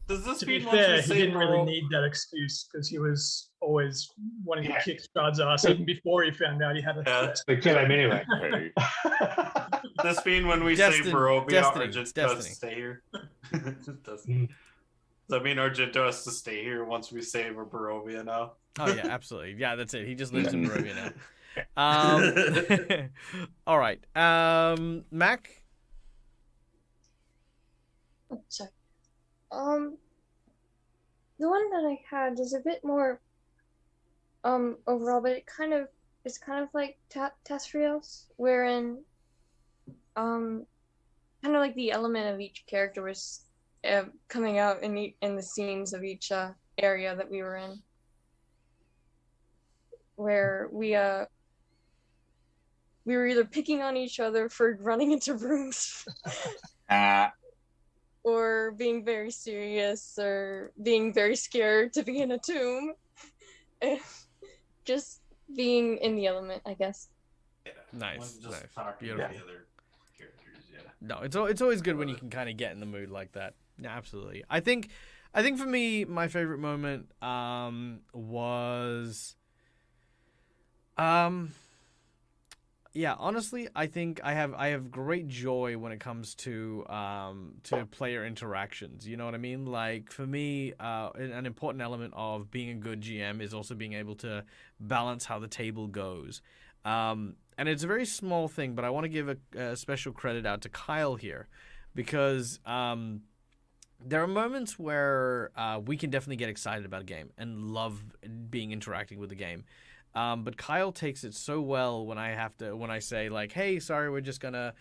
B: does this
E: to be
B: mean
E: fair, he didn't really need that excuse because he was always wanting to kick Strahd's ass even before he found out he had a threat.
D: They kill him anyway.
B: Does this mean when we say Barovia, Argento has to stay here? Does that mean Argento has to stay here once we save Barovia now?
A: Oh yeah, absolutely. Yeah, that's it. He just lives in Barovia now. All right. Mac?
F: Oh, sorry. The one that I had is a bit more overall, but it's kind of like Tesriel's, wherein kind of like the element of each character was coming out in the scenes of each area that we were in, where we were either picking on each other for running into rooms or being very serious or being very scared to be in a tomb. Just being in the element, I guess.
B: Yeah,
A: nice.
B: Beautiful.
A: No, it's always good when you can kind of get in the mood like that. Yeah, absolutely. I think for me, my favorite moment was yeah, honestly, I think I have great joy when it comes to player interactions. You know what I mean? Like for me, an important element of being a good GM is also being able to balance how the table goes. And it's a very small thing, but I want to give a special credit out to Kyle here, because there are moments where we can definitely get excited about a game and love interacting with the game. But Kyle takes it so well when I say like, hey, sorry, we're just gonna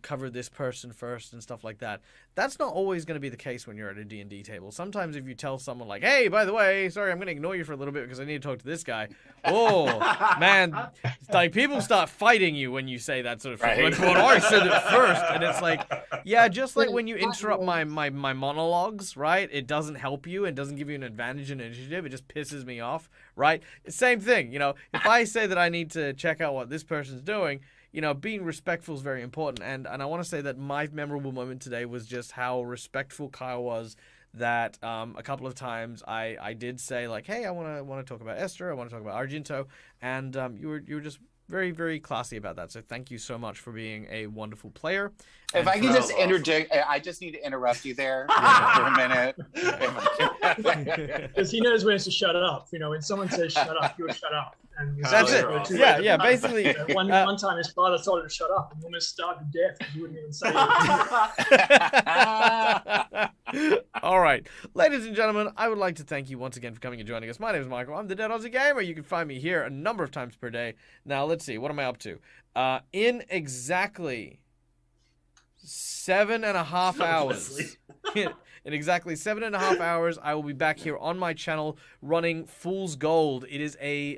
A: cover this person first and stuff like that. That's not always going to be the case when you're at a D&D table. Sometimes if you tell someone like, hey, by the way, sorry, I'm going to ignore you for a little bit because I need to talk to this guy. Oh, man, like people start fighting you when you say that sort of thing.
C: Right.
A: Like, well, I said it first, and it's like, yeah, just like when you interrupt my monologues, right? It doesn't help you and doesn't give you an advantage in initiative. It just pisses me off, right? Same thing, you know. If I say that I need to check out what this person's doing, you know, being respectful is very important. And I want to say that my memorable moment today was just how respectful Kyle was. That a couple of times I did say like, hey, I want to talk about Esther, I want to talk about Argento, and you were just very, very classy about that. So thank you so much for being a wonderful player.
C: If I can just interject, I just need to interrupt you there for a minute.
E: Because he knows when to shut up. You know, when someone says shut up, you'll shut up. And
A: That's it. Yeah, basically.
E: One time his father told him to shut up and almost starved to death. And he wouldn't even say it.
A: All right. Ladies and gentlemen, I would like to thank you once again for coming and joining us. My name is Michael. I'm the Dead Aussie Gamer. You can find me here a number of times per day. Now, let's see. What am I up to? In exactly 7.5 hours. In exactly 7.5 hours, I will be back here on my channel running Fool's Gold. It is a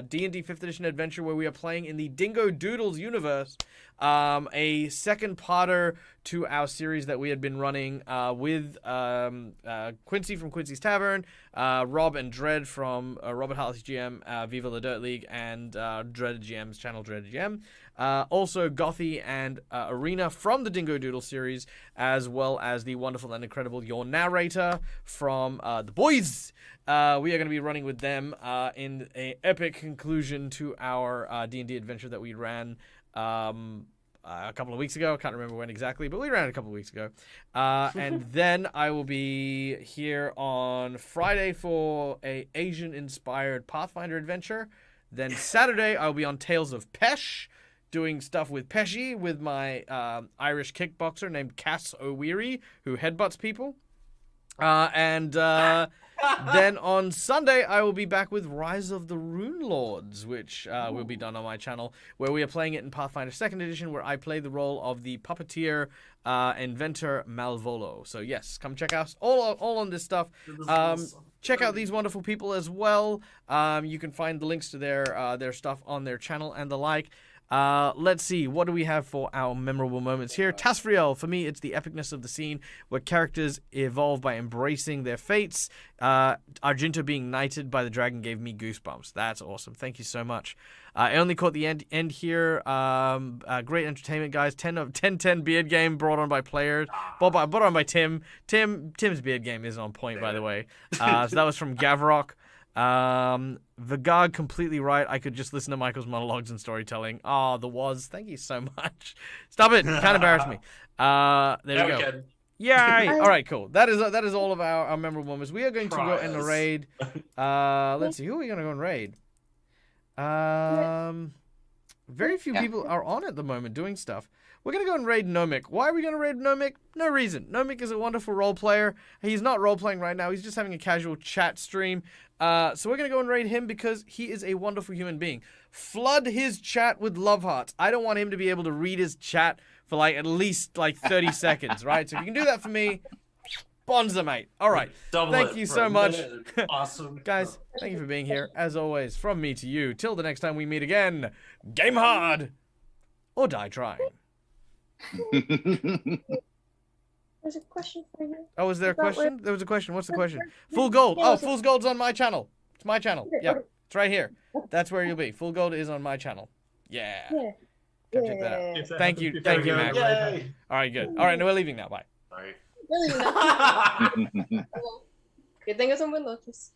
A: D&D 5th edition adventure where we are playing in the Dingo Doodles universe. A second parter to our series that we had been running with Quincy from Quincy's Tavern, Rob and Dredd from Robert Hartley's GM, Viva La Dirt League, and Dreaded GM's channel, Dreaded GM. Also Gothy and Arena from the Dingo Doodle series, as well as the wonderful and incredible Your Narrator from The Boys. We are going to be running with them in an epic conclusion to our D&D adventure that we ran a couple of weeks ago. I can't remember when exactly, but we ran it a couple of weeks ago. And then I will be here on Friday for a Asian-inspired Pathfinder adventure. Then Saturday, I'll be on Tales of Pesh, doing stuff with Pesci with my Irish kickboxer named Cass O'Weary, who headbutts people. Then on Sunday, I will be back with Rise of the Rune Lords, which will be done on my channel, where we are playing it in Pathfinder 2nd Edition, where I play the role of the puppeteer inventor Malvolo. So yes, come check out all on this stuff. Check out these wonderful people as well. You can find the links to their stuff on their channel and the like. Let's see, what do we have for our memorable moments here? Tasfriel, for me, it's the epicness of the scene where characters evolve by embracing their fates. Argento being knighted by the dragon gave me goosebumps. That's awesome. Thank you so much. I only caught the end here. Great entertainment, guys. 10-10 beard game brought on by players. Brought on by Tim. Tim's beard game is on point, by the way. So that was from Gavrok. Vigard completely right. I could just listen to Michael's monologues and storytelling. The was. Thank you so much. Stop it. You can't embarrass me. There we go. Yay! All right, cool. That is all of our memorable moments. We are going to go in the raid. Let's see. Who are we going to go and raid? Very few people are on at the moment doing stuff. We're going to go and raid Nomic. Why are we going to raid Nomic? No reason. Nomic is a wonderful role player. He's not role playing right now. He's just having a casual chat stream. So we're going to go and raid him because he is a wonderful human being. Flood his chat with love hearts. I don't want him to be able to read his chat for at least 30 seconds, right? So if you can do that for me, bonza, mate. All right. Thank you so much.
B: Awesome.
A: Guys, thank you for being here. As always, from me to you. Till the next time we meet again, game hard or die trying.
F: There's a question for you.
A: Oh, is there a question? There was a question. What's the question? Full Gold. Oh, Fool's Gold's on my channel. It's my channel. Yep. It's right here. That's where you'll be. Full Gold is on my channel. Yeah. Come check that out. Thank you. Thank you, Max. All right, good. All right, no, we're leaving now. Bye.
B: Sorry.
F: Que tengas un buen noches.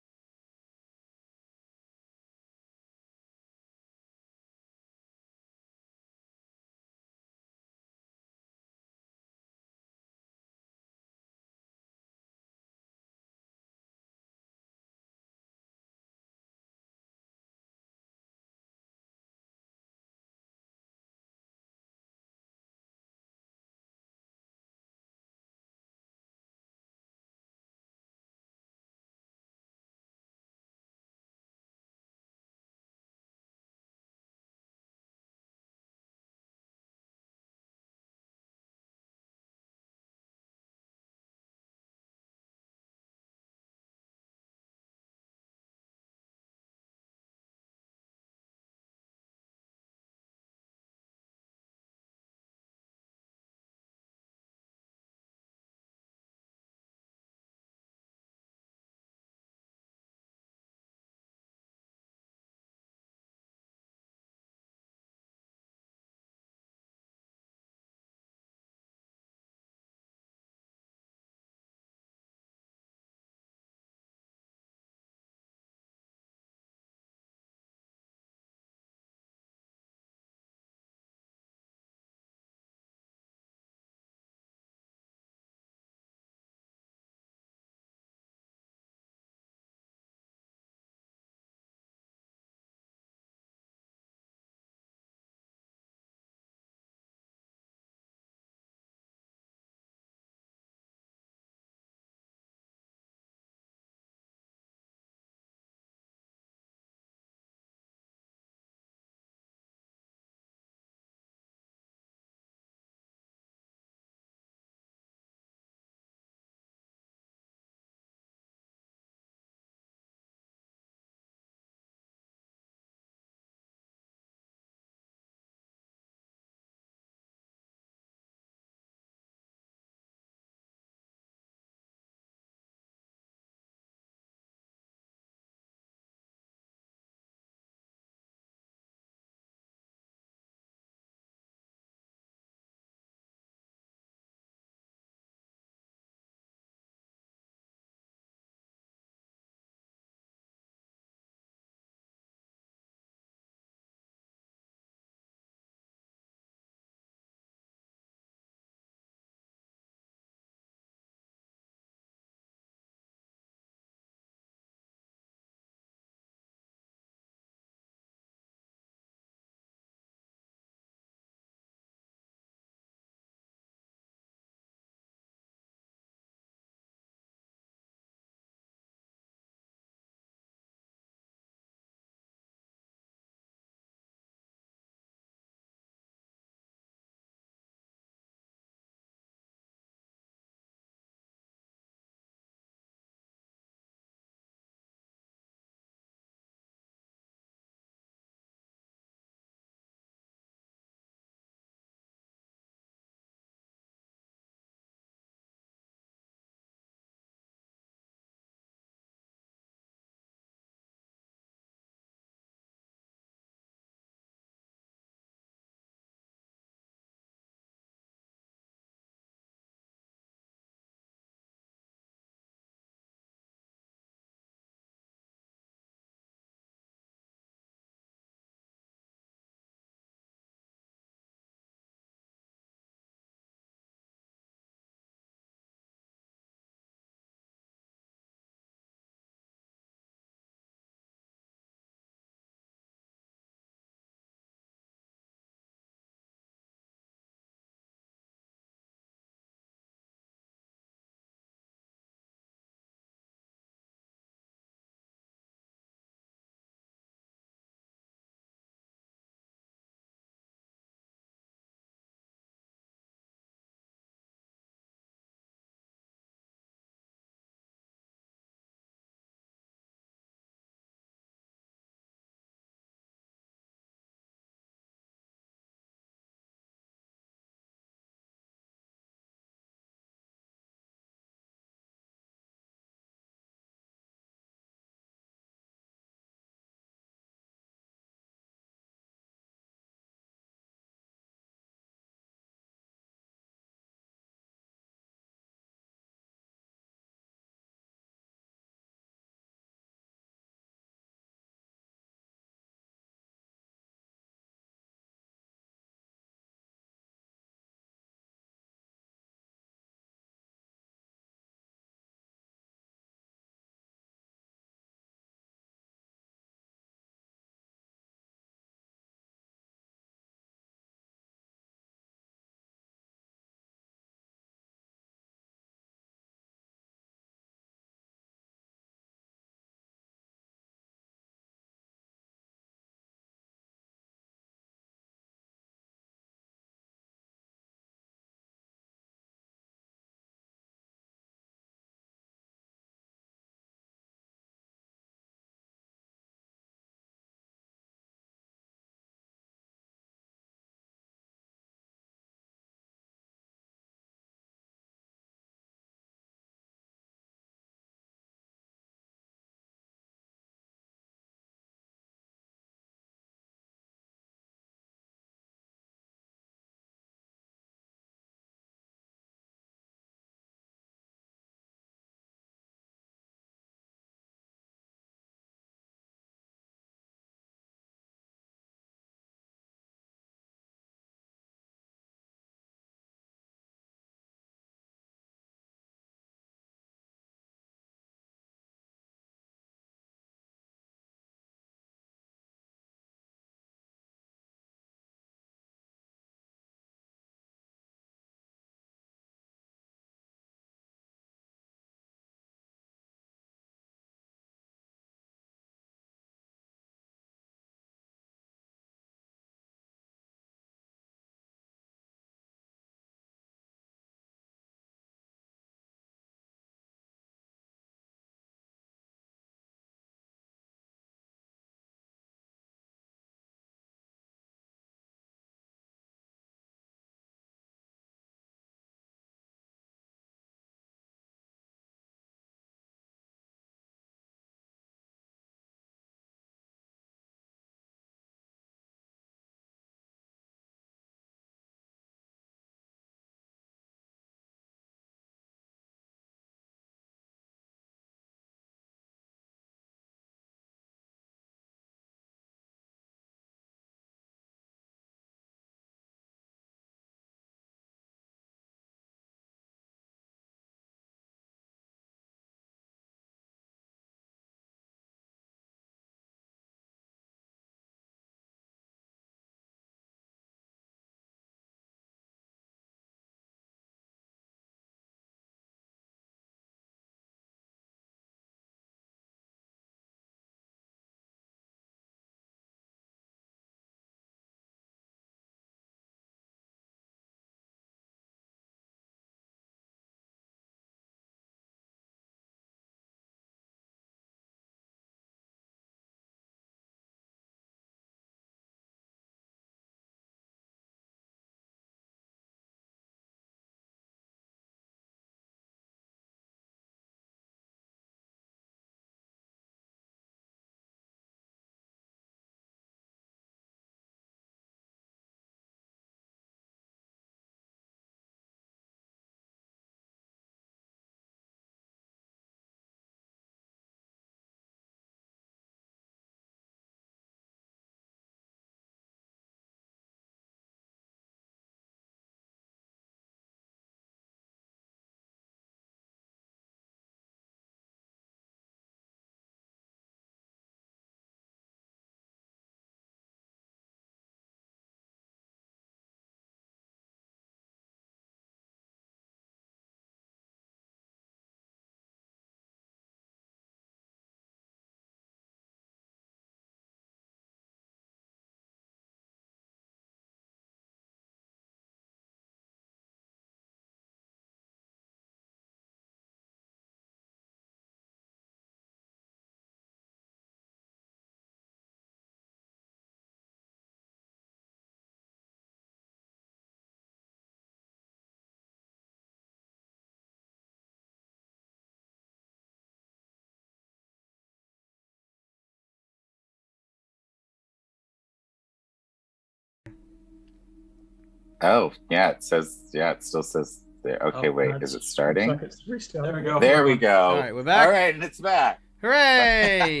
C: Oh, yeah, it still says there. Okay,
B: Oh,
C: wait,
E: That's-
C: is it starting?
E: Looks like it's restarting.
B: There we go.
C: There we go.
A: All right, we're back.
C: All right, and it's back.
A: Hooray!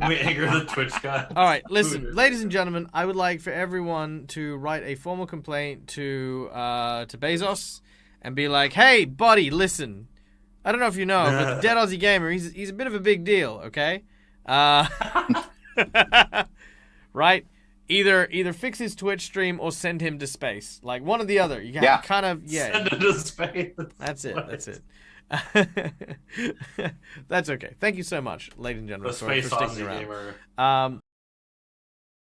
B: We anger the Twitch guy.
A: All right, listen, ladies and gentlemen, I would like for everyone to write a formal complaint to Bezos and be like, "Hey, buddy, listen. I don't know if you know, but the Dead Aussie Gamer, he's a bit of a big deal, okay? Right? Either fix his Twitch stream or send him to space. Like one or the other. You
C: Yeah.
A: kind of
B: Send it to space.
A: That's it.
B: What?
A: That's it. That's okay. Thank you so much, ladies and gentlemen,
B: The
A: for
B: space
A: sticking
B: Aussie
A: around.
B: gamer.